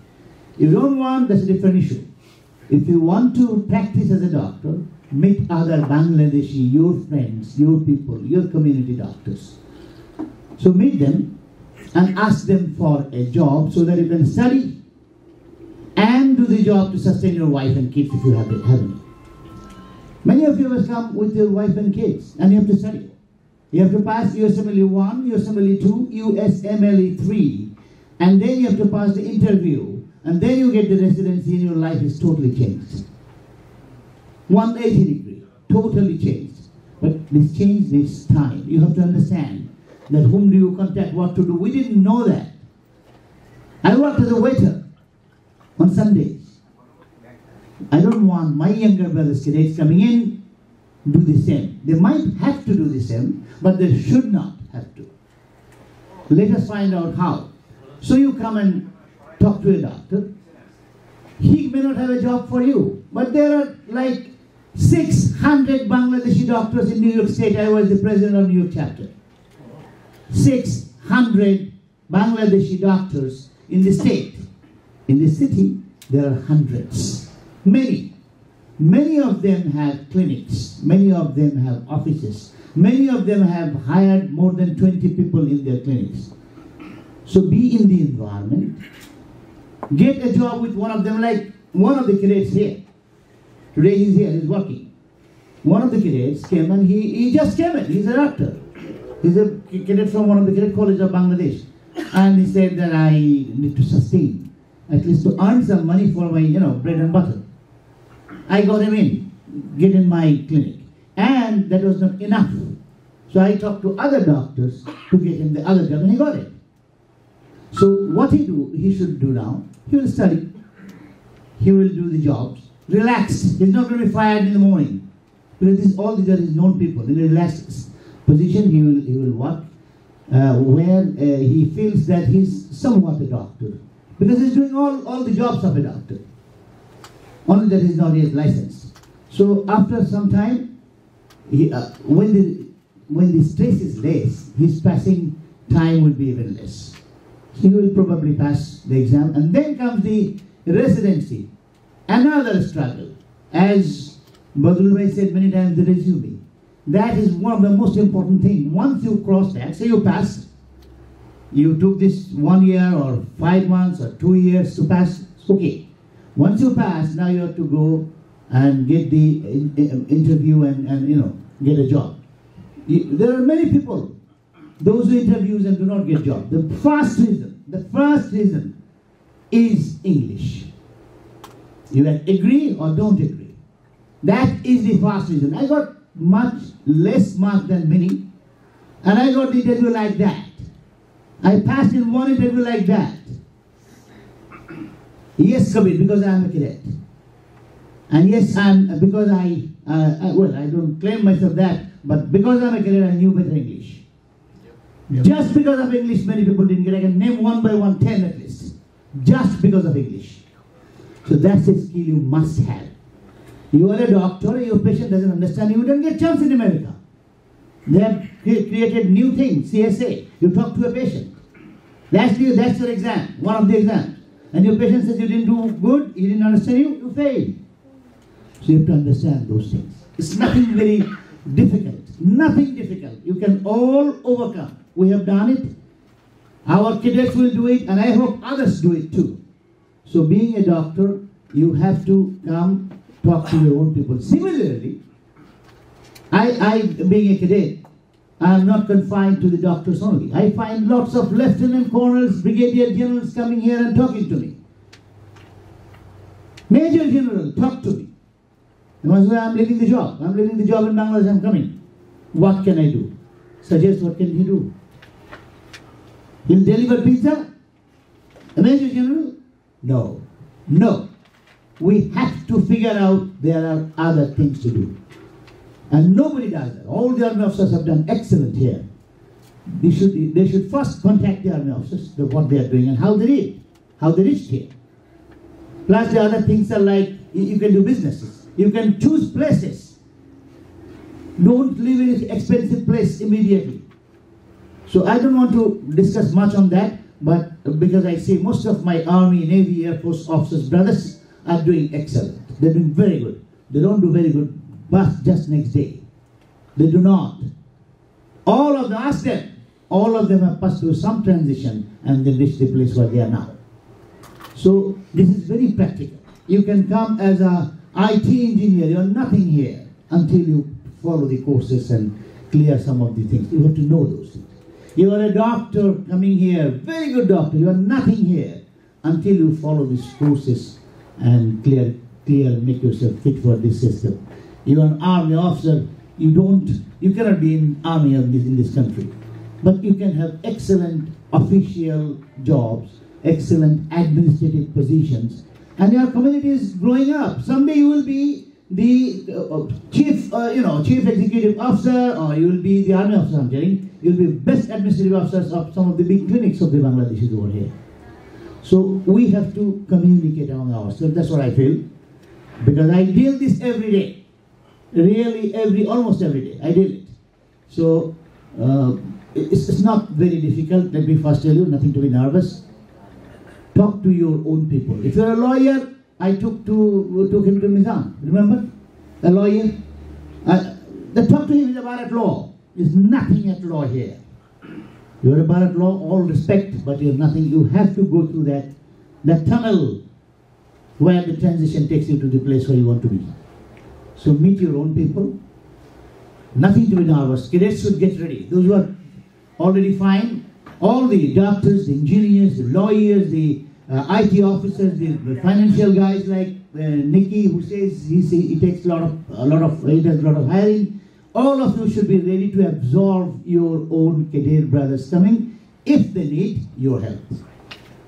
If you don't want, that's a different issue. If you want to practice as a doctor, meet other Bangladeshi, your friends, your people, your community doctors. So meet them and ask them for a job so that you can study and do the job to sustain your wife and kids if you have any. Many of you have come with your wife and kids and you have to study. You have to pass USMLE 1, USMLE 2, USMLE 3, and then you have to pass the interview, and then you get the residency and your life is totally changed. 180 degree, totally changed. But this change needs time. You have to understand that whom do you contact, what to do. We didn't know that. I worked as a waiter on Sundays. I don't want my younger brothers, cadets coming in, do the same. They might have to do the same, but they should not have to. Let us find out how. So you come and talk to a doctor. He may not have a job for you, but there are like 600 Bangladeshi doctors in New York State. I was the president of New York chapter. 600 Bangladeshi doctors in the state. In the city, there are hundreds. Many of them have clinics. Many of them have offices. Many of them have hired more than 20 people in their clinics. So be in the environment. Get a job with one of them, like one of the cadets here. Today he's here, he's working. One of the cadets came and he just came in, he's a doctor. He's a cadet from one of the cadet colleges of Bangladesh. And he said that I need to sustain, at least to earn some money for my, bread and butter. I got him in, get in my clinic. And that was not enough. So I talked to other doctors to get him the other job and he got it. So what he should do now, he will study. He will do the jobs. Relaxed. He's not going to be fired in the morning. Because all these are his known people. In a relaxed position, he will work where he feels that he's somewhat a doctor. Because he's doing all the jobs of a doctor. Only that he's not yet licensed. So after some time, when the stress is less, his passing time will be even less. He will probably pass the exam, and then comes the residency. Another struggle. As Badrul Bhai said many times, the resume. That is one of the most important things. Once you cross that, say you passed, you took this 1 year or 5 months or 2 years to pass, okay. Once you pass, now you have to go and get the interview and get a job. There are many people, those who interviews and do not get job. The first reason is English. You can agree or don't agree. That is the first reason. I got much less marks than many, and I got the interview like that. I passed in one interview like that. Yes, Kabir, because I am a cadet. And yes, because I don't claim myself that, but because I'm a cadet, I knew better English. Yep. Just because of English, many people didn't get. I can name 1 by 1, 10 at least. Just because of English. So that's a skill you must have. You are a doctor, your patient doesn't understand, you don't get chance in America. They have created new things, CSA. You talk to a patient. That's your exam, one of the exams. and your patient says you didn't do good, he didn't understand you, you failed. So you have to understand those things. It's nothing very difficult, nothing difficult. You can all overcome. We have done it. Our cadets will do it, and I hope others do it too. So being a doctor, you have to come talk to your own people. Similarly, I being a cadet, I am not confined to the doctors only. I find lots of lieutenant colonels, brigadier generals coming here and talking to me. Major general, talk to me. And I say, I'm leaving the job. I'm leaving the job in Bangladesh, I'm coming. What can I do? Suggest what can he do? He'll deliver pizza? A major general? No. No. We have to figure out there are other things to do. And nobody does that. All the army officers have done excellent here. They should first contact the army officers, what they are doing and how they did, how they reached here. Plus the other things are like, you can do businesses. You can choose places. Don't live in an expensive place immediately. So I don't want to discuss much on that, but because I see most of my Army, Navy, Air Force officers, brothers are doing excellent. They're doing very good. They don't do very good, but just next day. They do not. All of them, ask them, all of them have passed through some transition and they reach the place where they are now. So this is very practical. You can come as a IT engineer, you're nothing here until you follow the courses and clear some of the things. You have to know those things. You are a doctor coming here, very good doctor, you are nothing here until you follow these courses and clear, make yourself fit for this system. You are an army officer, you cannot be in army in this country. But you can have excellent official jobs, excellent administrative positions, and your community is growing up. Someday you will be the chief executive officer, or you will be the army officer, I'm telling. You will be best administrative officers of some of the big clinics of the Bangladeshis over here. So we have to communicate among ourselves. That's what I feel. Because I deal this every day. Really, almost every day. I deal it. So it's not very difficult. Let me first tell you, nothing to be nervous. Talk to your own people. If you're a lawyer, I took him to Mizan. Remember? A lawyer. Talk to him about at law. There's nothing at law here. You're a Bharat law, all respect, but you're nothing. You have to go through that tunnel where the transition takes you to the place where you want to be. So meet your own people. Nothing to be nervous. Cadets should get ready. Those who are already fine, all the doctors, the engineers, the lawyers, the IT officers, the financial guys like Nikki, who says he takes he does a lot of hiring. All of you should be ready to absorb your own cadet brothers coming if they need your help.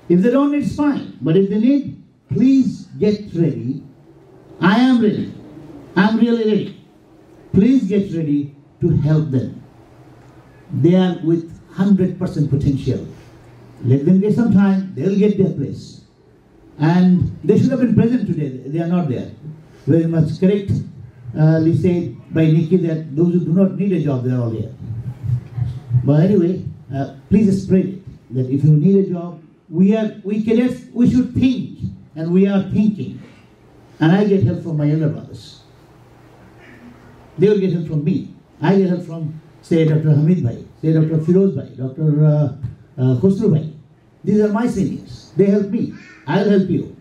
If they don't need, it's fine. But if they need, please get ready. I am ready. I'm really ready. Please get ready to help them. They are with 100% potential. Let them get some time, they'll get their place. And they should have been present today, they are not there. Very much correct. Said by Nikki that those who do not need a job, they are all here. But anyway, please spread it, that if you need a job, we cadets, we should think, and we are thinking. And I get help from my elder brothers. They will get help from me. I get help from, say, Dr. Hamid Bhai, say, Dr. Firoz Bhai, Dr. Khosru Bhai. These are my seniors. They help me. I'll help you.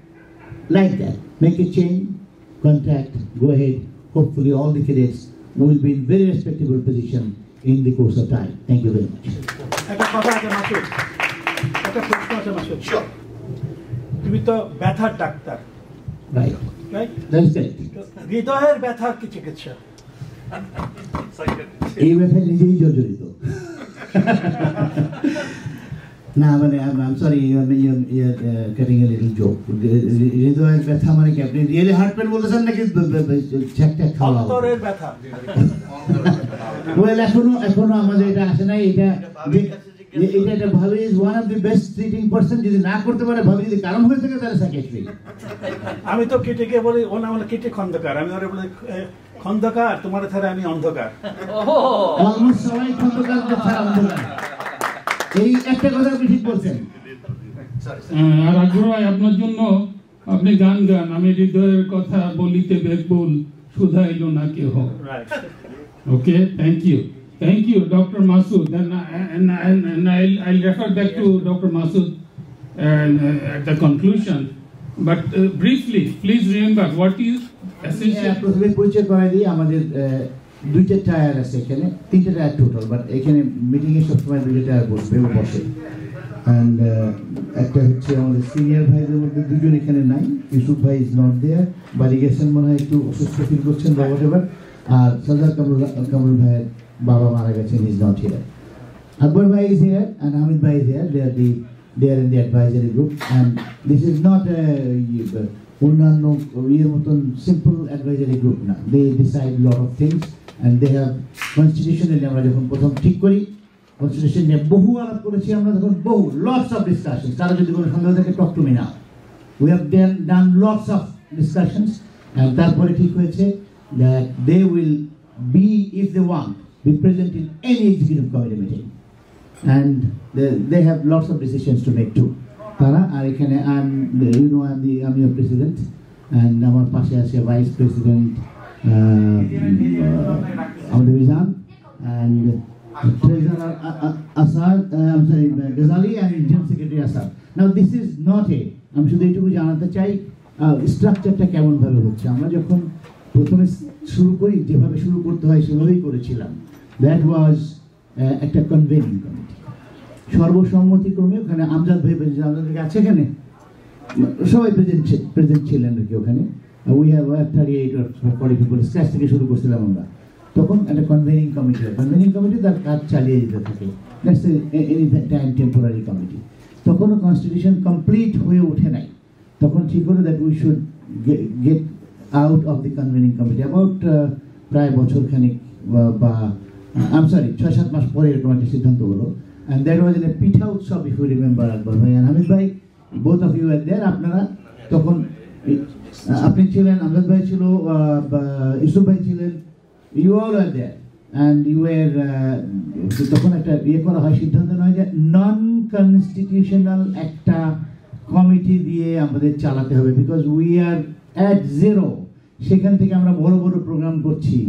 Like that. Make a change, contact, go ahead. Hopefully all the cadets will be in very respectable position in the course of time. Thank you very much. Sure. তুমি তো ব্যথার doctor, Right. Right? That's it. হৃদয়ের ব্যথার কি চিকিৎসা? এই ব্যথায় নিজেই জর্জরিত। না মানে I'm sorry, you're getting a little joke. হৃদয়ের ব্যথা মানে কি আপনি রিয়েলি হার্ট পেন বলতেছেন নাকি চ্যাকটা খাওয়া? অন্তরের ব্যথা। Well, এখনো আমাদের এটা আসে নাই। এটা ভাবে is one of the best treating person, যদি না করতে পারে ভাবে যদি কারণ হয়ে থাকে তাহলে সাইকিয়াট্রি। আমি তো কেটেকে বলি, ও নাম হলো কেটে খন্দকার, আমি ওরে বলি খন্দকার, তোমার ছাড়া আমি অন্ধকার। অলমোস্ট সবাই খন্দকার ছাড়া অন্ধকার। এই একটা কথা আপনি ঠিক বলছেন। আর আকবর ভাই আপনার জন্য আপনি গান গান আমি হৃদয়ের কথা বলিতে বেকবুল শুধাইল না কেহ ওকে thank you Dr. Masood and I'll refer back to Dr. Masood at the conclusion but briefly please remember what is essential প্রথমে পরিচয় করে দিই আমাদের দুইটা টায়ার আছে এখানে তিনটা টায়ার টোটাল বাট এখানে মিটিং এ সবসময় দুইটা টায়ার বসে and একটা হচ্ছে আমাদের সিনিয়র ভাইদের মধ্যে দুজন এখানে নাই ইউসুফ ভাই ইজ নট দেয়ার বাড়ি গেছেন মনে হয় একটু অসুস্থ ফিল করছেন বা হোয়াটএভার আর সরদার কামরুল ভাইয়ের বাবা মারা গেছেন ইজ নট হিয়ার আকবর ভাই ইজ হিয়ার and Hamid ভাই is here they are in the advisory group and this is not a অন্যান্য ইয়ের মতন সিম্পল অ্যাডভাইজারি গ্রুপ না they decide lot of things and they have constitutionally আমরা যখন প্রথম ঠিক করি constitution নিয়ে বহু আলাপ করেছি আমরা তখন বহু lots of discussions কারো যদি কোনো সন্দেহ থাকে talk to me now we have done lots of discussions and তারপরে ঠিক হয়েছে that they will be if they want be present in any executive committee meeting and they have lots of decisions to make too তারা আর এখানে I'm your president and আমার পাশে আছে vice president আমাদের Mizan and treasurer Asad I'm sorry Ghazali and general secretary Asad now this is not আমি শুধু এইটুকু জানাতে চাই স্ট্রাকচারটা কেমন ভাবে হচ্ছে আমরা যখন প্রথমে শুরু করি যেভাবে শুরু করতে হয় সেভাবেই করেছিলাম দ্যাট ওয়াজ একটা কনভেনিং কমিটি সর্বসম্মতিক্রমে ওখানে আমজাদ ভাই আমজাদ ভাই আছে এখানে সবাই প্রেজেন্ট ছিলেন আর কি ওখানে we have 38 or 40 people scratch থেকে শুরু করছিলাম আমরা তখন একটা কনভেনিং কমিটি তার কাজ চালিয়ে যেতে থাকে that's any time temporary committee তখনও কনস্টিটিউশন কমপ্লিট হয়ে ওঠে নাই তখন ঠিক হলো that we should get out of the convening committee about প্রায় বছরখানেক বা I'm sorry 6-7 মাস পরে এরকম একটা সিদ্ধান্ত হলো and that was in a পিঠা উৎসব if you remember আকবর ভাই and Hamid ভাই both of you were there আপনারা তখন আপনি ছিলেন আমজাদ ভাই ছিল ইউসুফ ভাই ছিলেন you all were there and you were তখন একটা করা হয় সিদ্ধান্ত নয় যে নন কনস্টিটিউশনাল একটা কমিটি দিয়ে আমাদের চালাতে হবে because we are at zero সেখান থেকে আমরা বড় বড় প্রোগ্রাম করছি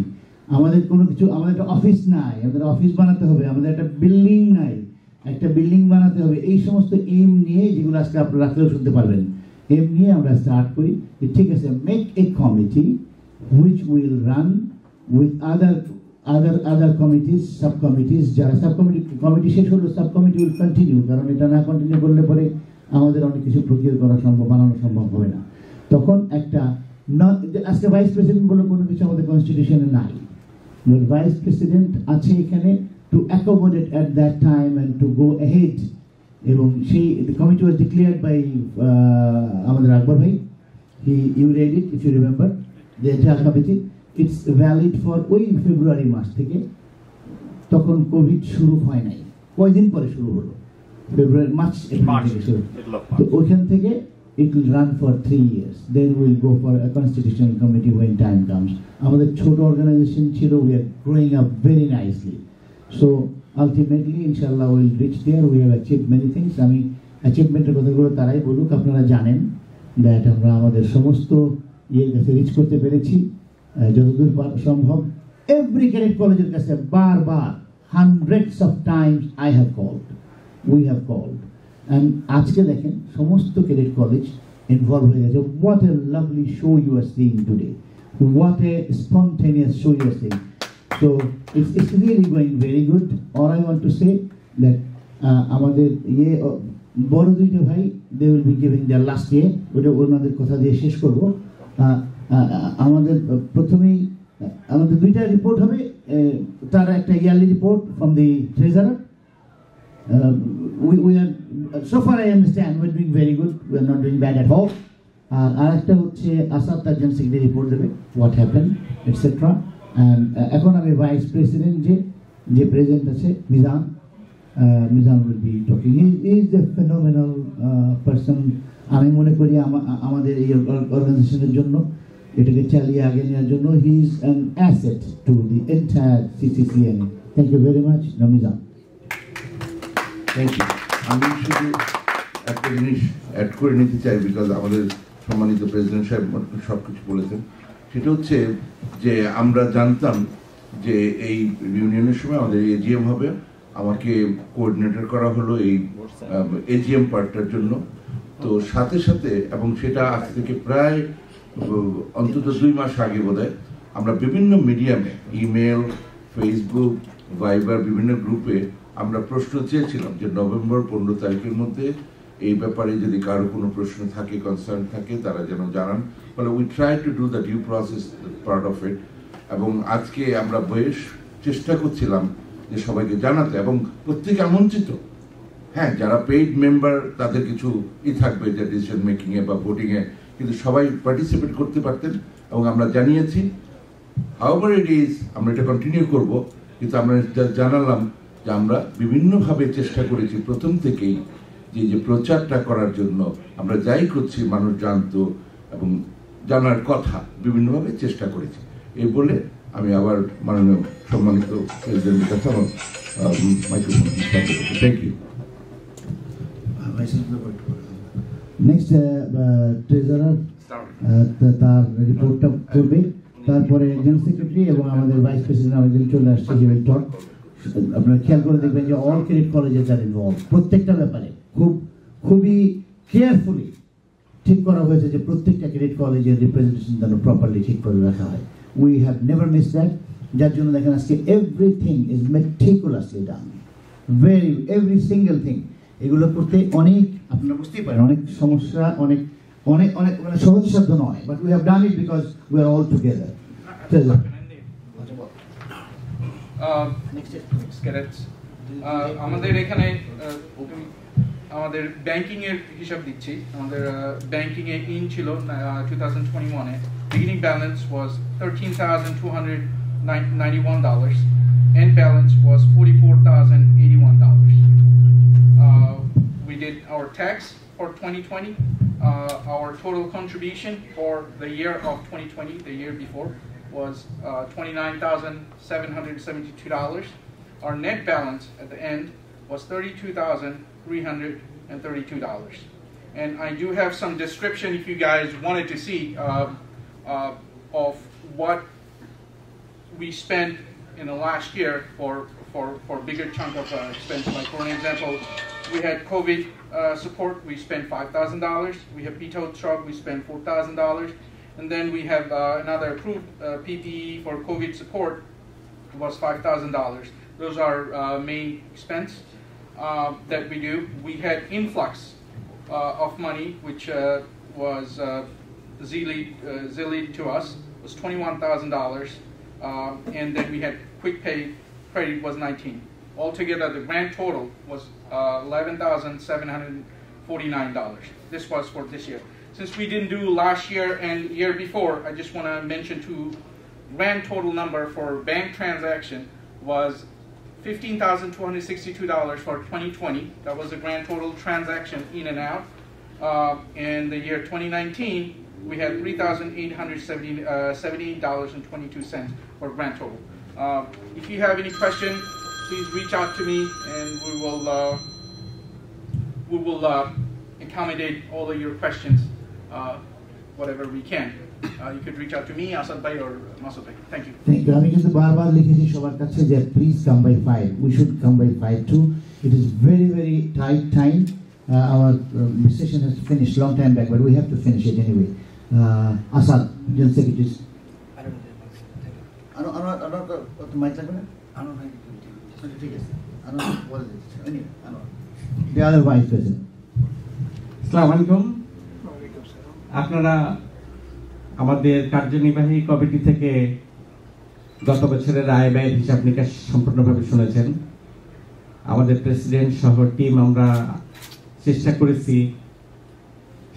আমাদের কোনো কিছু আমাদের একটা অফিস নাই আমাদের অফিস বানাতে হবে আমাদের একটা বিল্ডিং নাই একটা বিল্ডিং বানাতে হবে এই সমস্ত এম নিয়ে যেগুলো আজকে আপনারা রাখলেও শুনতে পারবেন এম নিয়ে আমরা স্টার্ট করি ঠিক আছে make a committee which will run with other committees subcommittees যারা কমিটি শেষ হলো সাবকমিটি উইল কন্টিনিউ কারণ এটা না কন্টিনিউ করলে পরে আমাদের অনেক কিছু প্রক্রিয়া করা সম্ভব বানানো সম্ভব হবে না তখন একটা আজকে ভাইস প্রেসিডেন্ট বলে কোনো কিছু আমাদের কনস্টিটিউশনে নাই ভাইস প্রেসিডেন্ট আছে এখানে to accommodate at that time and to go ahead এবং সেই কমিটি ওয়াজ ডিক্লেয়ার্ড বাই আমাদের আকবর ভাই you read it if you remember the entire committee it's valid for ওই ফেব্রুয়ারি মাস থেকে তখন কোভিড শুরু হয় নাই কয়দিন পরে শুরু হলো ফেব্রুয়ারি মার্চ থেকে শুরু তো ওইখান থেকে it will run for 3 years then we'll go for a constitutional committee when time comes আমাদের ছোট অর্গানাইজেশন ছিল we are growing up very nicely so ultimately inshallah we'll reach there we have achieved many things আমি অ্যাচিভমেন্টের কথাগুলো তারাই বলুক আপনারা জানেন that আমরা আমাদের সমস্ত ইয়ের কাছে রিচ করতে পেরেছি যতদূর সম্ভব every cadet কলেজের কাছে বারবার hundreds of times we have called and আজকে দেখেন সমস্ত ক্যাডেট কলেজ ইনভলভ হয়ে গেছে what a lovely show you are seeing today what a spontaneous show you are seeing so it's really going very good or I want to say that আমাদের বড় দুইটা ভাই they will be giving their last year ওটা ওনাদের কথা দিয়ে শেষ করব আমাদের প্রথমেই আমাদের দুইটা রিপোর্ট হবে তার একটা yearly report from the treasurer we are so far I understand we're doing very good we are not doing bad at all আর একটা হচ্ছে আসাদ তার জেনারেল সেক্রেটারি রিপোর্ট দেবে what happened etc and এখন আমি ভাইস প্রেসিডেন্ট যে present আছে Mizan will be talking he is a phenomenal person আমি মনে করি আমাদের এই অর্গানাইজেশনের জন্য এটাকে চালিয়ে আগে নেওয়ার জন্য he is an asset to the entire CCCNA thank you very much Mizan Thank you. আমি শুধু একটা জিনিস অ্যাড করে নিতে চাই, বিকজ আমাদের সম্মানিত প্রেসিডেন্ট সাহেব সব কিছু বলেছেন। সেটা হচ্ছে যে আমরা জানতাম যে এই ইউনিয়নের সময় আমাদের এজিএম হবে, আমাকে কোঅর্ডিনেটর করা হলো এই এজিএম পার্টটার জন্য। তো সাথে সাথে, এবং সেটা আজ থেকে প্রায় অন্তত 2 মাস আগে বোধহয় আমরা বিভিন্ন মিডিয়ামে, ইমেল, ফেসবুক, ভাইবার, বিভিন্ন গ্রুপে আমরা প্রশ্ন চেয়েছিলাম যে নভেম্বর 15 তারিখের মধ্যে এই ব্যাপারে যদি কারো কোনো প্রশ্ন থাকে, কনসার্ন থাকে, তারা যেন জানান। ফলে we try to do the due process part of it. এবং আজকে আমরা বেশ চেষ্টা করছিলাম যে সবাইকে জানাতে, এবং প্রত্যেকে আমন্ত্রিত। হ্যাঁ, যারা পেইড মেম্বার তাদের কিছু থাকবে যে ডিসিশন মেকিংয়ে বা ভোটিংয়ে, কিন্তু সবাই পার্টিসিপেট করতে পারতেন এবং আমরা জানিয়েছি। হাউএভার ইট ইজ, আমরা এটা কন্টিনিউ করব, কিন্তু আমরা জানালাম যে আমরা বিভিন্নভাবে চেষ্টা করেছি প্রথম থেকেই যে প্রচারটা করার জন্য আমরা যাই করছি মানুষ জানতো এবং জানার কথা, বিভিন্নভাবে চেষ্টা করেছি। এই বলে আমি আবার মাননীয় সম্মানিত প্রেসিডেন্টের কাছে আমার microphone thank you. Next treasurer তার রিপোর্টটা করবে, তারপরে জেনারেল সেক্রেটারি এবং আমাদের ভাইস প্রেসিডেন্ট আমাদের চলে আসছে যে টক। আপনারা খেয়াল করে দেখবেন যে all credit colleges are involve, প্রত্যেকটা ব্যাপারে খুবই কেয়ারফুলি ঠিক করা হয়েছে যে প্রত্যেকটা ক্রেডিট কলেজের রিপ্রেজেন্টেশন যেন প্রপারলি ঠিক করে রাখা হয়। We have never miss that, যার জন্য দেখেন আজকে everything is meticulously done, every single thing. এগুলো করতে অনেক, আপনারা বুঝতেই পারেন, অনেক সমস্যা, অনেক অনেক অনেক মানে সহজসাধ্য নয়, but we have done it because we are all together. আমাদের এখানে আমাদের ব্যাংকিং এর হিসাব দিচ্ছি। আমাদের ব্যাংকিং এ ইন ছিল 2021 এ beginning balance was $13,291, end balance was $44,081. We did our tax for 2020. Our total contribution for the year of 2020, the year before, was $29,772. Our net balance at the end was $32,332. And I do have some description if you guys wanted to see of what we spent in the last year for bigger chunk of expense. Like for an example, we had COVID support, we spent $5,000. We have PTO truck, we spent $4,000. And then we have another approved PPE for COVID support was $5,000. Those are main expense that we do. We had influx of money, which was zillied to us, was $21,000. And then we had quick pay credit was 19. Altogether, the grand total was $11,749. This was for this year. Since we didn't do last year and year before, I just want to mention two grand total number for bank transaction was $15,262 for 2020. That was the grand total transaction in and out. In the year 2019, we had $3,878.22 for grand total. If you have any question, please reach out to me, and we will accommodate all of your questions, whatever we can. You could reach out to me, Asad Bhai or Masud Bhai. Thank you. Thank you. আমি কিন্তু বারবার লিখেছি সবার কাছে যে please come by 5. We should come by 5 too. It is very tight time. Our session has finished long time back, but we have to finish it anyway. Asad, General Secretary. I don't what the mic লাগবে না? I don't think ঠিক আছে. I don't know what is it. Anyway, I don't know. The other Vice President. আসসালামু আলাইকুম। আপনারা আমাদের কার্যনির্বাহী committee থেকে গত বছরের আয় ব্যয়ের হিসাব নিকাশ সম্পূর্ণভাবে শুনেছেন। আমাদের প্রেসিডেন্ট সহ টিম আমরা চেষ্টা করেছি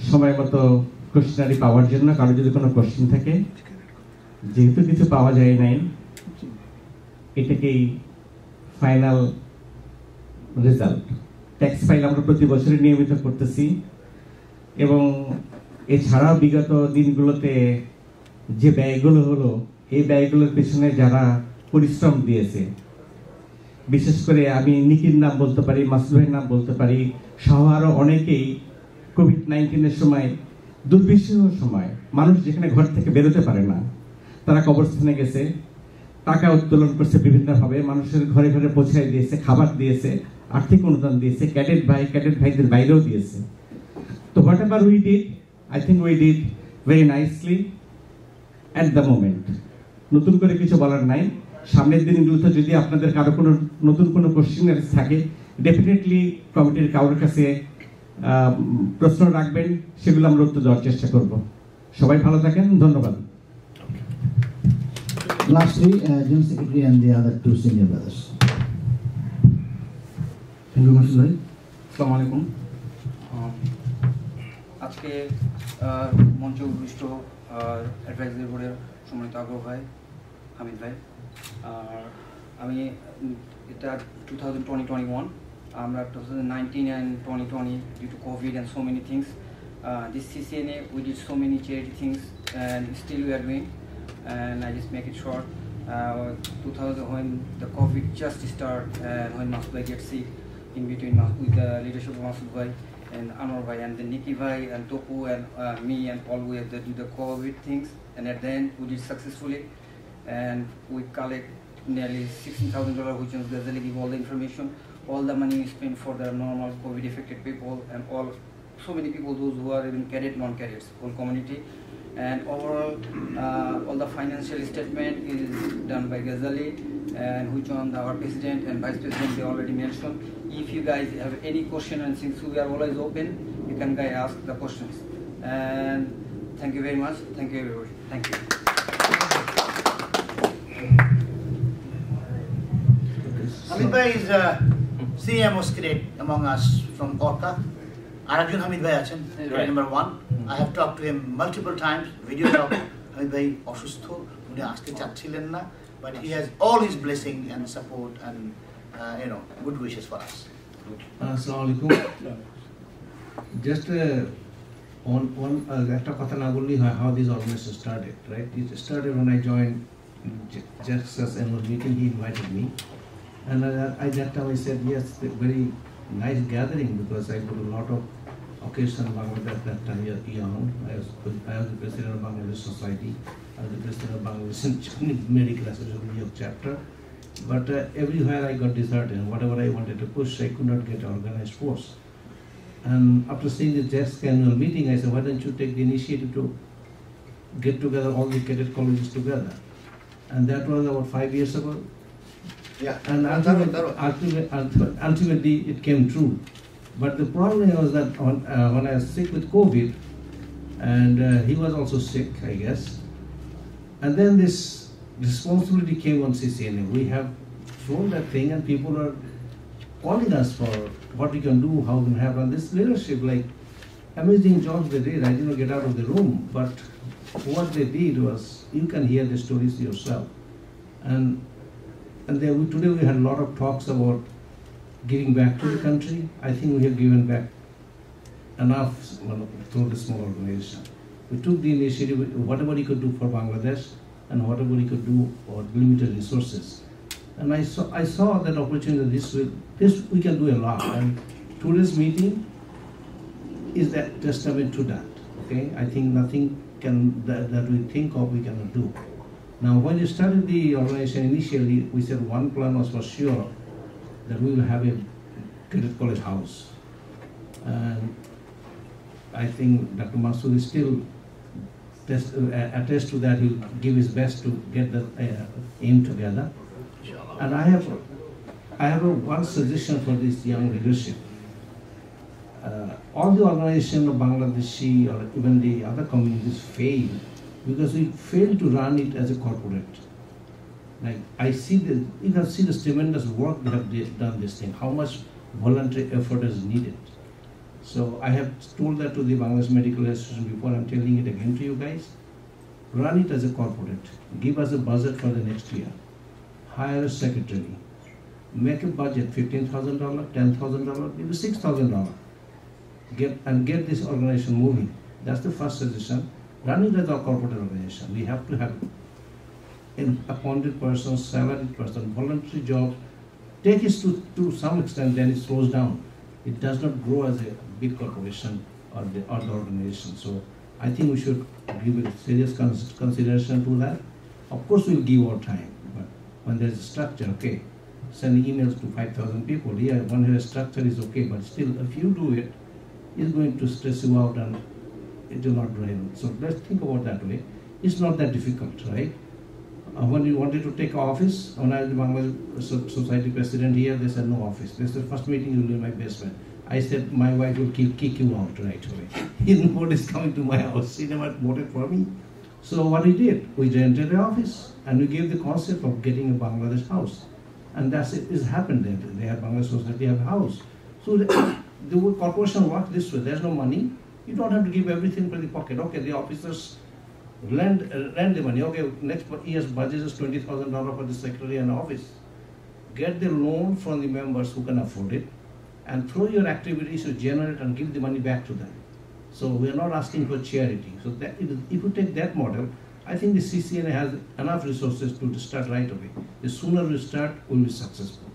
সময় মতো কোশ্চেনারি পাওয়ার জন্য। কারো যদি কোনো কোশ্চেন থাকে, যেহেতু কিছু পাওয়া যায় নাই, এটাকেই ফাইনাল রেজাল্ট। ট্যাক্স ফাইল আমরা প্রতি বছরই নিয়মিত করতেছি, এবং এছাড়াও বিগত দিনগুলোতে যে ব্যয়গুলো হলো, এই ব্যয়গুলোর পেছনে যারা পরিশ্রম দিয়েছে বিশেষ করে আমি নিকির নাম বলতে পারি, মাসুদ ভাইয়ের নাম বলতে পারি, সহ আরও অনেকেই কোভিড-19-এর সময়, দুর্বিষহ সময়, মানুষ যেখানে ঘর থেকে বেরোতে পারে না, তারা কবরস্থানে গেছে, টাকা উত্তোলন করছে বিভিন্নভাবে, মানুষের ঘরে ঘরে পৌঁছায় দিয়েছে, খাবার দিয়েছে, আর্থিক অনুদান দিয়েছে, ক্যাডেট ভাইদের বাইরেও দিয়েছে। তো what ever we did, I think we did very nicely at the moment. নতুন করে কিছু বলার নাই। সামনের দিনগুলোতে যদি আপনাদের কারো কোনো নতুন কোনো কোশ্চেন থাকে, ডেফিনেটলি কমিটির কারোর কাছে প্রশ্ন রাখবেন, সেগুলো আমরা উত্তর দেওয়ার চেষ্টা করব। সবাই ভালো থাকেন, ধন্যবাদ। Lastly, General Secretary and the other two senior brothers. Thank you, Mr. Zai. Assalamu alaikum. আজকে মঞ্চে উপবিষ্ট অ্যাডভাইজারি বোর্ডের সম্মানিত আগ্রহ ভাই হামিদ ভাই, আমি এটা 2021 আমরা 2019 and 2020 due to COVID and so many things, this CCNA we did so many charity things and still we are doing, and I just make it short. 2000 when the COVID just started and when Masud Bhai gets sick, in between with the leadership of Masud Bhai and Anwar Bhai and then Nikki Bhai and Topu and me and Paul, we have to do the COVID things, and at the end we did successfully, and we collect nearly $16,000, which is Ghazali give all the information. All the money is spent for the normal COVID affected people and all, so many people, those who are even cadet, non-cadets, whole community. And overall, all the financial statement is done by Ghazali, and which one our president and vice president they already mentioned. If you guys have any question, and since we are always open, you can guys ask the questions. And thank you very much. Thank you everybody. Thank you. Hamid Bhai is senior most cadet among us from Orca. Arjun Hamid Bhai achen, right. Number 1. I have talked to him multiple times, video talk. Hamid Bhai অসুস্থ, উনি আসতে চাচ্ছিলেন না, but he has all his blessing and support and good wishes for us. Assalamu alaikum. Just on একটা কথা না বললেই হয়, how this organization started, right? It started when I joined Jeff's annual meeting. He invited me, and at that time I said yes, very nice gathering, because I got a lot of occasion in Bangladesh. That time young, I was the president of Bangladesh Society, I was the president of Bangladesh Medical Association New York chapter. But everywhere I got disheartened. Whatever I wanted to push, I could not get organized force. And after seeing the JESC annual meeting, I said, why don't you take the initiative to get together all the cadet colleges together? And that was about 5 years ago. Yeah. And ultimately it came true. But the problem was that when I was sick with COVID, and he was also sick, I guess, and then this responsibility came on CCNA. We have thrown that thing, and people are calling us for what we can do, how we can have, and this leadership, like amazing jobs they did. I didn't get out of the room, but what they did was, you can hear the stories yourself. And today we had a lot of talks about giving back to the country. I think we have given back enough through the small organization. We took the initiative, whatever we could do for Bangladesh, and whatever we could do for limited resources. And I saw that opportunity. This we can do a lot. And today's meeting is that testament to that. Okay, I think nothing that we think of we cannot do. Now, when you started the organization initially, we said one plan was for sure that we will have a cadet college house. And I think Dr. Masood is still attest to that. He'll give his best to get the aim together. And I have one suggestion for this young leadership. All the organization of Bangladeshi or even the other communities fail because we fail to run it as a corporate. Like you can see this tremendous work they have done this thing, how much voluntary effort is needed. So I have told that to the Bangladesh Medical Association before. I'm telling it again to you guys. Run it as a corporate. Give us a budget for the next year. Hire a secretary. Make a budget, $15,000, $10,000, maybe $6,000. Get this organization moving. That's the first suggestion. Run it as a corporate organization. We have to have an appointed person, salaried person, voluntary job, take it to some extent, then it slows down. It does not grow as a big corporation or the organization. So I think we should give a serious consideration to that. Of course, we'll give our time, but when there's a structure, okay, sending emails to 5,000 people, yeah, when there's a structure is okay, but still, if you do it, it's going to stress you out and it will not drain. So let's think about that way. It's not that difficult, right? When you wanted to take office, when I was the Bangladesh Society president here, they said no office. They said first meeting you'll be my best friend. I said my wife will kick you out right away. Nobody's coming to my house. She never voted for me. So what we did, we rented the office and we gave the concept of getting a Bangladesh house. And that's it. It's happened there. They have Bangladesh Society have a house. So the corporation works this way. There's no money. You don't have to give everything for the pocket. Okay, the officers lend the money. Okay, next year's budget is $20,000 for the secretary and office. Get the loan from the members who can afford it, and through your activities you generate and give the money back to them. So we are not asking for charity. So that if you take that model, I think the CCNA has enough resources to start right away. The sooner we start, we'll be successful.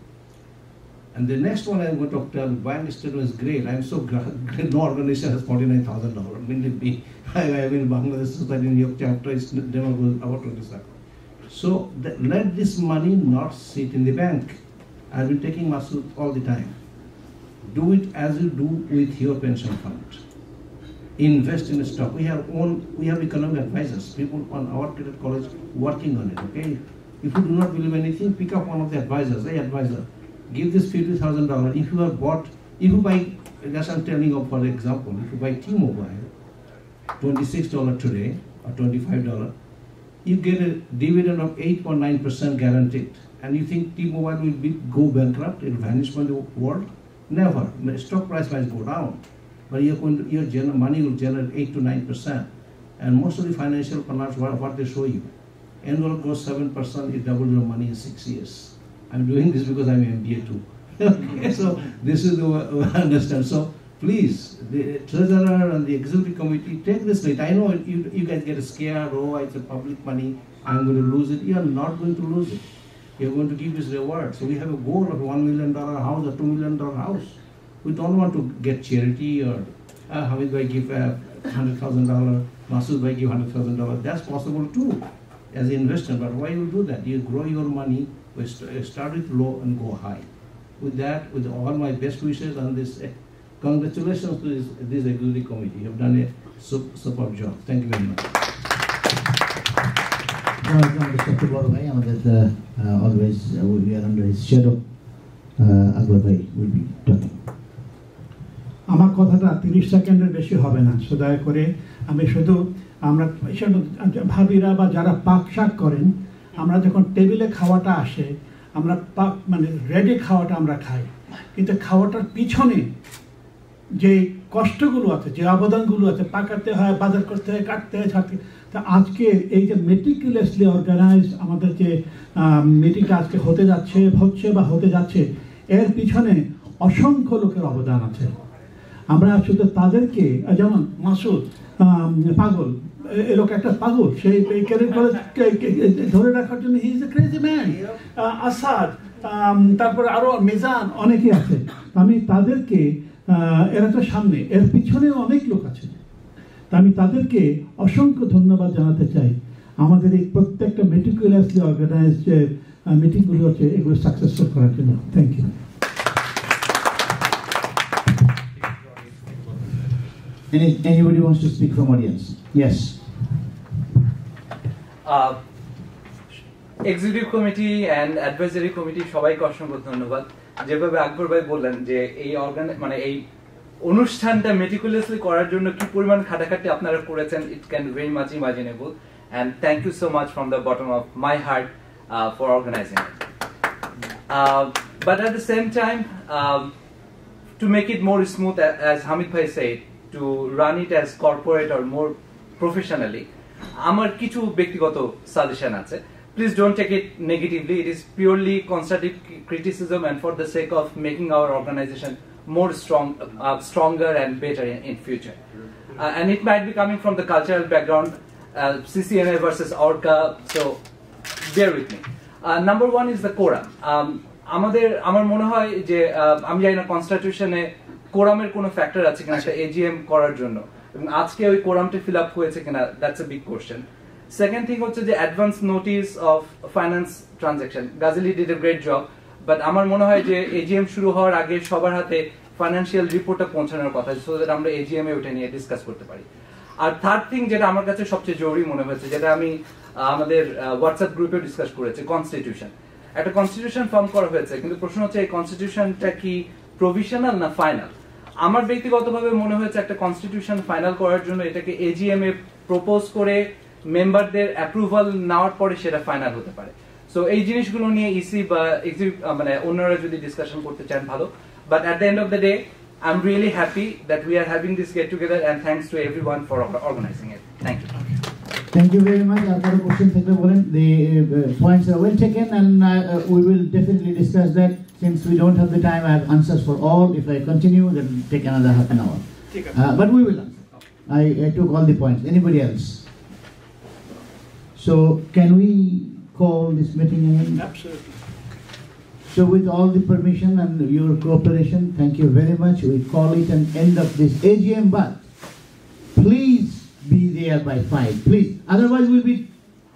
And the next one I'm going to tell, bank statement is great. I'm so glad no organization has $49,000. Believe me, I have in Bangladesh Society in New York chapter, it's never goes about 27. So let this money not sit in the bank. I've been taking Masood all the time. Do it as you do with your pension fund. Invest in stock. We have economic advisors, people on our cadet college working on it, okay? If you do not believe anything, pick up one of the advisors. Hey, advisor, give this $50,000. If you buy, that's I'm telling you for example, if you buy T-Mobile, $26 today, or $25, you get a dividend of 8.9% guaranteed. And you think T-Mobile will go bankrupt, it will vanish from the world? Never. The stock price might go down, but your money will generate 8 to 9%. And most of the financial planners, what they show you, annual growth 7%, you double your money in 6 years. I'm doing this because I'm an MBA too. Okay, so this is the way I understand. So please, the treasurer and the executive committee, take this lead. I know you guys get scared, oh, it's a public money, I'm going to lose it. You are not going to lose it. You're going to give this reward. So we have a goal of $1 million house or $2 million house. We don't want to get charity or Hamid Bhai give $100,000, Masood Bhai give $100,000. That's possible too as an investor. But why you do that? You grow your money, start with low and go high. With that, with all my best wishes on this, congratulations to this executive committee. You have done a superb job. Thank you very much. Always we are under his shadow. Akbar Bhai will be talking. আমার কথাটা 30 সেকেন্ডের বেশি হবে না, so দয়া করে আমি শুধু আমরা ভাবিরা বা যারা পাক শাক করেন, আমরা যখন টেবিলে খাওয়াটা আসে, আমরা মানে রেডি খাওয়াটা আমরা খাই, কিন্তু খাওয়াটার পিছনে যে কষ্টগুলো আছে, যে অবদানগুলো আছে, পাকাতে হয়, বাজার করতে হয়, কাটতে হয়, ছাড়তে। তা আজকে এই যে মেটিকুলাসলি অর্গানাইজ আমাদের যে মিটিংটা আজকে হতে যাচ্ছে, এর পিছনে অসংখ্য লোকের অবদান আছে। আমরা শুধু তাদেরকে, যেমন মাসুদ পাগল, এ লোক একটা পাগল, সেই ক্যারিয়ার কলেজ ধরে রাখার জন্য he is a crazy man. Asad, তারপরে আরো মিজান, অনেকে আছে। আমি তাদেরকে, এরা তো সামনে, এর পিছনেও অনেক লোক আছে, তা আমি তাদেরকে অসংখ্য ধন্যবাদ জানাতে চাই। আমাদের এই প্রত্যেকটা মেটিকুলাসলি অর্গানাইজ যে মিটিংগুলো আছে, এগুলো সাকসেসফুল করার জন্য। Thank you. Anybody wants to speak from audience? Yes. Executive committee and advisory committee সবাইকে অসংখ্য ধন্যবাদ। যেভাবে আকবর ভাই বললেন যে এই এই অনুষ্ঠানটা মেটিকুলাসলি করার জন্য কি পরিমাণ খাটাখাটি আপনারা করেছেন, it can very much imaginable, and thank you so much from the bottom of my heart for organising it. But at the same time, to make it more smooth, as Hamid Bhai said, to run it as corporate or more professionally, আমার কিছু ব্যক্তিগত suggestion আছে। Please don't take it negatively. It is purely constructive criticism and for the sake of making our organization more stronger and better in future. And it might be coming from the cultural background, CCNA versus ORCA, so bear with me. Number one is the quorum. আমার মনে হয় যে আমি জানি না কনস্টিটিউশনে কোরামের কোনো factor আছে কিনা একটা এজিএম করার জন্য, এবং আজকে ওই কোরামটা ফিল আপ হয়েছে কিনা, that's a big question. Second thing হচ্ছে যে advance notice of finance transaction, গাজেলি did a great job, but আমার মনে হয় যে এজিএম শুরু হওয়ার আগে সবার হাতে ফাইন্যান্সিয়াল রিপোর্টটা পৌঁছানোর কথা, সো দ্যাট আমরা এজিএম এ ওটা নিয়ে ডিসকাস করতে পারি। আর থার্ড থিং যেটা আমার কাছে সবচেয়ে জরুরি মনে হয়েছে, যেটা আমি আমাদের হোয়াটসঅ্যাপ গ্রুপে ডিসকাস করেছি, কনস্টিটিউশন। একটা কনস্টিটিউশন ফর্ম করা হয়েছে, কিন্তু প্রশ্ন হচ্ছে এই কনস্টিটিউশনটা কি প্রভিশনাল না ফাইনাল? আমার ব্যক্তিগতভাবে মনে হয়েছে একটা কনস্টিটিউশন ফাইনাল করার জন্য এটাকে এজিএম এ প্রপোজ করে মেম্বারদের অ্যাপ্রুভাল নেওয়ার পরে সেটা ফাইনাল হতে পারে। সো এই জিনিসগুলো নিয়ে ইসি বা মানে অন্যরা যদি ডিসকাশন করতে চান ভালো, but at the end of the day I am really happy that we are having this get together, and thanks to everyone for organising it. Thank you. Thank you very much. Our question the points are well taken, and we will definitely discuss that. Since we don't have the time, I have answers for all. If I continue, that will take another half an hour. But we will answer. I took all the points. Anybody else? So can we call this meeting again? Absolutely. So with all the permission and your cooperation, thank you very much. We call it an end of this AGM, but please be there by 5, please. Otherwise we'll be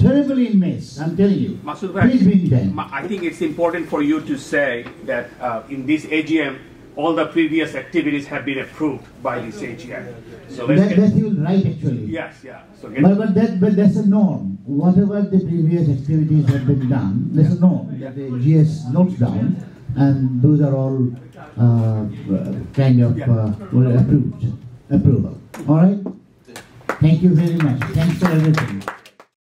terribly in mess, I'm telling you. Masood Please be in time. I think it's important for you to say that in this AGM, all the previous activities have been approved by this AGM. So That's you right actually. Yes, yeah. So but that's a norm. Whatever the previous activities have been done, there's a norm that the GS notes down, and those are all kind of approval. All right. Thank you very much. Thanks for everything.